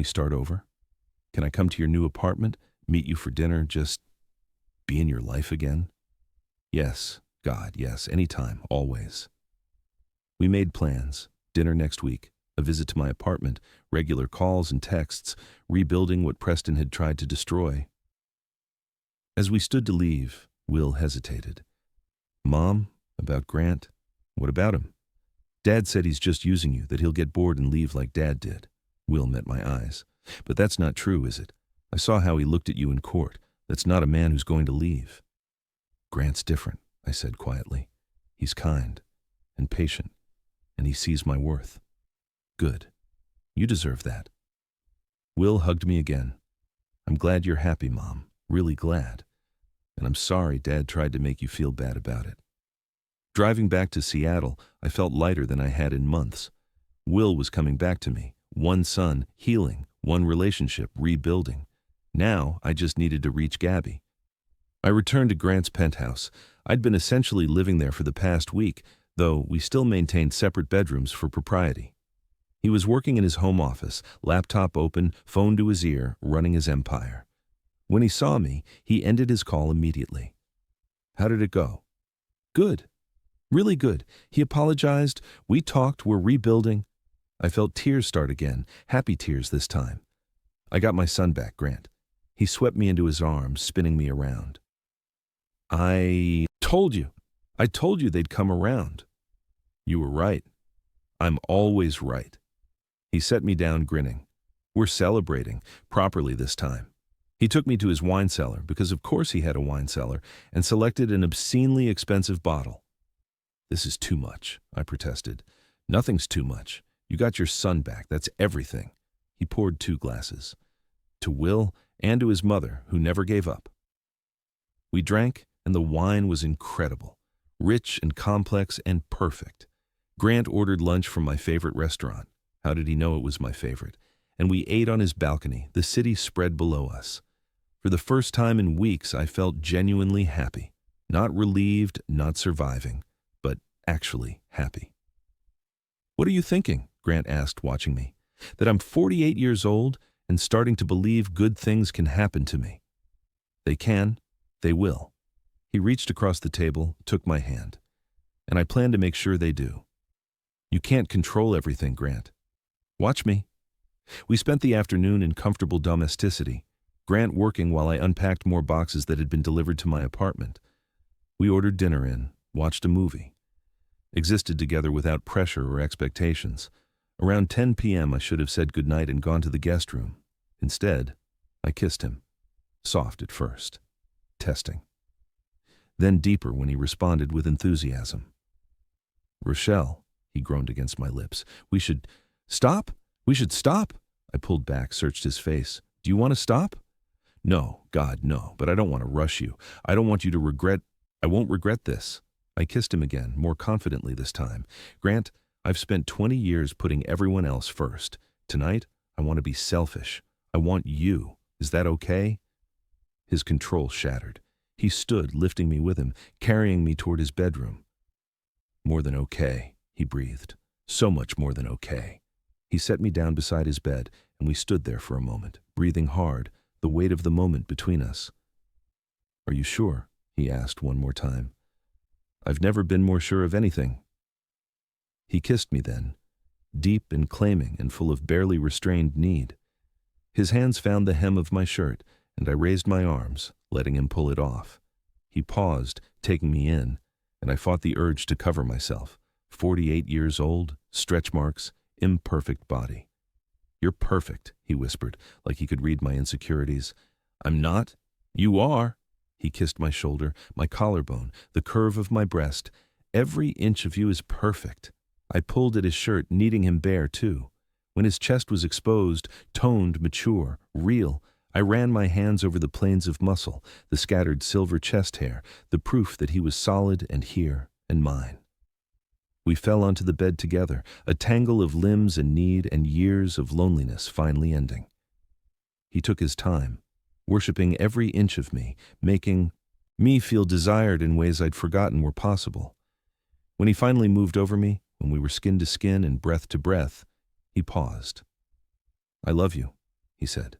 start over? Can I come to your new apartment, meet you for dinner, just be in your life again? Yes, God, yes, anytime, always. We made plans, dinner next week, a visit to my apartment, regular calls and texts, rebuilding what Preston had tried to destroy. As we stood to leave, Will hesitated. Mom, about Grant, what about him? Dad said he's just using you, that he'll get bored and leave like Dad did. Will met my eyes. But that's not true, is it? I saw how he looked at you in court. That's not a man who's going to leave. Grant's different, I said quietly. He's kind and patient, and he sees my worth. Good. You deserve that. Will hugged me again. I'm glad you're happy, Mom. Really glad. And I'm sorry Dad tried to make you feel bad about it. Driving back to Seattle, I felt lighter than I had in months. Will was coming back to me. One son, healing. One relationship, rebuilding. Now, I just needed to reach Gabby. I returned to Grant's penthouse. I'd been essentially living there for the past week, though we still maintained separate bedrooms for propriety. He was working in his home office, laptop open, phone to his ear, running his empire. When he saw me, he ended his call immediately. How did it go? Good. Really good. He apologized. We talked. We're rebuilding. I felt tears start again, happy tears this time. I got my son back, Grant. He swept me into his arms, spinning me around. I told you they'd come around. You were right. I'm always right. He set me down, grinning. We're celebrating, properly this time. He took me to his wine cellar, because of course he had a wine cellar, and selected an obscenely expensive bottle. This is too much, I protested. Nothing's too much. You got your son back, that's everything. He poured 2 glasses. To Will and to his mother, who never gave up. We drank, and the wine was incredible. Rich and complex and perfect. Grant ordered lunch from my favorite restaurant. How did he know it was my favorite? And we ate on his balcony, the city spread below us. For the first time in weeks, I felt genuinely happy. Not relieved, not surviving, but actually happy. What are you thinking? Grant asked, watching me. That I'm 48 years old and starting to believe good things can happen to me. They can, they will. He reached across the table, took my hand. And I plan to make sure they do. You can't control everything, Grant. Watch me. We spent the afternoon in comfortable domesticity, Grant working while I unpacked more boxes that had been delivered to my apartment. We ordered dinner in, watched a movie. Existed together without pressure or expectations. Around 10 p.m. I should have said goodnight and gone to the guest room. Instead, I kissed him. Soft at first. Testing. Then deeper when he responded with enthusiasm. Rochelle, he groaned against my lips. We should stop? We should stop? I pulled back, searched his face. Do you want to stop? No, God, no, but I don't want to rush you. I don't want you to I won't regret this. I kissed him again, more confidently this time. Grant, I've spent 20 years putting everyone else first. Tonight, I want to be selfish. I want you. Is that okay? His control shattered. He stood, lifting me with him, carrying me toward his bedroom. More than okay, he breathed. So much more than okay. He set me down beside his bed, and we stood there for a moment, breathing hard, the weight of the moment between us. "Are you sure?" he asked one more time. "I've never been more sure of anything." He kissed me then, deep and claiming and full of barely restrained need. His hands found the hem of my shirt, and I raised my arms, letting him pull it off. He paused, taking me in, and I fought the urge to cover myself. 48 years old, stretch marks, imperfect body. "You're perfect," he whispered, like he could read my insecurities. "I'm not." "You are." He kissed my shoulder, my collarbone, the curve of my breast. "Every inch of you is perfect." I pulled at his shirt, kneading him bare, too. When his chest was exposed, toned, mature, real, I ran my hands over the planes of muscle, the scattered silver chest hair, the proof that he was solid and here and mine. We fell onto the bed together, a tangle of limbs and need and years of loneliness finally ending. He took his time, worshiping every inch of me, making me feel desired in ways I'd forgotten were possible. When he finally moved over me, when we were skin to skin and breath to breath, he paused. "I love you," he said.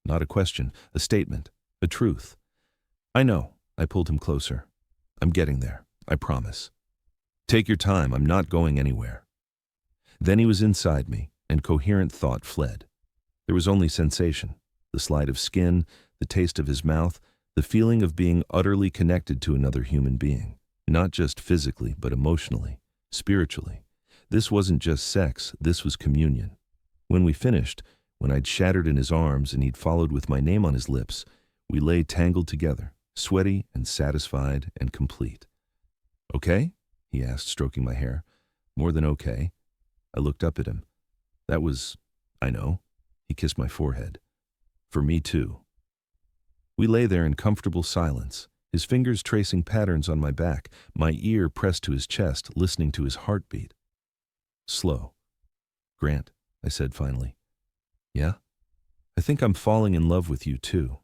Not a question, a statement, a truth. "I know." I pulled him closer. "I'm getting there, I promise." "Take your time, I'm not going anywhere." Then he was inside me, and coherent thought fled. There was only sensation, the slide of skin, the taste of his mouth, the feeling of being utterly connected to another human being, not just physically, but emotionally, spiritually. This wasn't just sex, this was communion. When we finished, when I'd shattered in his arms and he'd followed with my name on his lips, we lay tangled together, sweaty and satisfied and complete. "Okay?" he asked, stroking my hair. "More than okay." I looked up at him. "That was, I know." He kissed my forehead. "For me too." We lay there in comfortable silence, his fingers tracing patterns on my back, my ear pressed to his chest, listening to his heartbeat. Slow. "Grant," I said finally. "Yeah? I think I'm falling in love with you too."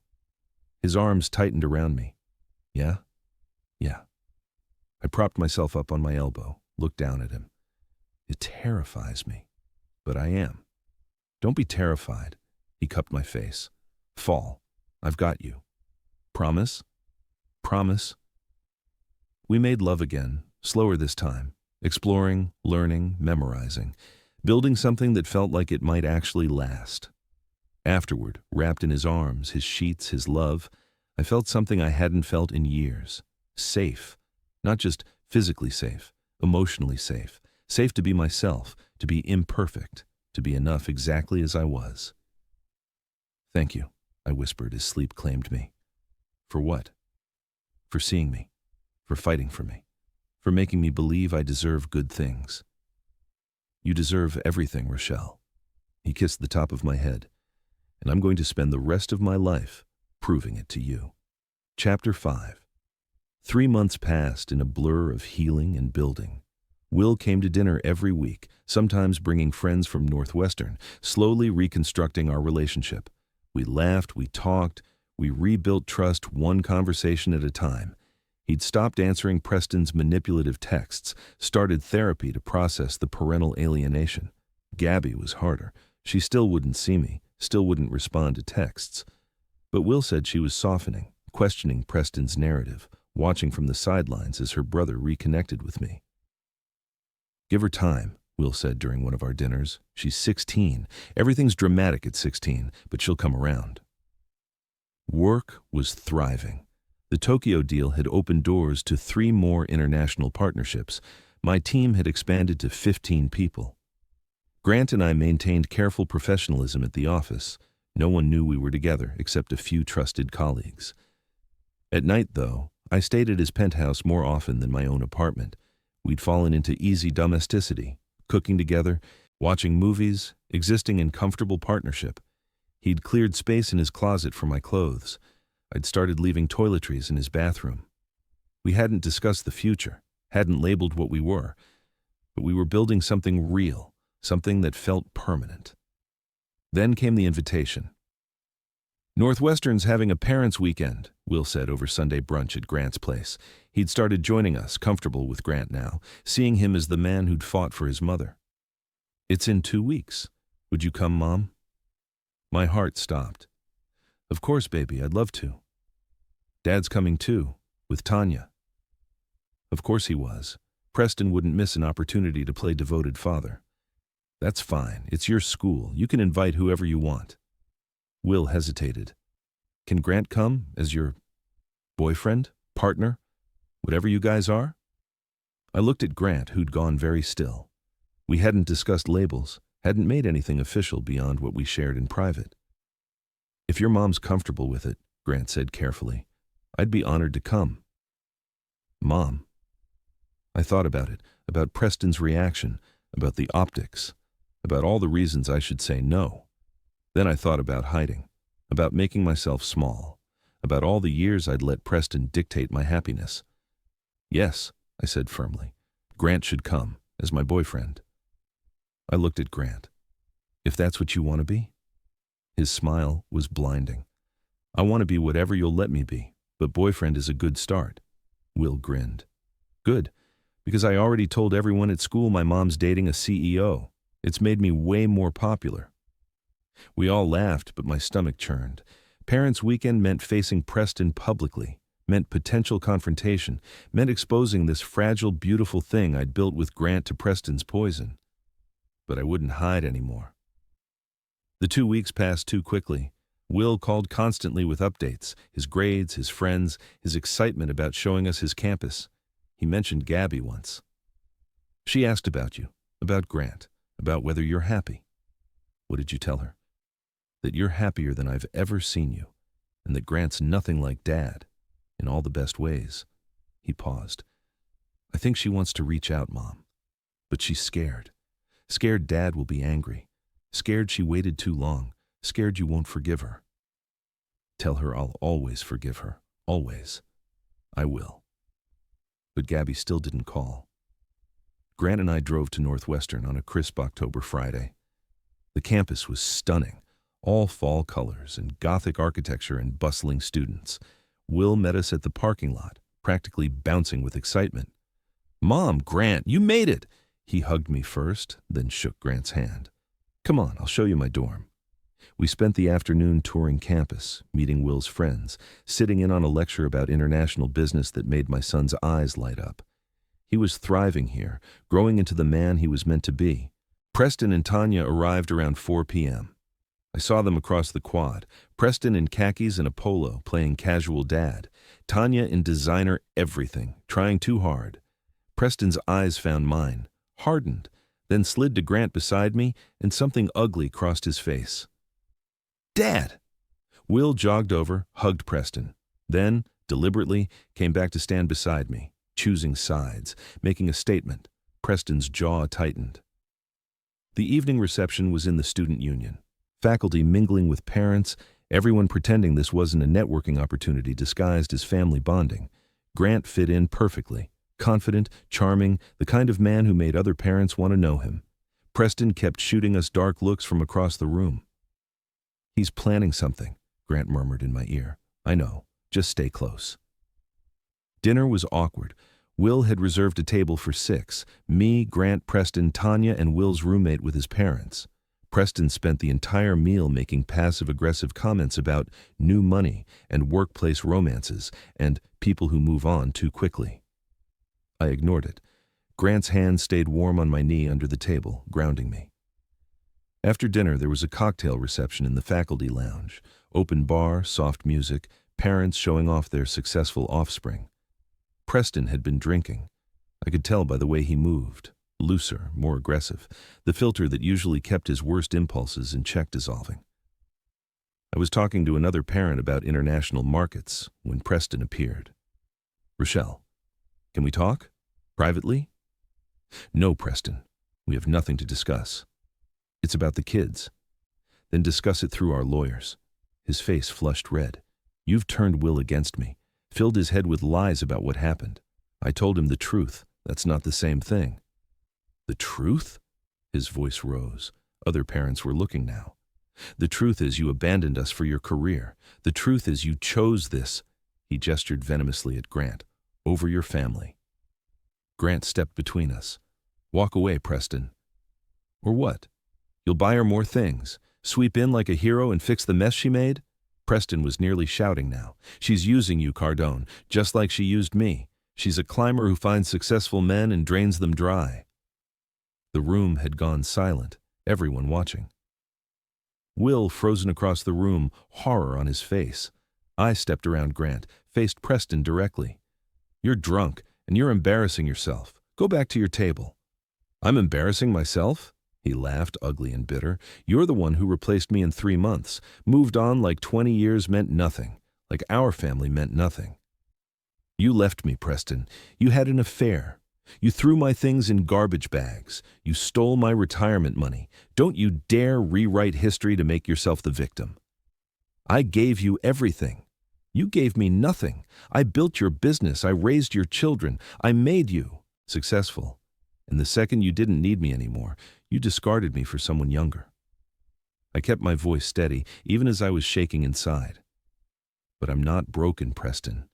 His arms tightened around me. "Yeah? Yeah." I propped myself up on my elbow, looked down at him. "It terrifies me, but I am." "Don't be terrified." He cupped my face. "Fall. I've got you." "Promise?" "Promise." We made love again, slower this time, exploring, learning, memorizing, building something that felt like it might actually last. Afterward, wrapped in his arms, his sheets, his love, I felt something I hadn't felt in years. Safe. Not just physically safe, emotionally safe. Safe to be myself, to be imperfect, to be enough exactly as I was. "Thank you," I whispered as sleep claimed me. "For what?" "For seeing me. For fighting for me. For making me believe I deserve good things." "You deserve everything, Rochelle." He kissed the top of my head. "And I'm going to spend the rest of my life proving it to you." Chapter 5. 3 months passed in a blur of healing and building. Will came to dinner every week, sometimes bringing friends from Northwestern, slowly reconstructing our relationship. We laughed, we talked, we rebuilt trust one conversation at a time. He'd stopped answering Preston's manipulative texts, started therapy to process the parental alienation. Gabby was harder. She still wouldn't see me, still wouldn't respond to texts. But Will said she was softening, questioning Preston's narrative, watching from the sidelines as her brother reconnected with me. "Give her time," Will said during one of our dinners. "She's 16. Everything's dramatic at 16, but she'll come around." Work was thriving. The Tokyo deal had opened doors to 3 more international partnerships. My team had expanded to 15 people. Grant and I maintained careful professionalism at the office. No one knew we were together except a few trusted colleagues. At night, though, I stayed at his penthouse more often than my own apartment. We'd fallen into easy domesticity, cooking together, watching movies, existing in comfortable partnership. He'd cleared space in his closet for my clothes. I'd started leaving toiletries in his bathroom. We hadn't discussed the future, hadn't labeled what we were, but we were building something real, something that felt permanent. Then came the invitation. "Northwestern's having a parents' weekend," Will said over Sunday brunch at Grant's place. He'd started joining us, comfortable with Grant now, seeing him as the man who'd fought for his mother. It's in 2 weeks. Would you come, Mom? My heart stopped. Of course, baby, I'd love to. Dad's coming too, with Tanya. Of course he was. Preston wouldn't miss an opportunity to play devoted father. That's fine. It's your school. You can invite whoever you want. Will hesitated. Can Grant come as your boyfriend, partner, whatever you guys are? I looked at Grant, who'd gone very still. We hadn't discussed labels, hadn't made anything official beyond what we shared in private. If your mom's comfortable with it, Grant said carefully, I'd be honored to come. Mom. I thought about it, about Preston's reaction, about the optics, about all the reasons I should say no. Then I thought about hiding, about making myself small, about all the years I'd let Preston dictate my happiness. Yes, I said firmly, Grant should come, as my boyfriend. I looked at Grant. If that's what you want to be? His smile was blinding. I want to be whatever you'll let me be, but boyfriend is a good start. Will grinned. Good, because I already told everyone at school my mom's dating a CEO. It's made me way more popular. We all laughed, but my stomach churned. Parents' weekend meant facing Preston publicly, meant potential confrontation, meant exposing this fragile, beautiful thing I'd built with Grant to Preston's poison. But I wouldn't hide anymore. The 2 weeks passed too quickly. Will called constantly with updates, his grades, his friends, his excitement about showing us his campus. He mentioned Gabby once. She asked about you, about Grant, about whether you're happy. What did you tell her? That you're happier than I've ever seen you, and that Grant's nothing like Dad, in all the best ways. He paused. I think she wants to reach out, Mom. But she's scared. Scared Dad will be angry. Scared she waited too long. Scared you won't forgive her. Tell her I'll always forgive her. Always. I will. But Gabby still didn't call. Grant and I drove to Northwestern on a crisp October Friday. The campus was stunning, all fall colors and Gothic architecture and bustling students. Will met us at the parking lot, practically bouncing with excitement. Mom, Grant, you made it! He hugged me first, then shook Grant's hand. Come on, I'll show you my dorm. We spent the afternoon touring campus, meeting Will's friends, sitting in on a lecture about international business that made my son's eyes light up. He was thriving here, growing into the man he was meant to be. Preston and Tanya arrived around 4 p.m. I saw them across the quad, Preston in khakis and a polo, playing casual dad, Tanya in designer everything, trying too hard. Preston's eyes found mine, hardened, then slid to Grant beside me, and something ugly crossed his face. Dad! Will jogged over, hugged Preston, then, deliberately, came back to stand beside me, choosing sides, making a statement. Preston's jaw tightened. The evening reception was in the student union. Faculty mingling with parents, everyone pretending this wasn't a networking opportunity disguised as family bonding. Grant fit in perfectly, confident, charming, the kind of man who made other parents want to know him. Preston kept shooting us dark looks from across the room. He's planning something, Grant murmured in my ear. I know, just stay close. Dinner was awkward. Will had reserved a table for 6, me, Grant, Preston, Tanya, and Will's roommate with his parents. Preston spent the entire meal making passive-aggressive comments about new money and workplace romances and people who move on too quickly. I ignored it. Grant's hand stayed warm on my knee under the table, grounding me. After dinner, there was a cocktail reception in the faculty lounge. Open bar, soft music, parents showing off their successful offspring. Preston had been drinking. I could tell by the way he moved. Looser, more aggressive, the filter that usually kept his worst impulses in check dissolving. I was talking to another parent about international markets when Preston appeared. Rochelle, can we talk? Privately? No, Preston. We have nothing to discuss. It's about the kids. Then discuss it through our lawyers. His face flushed red. You've turned Will against me, filled his head with lies about what happened. I told him the truth. That's not the same thing. The truth? His voice rose. Other parents were looking now. The truth is you abandoned us for your career. The truth is you chose this, he gestured venomously at Grant, over your family. Grant stepped between us. Walk away, Preston. Or what? You'll buy her more things, sweep in like a hero and fix the mess she made? Preston was nearly shouting now. She's using you, Cardone, just like she used me. She's a climber who finds successful men and drains them dry. The room had gone silent, everyone watching. Will, frozen across the room, horror on his face. I stepped around Grant, faced Preston directly. You're drunk, and you're embarrassing yourself. Go back to your table. I'm embarrassing myself? He laughed, ugly and bitter. You're the one who replaced me in 3 months, moved on like 20 years meant nothing, like our family meant nothing. You left me, Preston. You had an affair. You threw my things in garbage bags. You stole my retirement money. Don't you dare rewrite history to make yourself the victim. I gave you everything. You gave me nothing. I built your business. I raised your children. I made you successful. And the second you didn't need me anymore, you discarded me for someone younger. I kept my voice steady, even as I was shaking inside. But I'm not broken, Preston.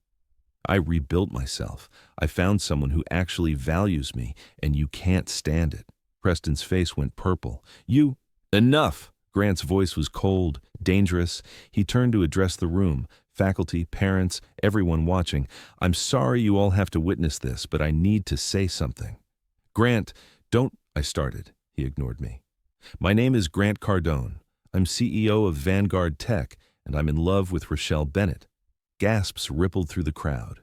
I rebuilt myself. I found someone who actually values me, and you can't stand it. Preston's face went purple. You— Enough! Grant's voice was cold, dangerous. He turned to address the room, faculty, parents, everyone watching. I'm sorry you all have to witness this, but I need to say something. Grant, don't— I started. He ignored me. My name is Grant Cardone. I'm CEO of Vanguard Tech, and I'm in love with Rochelle Bennett. Gasps rippled through the crowd.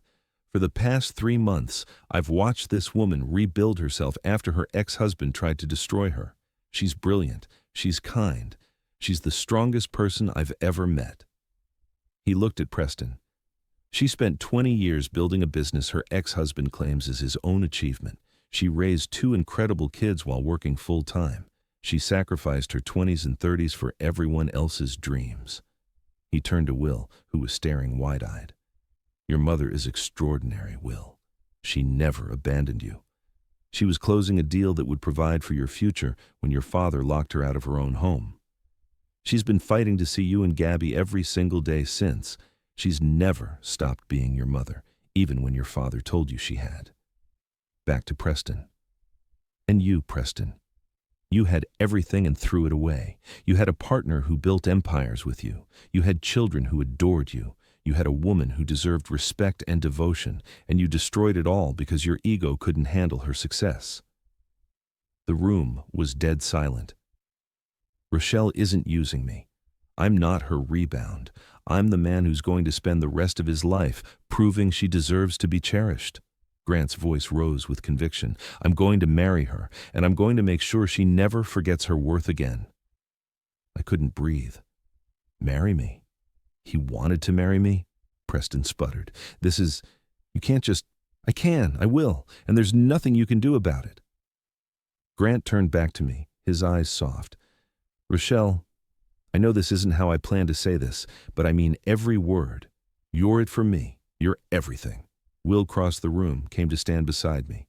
For the past 3 months, I've watched this woman rebuild herself after her ex-husband tried to destroy her. She's brilliant. She's kind. She's the strongest person I've ever met. He looked at Preston. She spent 20 years building a business her ex-husband claims is his own achievement. She raised 2 incredible kids while working full-time. She sacrificed her 20s and 30s for everyone else's dreams. He turned to Will, who was staring wide-eyed. Your mother is extraordinary, Will. She never abandoned you. She was closing a deal that would provide for your future when your father locked her out of her own home. She's been fighting to see you and Gabby every single day since. She's never stopped being your mother, even when your father told you she had. Back to Preston. And you, Preston. You had everything and threw it away. You had a partner who built empires with you. You had children who adored you. You had a woman who deserved respect and devotion, and you destroyed it all because your ego couldn't handle her success. The room was dead silent. Rochelle isn't using me. I'm not her rebound. I'm the man who's going to spend the rest of his life proving she deserves to be cherished. Grant's voice rose with conviction. I'm going to marry her, and I'm going to make sure she never forgets her worth again. I couldn't breathe. Marry me? He wanted to marry me? Preston sputtered. You can't just— I can, I will, and there's nothing you can do about it. Grant turned back to me, his eyes soft. Rochelle, I know this isn't how I planned to say this, but I mean every word. You're it for me. You're everything. Will crossed the room, came to stand beside me.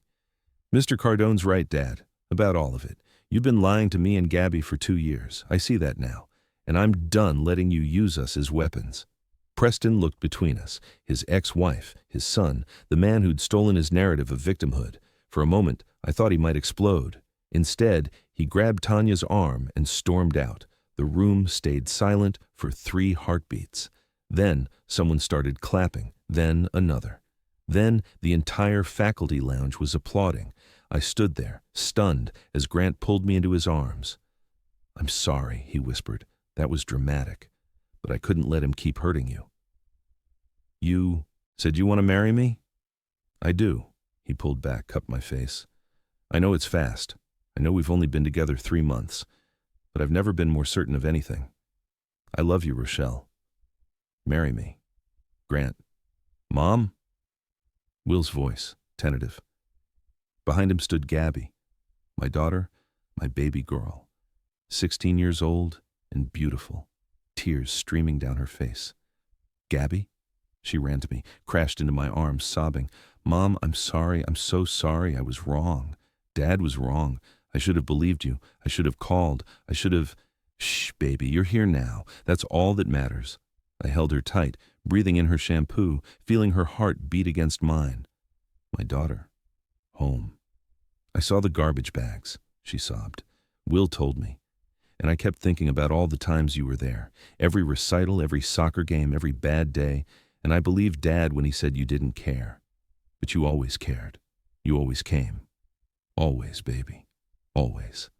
Mr. Cardone's right, Dad, about all of it. You've been lying to me and Gabby for 2 years. I see that now. And I'm done letting you use us as weapons. Preston looked between us, his ex-wife, his son, the man who'd stolen his narrative of victimhood. For a moment, I thought he might explode. Instead, he grabbed Tanya's arm and stormed out. The room stayed silent for 3 heartbeats. Then someone started clapping, then another. Then the entire faculty lounge was applauding. I stood there, stunned, as Grant pulled me into his arms. I'm sorry, he whispered. That was dramatic, but I couldn't let him keep hurting you. You said you want to marry me? I do. He pulled back, cupped my face. I know it's fast. I know we've only been together 3 months, but I've never been more certain of anything. I love you, Rochelle. Marry me. Grant. Mom? Will's voice, tentative. Behind him stood Gabby, my daughter, my baby girl, 16 years old and beautiful, tears streaming down her face. Gabby? She ran to me, crashed into my arms, sobbing. Mom, I'm sorry. I'm so sorry. I was wrong. Dad was wrong. I should have believed you. I should have called. I should have— Shh, baby, you're here now. That's all that matters. I held her tight, breathing in her shampoo, feeling her heart beat against mine. My daughter. Home. I saw the garbage bags, she sobbed. Will told me. And I kept thinking about all the times you were there. Every recital, every soccer game, every bad day. And I believed Dad when he said you didn't care. But you always cared. You always came. Always, baby. Always.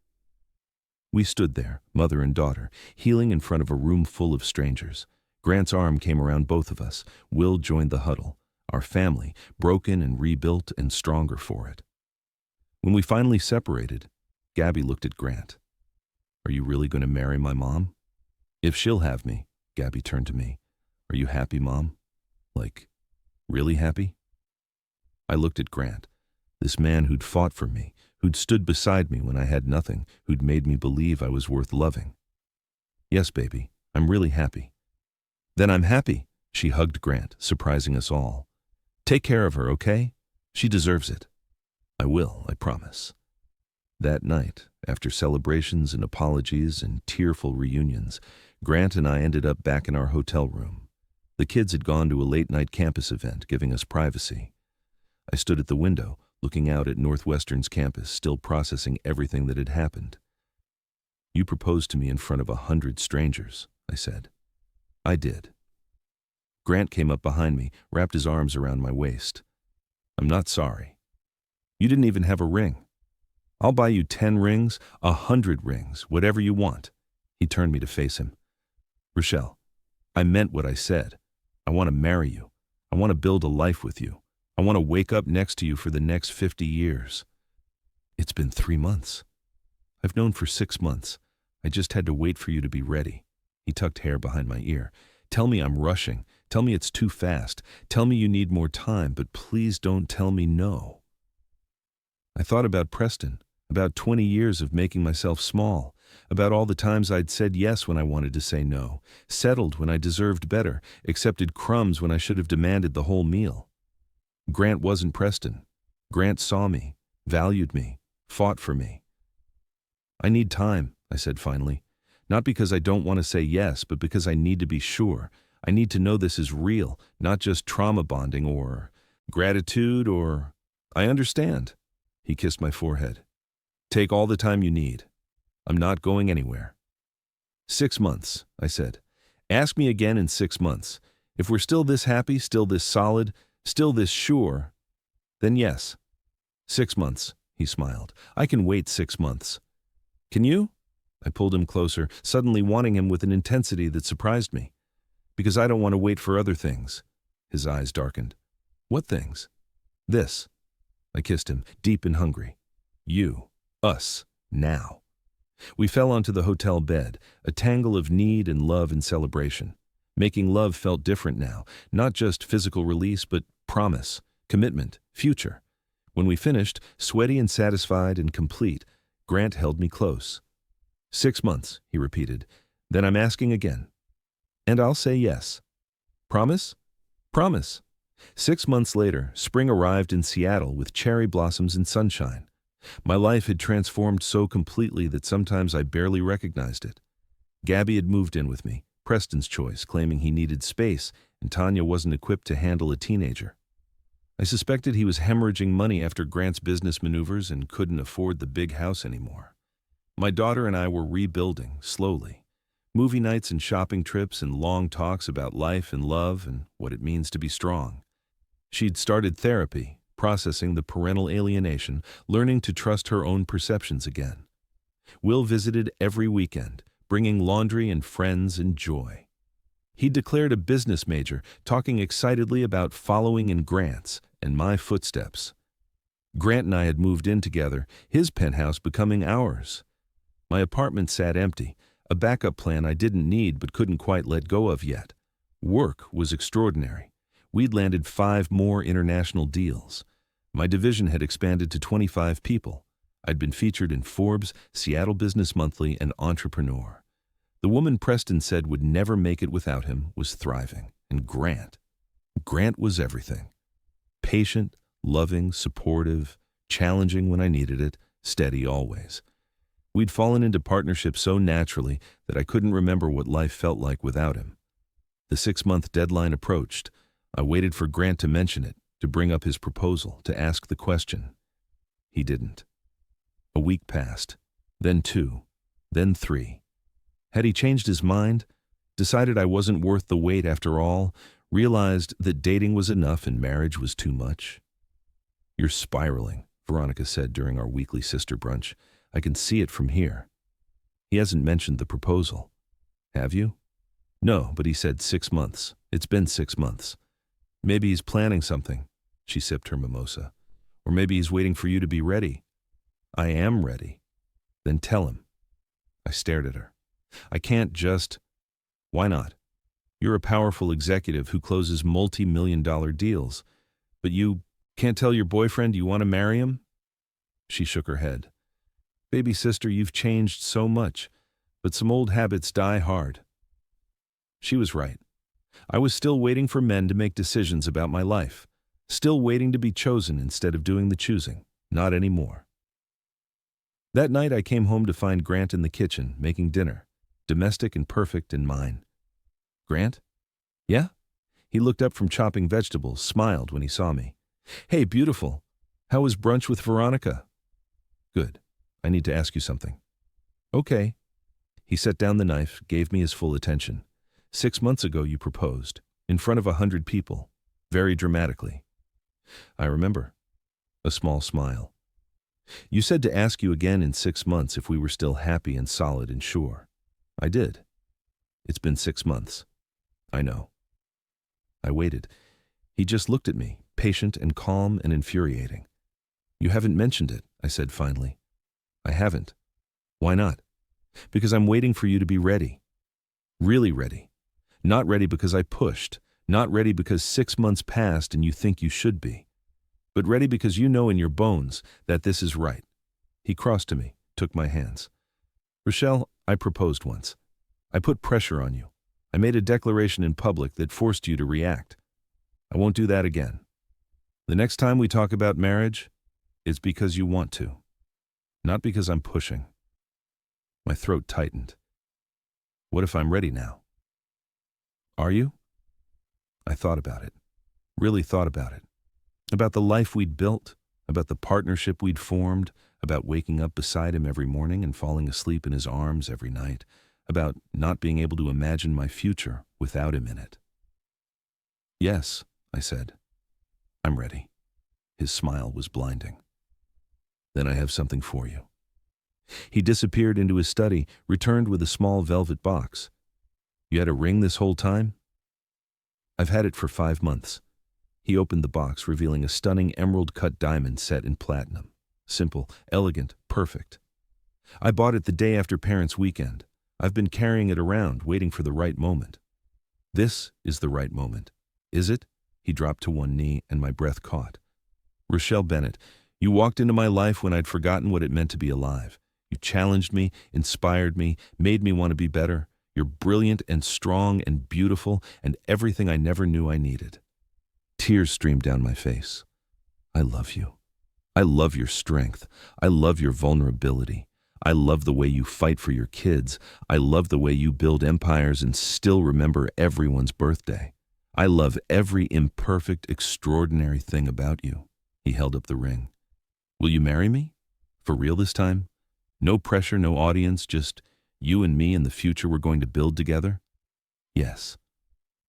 We stood there, mother and daughter, healing in front of a room full of strangers. Grant's arm came around both of us. Will joined the huddle. Our family, broken and rebuilt and stronger for it. When we finally separated, Gabby looked at Grant. Are you really going to marry my mom? If she'll have me, Gabby turned to me. Are you happy, Mom? Like, really happy? I looked at Grant, this man who'd fought for me, who'd stood beside me when I had nothing, who'd made me believe I was worth loving. Yes, baby, I'm really happy. Then I'm happy, she hugged Grant, surprising us all. Take care of her, okay? She deserves it. I will, I promise. That night, after celebrations and apologies and tearful reunions, Grant and I ended up back in our hotel room. The kids had gone to a late-night campus event, giving us privacy. I stood at the window, looking out at Northwestern's campus, still processing everything that had happened. You proposed to me in front of 100 strangers, I said. I did. Grant came up behind me, wrapped his arms around my waist. I'm not sorry. You didn't even have a ring. I'll buy you 10 rings, 100 rings, whatever you want. He turned me to face him. Rochelle, I meant what I said. I want to marry you. I want to build a life with you. I want to wake up next to you for the next 50 years. It's been 3 months. I've known for 6 months. I just had to wait for you to be ready. He tucked hair behind my ear. Tell me I'm rushing. Tell me it's too fast. Tell me you need more time, but please don't tell me no. I thought about Preston, about 20 years of making myself small, about all the times I'd said yes when I wanted to say no, settled when I deserved better, accepted crumbs when I should have demanded the whole meal. Grant wasn't Preston. Grant saw me, valued me, fought for me. I need time, I said finally. Not because I don't want to say yes, but because I need to be sure. I need to know this is real, not just trauma bonding or gratitude or... I understand. He kissed my forehead. Take all the time you need. I'm not going anywhere. 6 months, I said. Ask me again in 6 months. If we're still this happy, still this solid, still this sure, then yes. 6 months, he smiled. I can wait 6 months. Can you? I pulled him closer, suddenly wanting him with an intensity that surprised me. Because I don't want to wait for other things. His eyes darkened. What things? This. I kissed him, deep and hungry. You. Us. Now. We fell onto the hotel bed, a tangle of need and love and celebration. Making love felt different now, not just physical release, but promise, commitment, future. When we finished, sweaty and satisfied and complete, Grant held me close. 6 months, he repeated. Then I'm asking again. And I'll say yes. Promise? Promise. 6 months later, spring arrived in Seattle with cherry blossoms and sunshine. My life had transformed so completely that sometimes I barely recognized it. Gabby had moved in with me, Preston's choice, claiming he needed space, and Tanya wasn't equipped to handle a teenager. I suspected he was hemorrhaging money after Grant's business maneuvers and couldn't afford the big house anymore. My daughter and I were rebuilding, slowly. Movie nights and shopping trips and long talks about life and love and what it means to be strong. She'd started therapy, processing the parental alienation, learning to trust her own perceptions again. Will visited every weekend, bringing laundry and friends and joy. He declared a business major, talking excitedly about following in Grant's and my footsteps. Grant and I had moved in together, his penthouse becoming ours. My apartment sat empty, a backup plan I didn't need but couldn't quite let go of yet. Work was extraordinary. We'd landed 5 more international deals. My division had expanded to 25 people. I'd been featured in Forbes, Seattle Business Monthly, and Entrepreneur. The woman Preston said would never make it without him was thriving. And Grant was everything. Patient, loving, supportive, challenging when I needed it, steady always. We'd fallen into partnership so naturally that I couldn't remember what life felt like without him. The 6-month deadline approached. I waited for Grant to mention it, to bring up his proposal, to ask the question. He didn't. A week passed. then 2, then 3. Had he changed his mind, decided I wasn't worth the wait after all, realized that dating was enough and marriage was too much? You're spiraling, Veronica said during our weekly sister brunch. I can see it from here. He hasn't mentioned the proposal. Have you? No, but he said 6 months. It's been 6 months. Maybe he's planning something. She sipped her mimosa. Or maybe he's waiting for you to be ready. I am ready. Then tell him. I stared at her. I can't just... Why not? You're a powerful executive who closes multi-million-dollar deals, but you can't tell your boyfriend you want to marry him? She shook her head. Baby sister, you've changed so much, but some old habits die hard. She was right. I was still waiting for men to make decisions about my life, still waiting to be chosen instead of doing the choosing. Not anymore. That night I came home to find Grant in the kitchen, making dinner, domestic and perfect and mine. Grant? Yeah? He looked up from chopping vegetables, smiled when he saw me. Hey, beautiful. How was brunch with Veronica? Good. I need to ask you something. Okay. He set down the knife, gave me his full attention. 6 months ago you proposed, in front of 100 people, very dramatically. I remember. A small smile. You said to ask you again in 6 months if we were still happy and solid and sure. I did. It's been 6 months. I know. I waited. He just looked at me, patient and calm and infuriating. You haven't mentioned it, I said finally. I haven't. Why not? Because I'm waiting for you to be ready. Really ready. Not ready because I pushed. Not ready because 6 months passed and you think you should be. But ready because you know in your bones that this is right. He crossed to me, took my hands. Rochelle, I proposed once. I put pressure on you. I made a declaration in public that forced you to react. I won't do that again. The next time we talk about marriage, it's because you want to. Not because I'm pushing. My throat tightened. What if I'm ready now? Are you? I thought about it. Really thought about it. About the life we'd built, about the partnership we'd formed, about waking up beside him every morning and falling asleep in his arms every night, about not being able to imagine my future without him in it. Yes, I said. I'm ready. His smile was blinding. Then I have something for you. He disappeared into his study, returned with a small velvet box. You had a ring this whole time? I've had it for 5 months. He opened the box, revealing a stunning emerald-cut diamond set in platinum. Simple, elegant, perfect. I bought it the day after Parents' Weekend. I've been carrying it around, waiting for the right moment. This is the right moment. Is it? He dropped to one knee, and my breath caught. Rochelle Bennett, you walked into my life when I'd forgotten what it meant to be alive. You challenged me, inspired me, made me want to be better. You're brilliant and strong and beautiful and everything I never knew I needed. Tears streamed down my face. I love you. I love your strength. I love your vulnerability. I love the way you fight for your kids. I love the way you build empires and still remember everyone's birthday. I love every imperfect, extraordinary thing about you. He held up the ring. Will you marry me? For real this time? No pressure, no audience, just you and me and the future we're going to build together? Yes.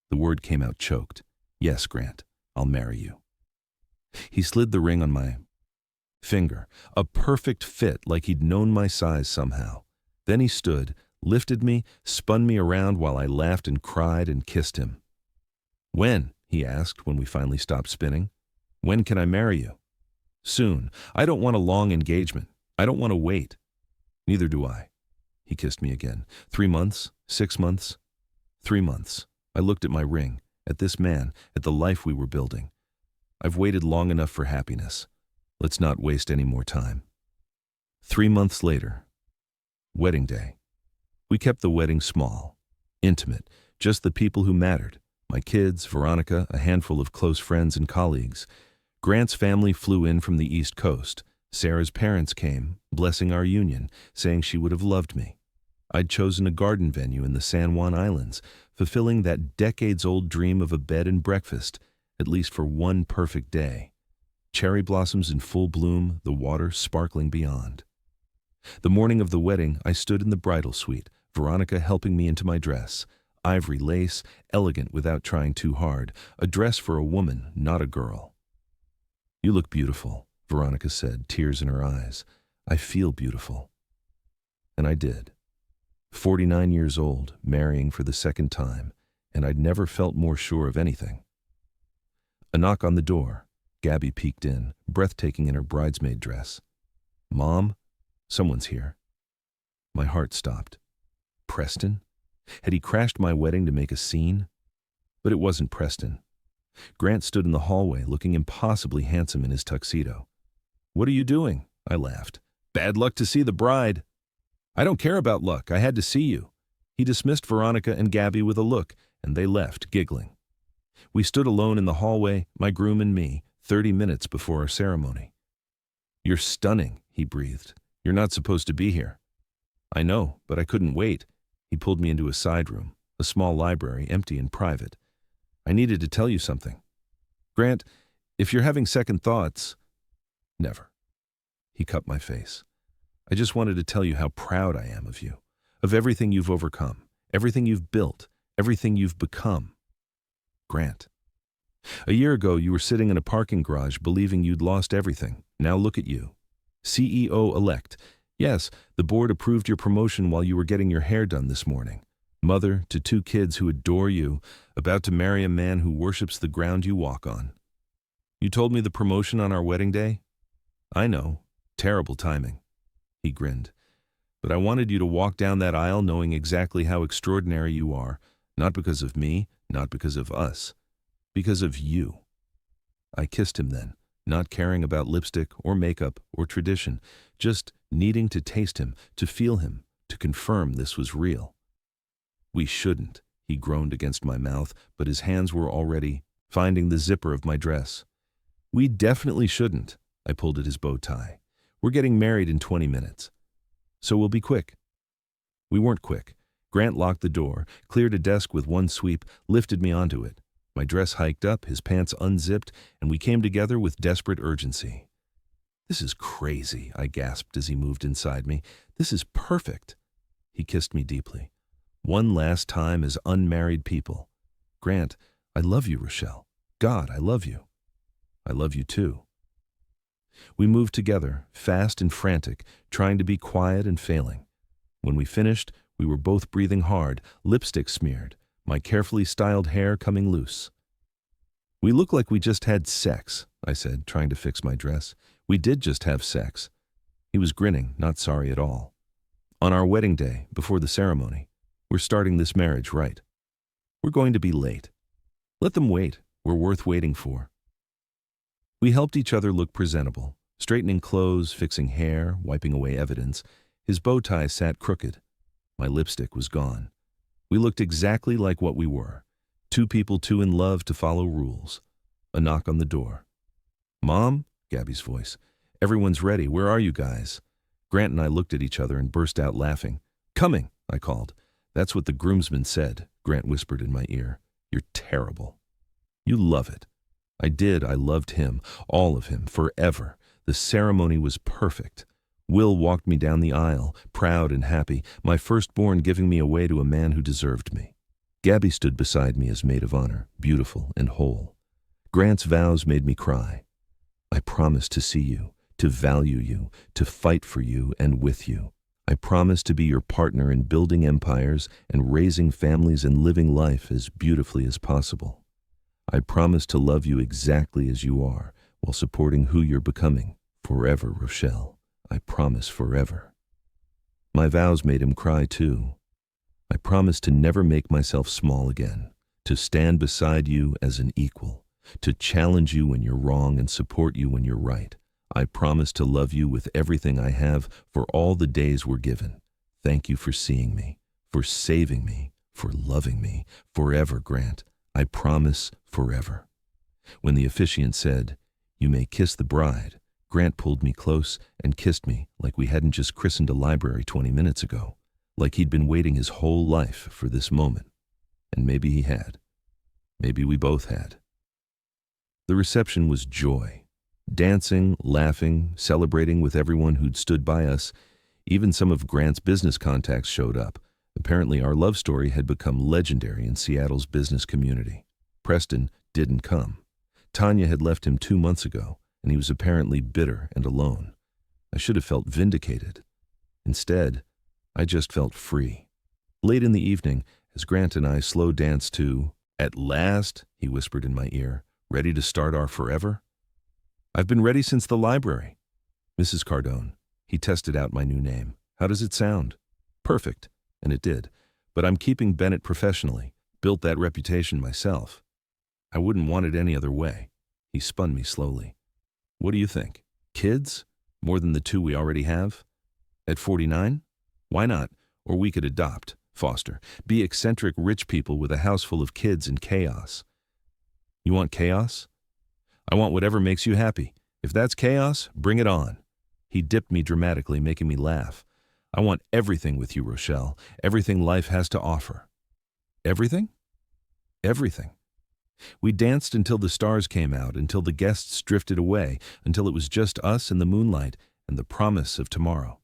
The word came out choked. Yes, Grant, I'll marry you. He slid the ring on my finger, a perfect fit like he'd known my size somehow. Then he stood, lifted me, spun me around while I laughed and cried and kissed him. When? He asked when we finally stopped spinning. When can I marry you? Soon. I don't want a long engagement. I don't want to wait. Neither do I. He kissed me again. 3 months? 6 months? 3 months. I looked at my ring, at this man, at the life we were building. I've waited long enough for happiness. Let's not waste any more time. 3 months later. Wedding day. We kept the wedding small, intimate, just the people who mattered. My kids, Veronica, a handful of close friends and colleagues. Grant's family flew in from the East Coast. Sarah's parents came, blessing our union, saying she would have loved me. I'd chosen a garden venue in the San Juan Islands, fulfilling that decades-old dream of a bed and breakfast, at least for one perfect day. Cherry blossoms in full bloom, the water sparkling beyond. The morning of the wedding, I stood in the bridal suite, Veronica helping me into my dress. Ivory lace, elegant without trying too hard, a dress for a woman, not a girl. "You look beautiful," Veronica said, tears in her eyes. "I feel beautiful." And I did. 49 years old, marrying for the second time, and I'd never felt more sure of anything. A knock on the door. Gabby peeked in, breathtaking in her bridesmaid dress. "Mom, someone's here." My heart stopped. Preston? Had he crashed my wedding to make a scene? But it wasn't Preston. Grant stood in the hallway, looking impossibly handsome in his tuxedo. "What are you doing?" I laughed. "Bad luck to see the bride." "I don't care about luck. I had to see you." He dismissed Veronica and Gabby with a look, and they left, giggling. We stood alone in the hallway, my groom and me, 30 minutes before our ceremony. "You're stunning," he breathed. "You're not supposed to be here." "I know, but I couldn't wait." He pulled me into a side room, a small library, empty and private. "I needed to tell you something. Grant, if you're having second thoughts—" "Never." He cupped my face. "I just wanted to tell you how proud I am of you, of everything you've overcome, everything you've built, everything you've become." "Grant, a year ago you were sitting in a parking garage believing you'd lost everything. Now look at you. CEO-elect. Yes, the board approved your promotion while you were getting your hair done this morning. Mother to 2 kids who adore you, about to marry a man who worships the ground you walk on. You told me the promotion on our wedding day? I know. Terrible timing." He grinned. "But I wanted you to walk down that aisle knowing exactly how extraordinary you are, not because of me, not because of us, because of you." I kissed him then, not caring about lipstick or makeup or tradition, just needing to taste him, to feel him, to confirm this was real. "We shouldn't," he groaned against my mouth, but his hands were already finding the zipper of my dress. "We definitely shouldn't." I pulled at his bow tie. "We're getting married in 20 minutes. So we'll be quick." We weren't quick. Grant locked the door, cleared a desk with one sweep, lifted me onto it. My dress hiked up, his pants unzipped, and we came together with desperate urgency. "This is crazy," I gasped as he moved inside me. "This is perfect." He kissed me deeply. One last time as unmarried people. "Grant, I love you, Rochelle. God, I love you." "I love you too." We moved together, fast and frantic, trying to be quiet and failing. When we finished, we were both breathing hard, lipstick smeared, my carefully styled hair coming loose. "We look like we just had sex," I said, trying to fix my dress. "We did just have sex." He was grinning, not sorry at all. "On our wedding day, before the ceremony. We're starting this marriage right. We're going to be late. Let them wait. We're worth waiting for." We helped each other look presentable, straightening clothes, fixing hair, wiping away evidence. His bow tie sat crooked. My lipstick was gone. We looked exactly like what we were. 2 people too in love to follow rules. A knock on the door. "Mom?" Gabby's voice. "Everyone's ready. Where are you guys?" Grant and I looked at each other and burst out laughing. "Coming," I called. "That's what the groomsman said," Grant whispered in my ear. "You're terrible." "You love it." I did. I loved him, all of him, forever. The ceremony was perfect. Will walked me down the aisle, proud and happy, my firstborn giving me away to a man who deserved me. Gabby stood beside me as maid of honor, beautiful and whole. Grant's vows made me cry. "I promise to see you, to value you, to fight for you and with you. I promise to be your partner in building empires and raising families and living life as beautifully as possible. I promise to love you exactly as you are, while supporting who you're becoming. Forever, Rochelle. I promise forever." My vows made him cry too. "I promise to never make myself small again, to stand beside you as an equal, to challenge you when you're wrong and support you when you're right. I promise to love you with everything I have for all the days we're given. Thank you for seeing me, for saving me, for loving me. Forever, Grant. I promise forever." When the officiant said, "You may kiss the bride," Grant pulled me close and kissed me like we hadn't just christened a library 20 minutes ago, like he'd been waiting his whole life for this moment. And maybe he had. Maybe we both had. The reception was joy. Dancing, laughing, celebrating with everyone who'd stood by us, Even some of Grant's business contacts showed up. Apparently, our love story had become legendary in Seattle's business community. Preston didn't come. Tanya had left him 2 months ago, and he was apparently bitter and alone. I should have felt vindicated. Instead, I just felt free. Late in the evening, as Grant and I slow danced to "At Last," he whispered in my ear, "ready to start our forever?" "I've been ready since the library." "Mrs. Cardone." He tested out my new name. "How does it sound?" "Perfect." And it did. But I'm keeping Bennett professionally. Built that reputation myself. I wouldn't want it any other way. He spun me slowly. "What do you think? Kids? More than the 2 we already have? At 49? Why not? Or we could adopt, foster, be eccentric rich people with a house full of kids and chaos." "You want chaos?" "I want whatever makes you happy. If that's chaos, bring it on." He dipped me dramatically, making me laugh. "I want everything with you, Rochelle. Everything life has to offer." "Everything?" "Everything." We danced until the stars came out, until the guests drifted away, until it was just us and the moonlight and the promise of tomorrow.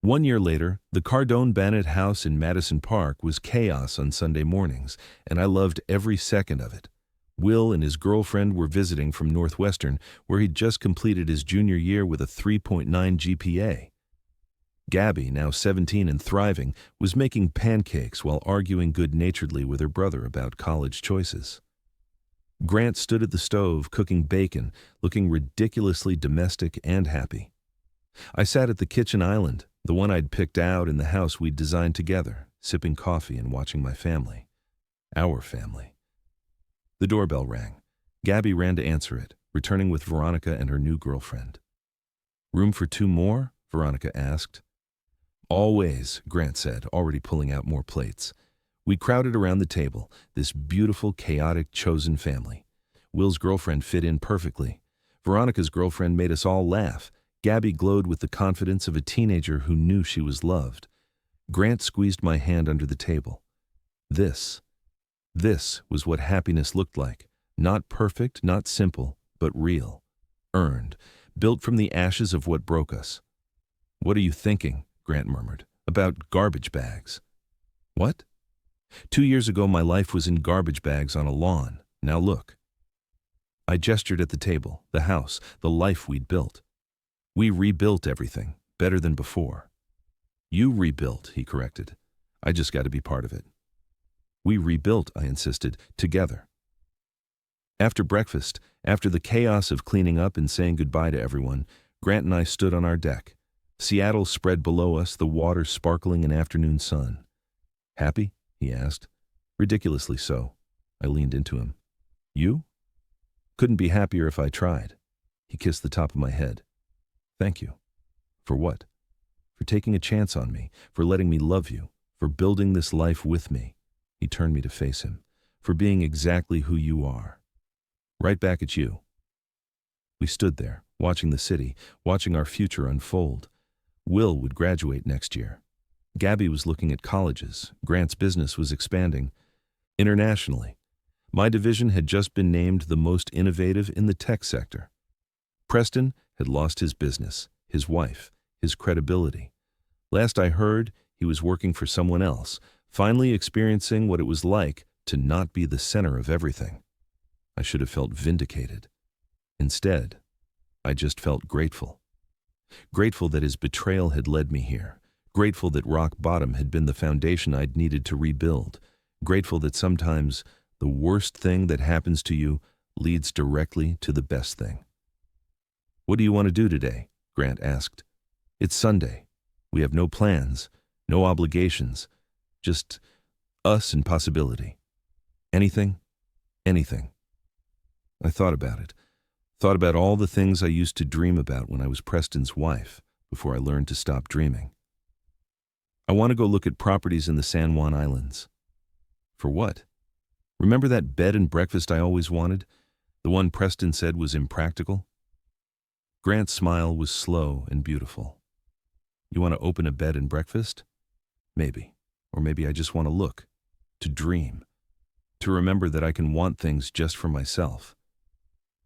1 year later, the Cardone Bennett house in Madison Park was chaos on Sunday mornings, and I loved every second of it. Will and his girlfriend were visiting from Northwestern, where he'd just completed his junior year with a 3.9 GPA. Gabby, now 17 and thriving, was making pancakes while arguing good-naturedly with her brother about college choices. Grant stood at the stove cooking bacon, looking ridiculously domestic and happy. I sat at the kitchen island, the one I'd picked out in the house we'd designed together, sipping coffee and watching my family. Our family. The doorbell rang. Gabby ran to answer it, returning with Veronica and her new girlfriend. "Room for 2 more?" Veronica asked. "Always," Grant said, already pulling out more plates. We crowded around the table, this beautiful, chaotic, chosen family. Will's girlfriend fit in perfectly. Veronica's girlfriend made us all laugh. Gabby glowed with the confidence of a teenager who knew she was loved. Grant squeezed my hand under the table. This was what happiness looked like. Not perfect, not simple, but real. Earned. Built from the ashes of what broke us. "What are you thinking?" Grant murmured. "About garbage bags." "What?" 2 years ago my life was in garbage bags on a lawn. Now look. I gestured at the table, the house, the life we'd built. "We rebuilt everything, better than before." "You rebuilt," he corrected. "I just got to be part of it." "We rebuilt," I insisted, "together." After breakfast, after the chaos of cleaning up and saying goodbye to everyone, Grant and I stood on our deck. Seattle spread below us, the water sparkling in afternoon sun. "Happy?" he asked. "Ridiculously so." I leaned into him. "You?" "Couldn't be happier if I tried." He kissed the top of my head. "Thank you." "For what?" "For taking a chance on me, for letting me love you, for building this life with me." He turned me to face him. "For being exactly who you are." "Right back at you." We stood there, watching the city, watching our future unfold. Will would graduate next year. Gabby was looking at colleges. Grant's business was expanding internationally. My division had just been named the most innovative in the tech sector. Preston had lost his business, his wife, his credibility. Last I heard, he was working for someone else, finally experiencing what it was like to not be the center of everything. I should have felt vindicated. Instead, I just felt grateful. Grateful that his betrayal had led me here. Grateful that rock bottom had been the foundation I'd needed to rebuild. Grateful that sometimes the worst thing that happens to you leads directly to the best thing. "What do you want to do today?" Grant asked. "It's Sunday. We have no plans, no obligations, just us and possibility. Anything, anything." I thought about it. Thought about all the things I used to dream about when I was Preston's wife, before I learned to stop dreaming. "I want to go look at properties in the San Juan Islands." "For what?" "Remember that bed and breakfast I always wanted? The one Preston said was impractical?" Grant's smile was slow and beautiful. "You want to open a bed and breakfast?" "Maybe. Or maybe I just want to look. To dream. To remember that I can want things just for myself."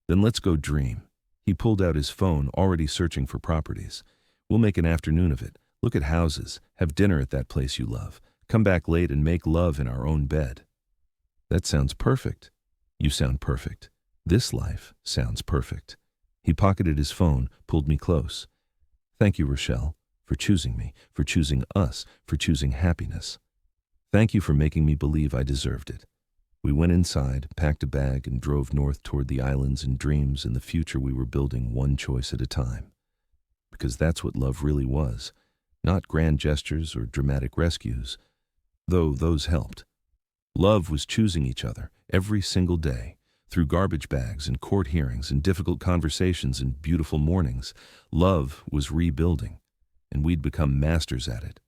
"Then let's go dream." He pulled out his phone, already searching for properties. "We'll make an afternoon of it. look at houses, have dinner at that place you love, come back late and make love in our own bed. That sounds perfect. You sound perfect. This life sounds perfect. He pocketed his phone, pulled me close. Thank you, Rochelle, for choosing me, for choosing us, for choosing happiness. Thank you for making me believe I deserved it. We went inside, packed a bag, and drove north toward the islands and dreams and the future we were building one choice at a time. Because that's what love really was, not grand gestures or dramatic rescues, though those helped. Love was choosing each other every single day, through garbage bags and court hearings and difficult conversations and beautiful mornings. Love was rebuilding, and we'd become masters at it.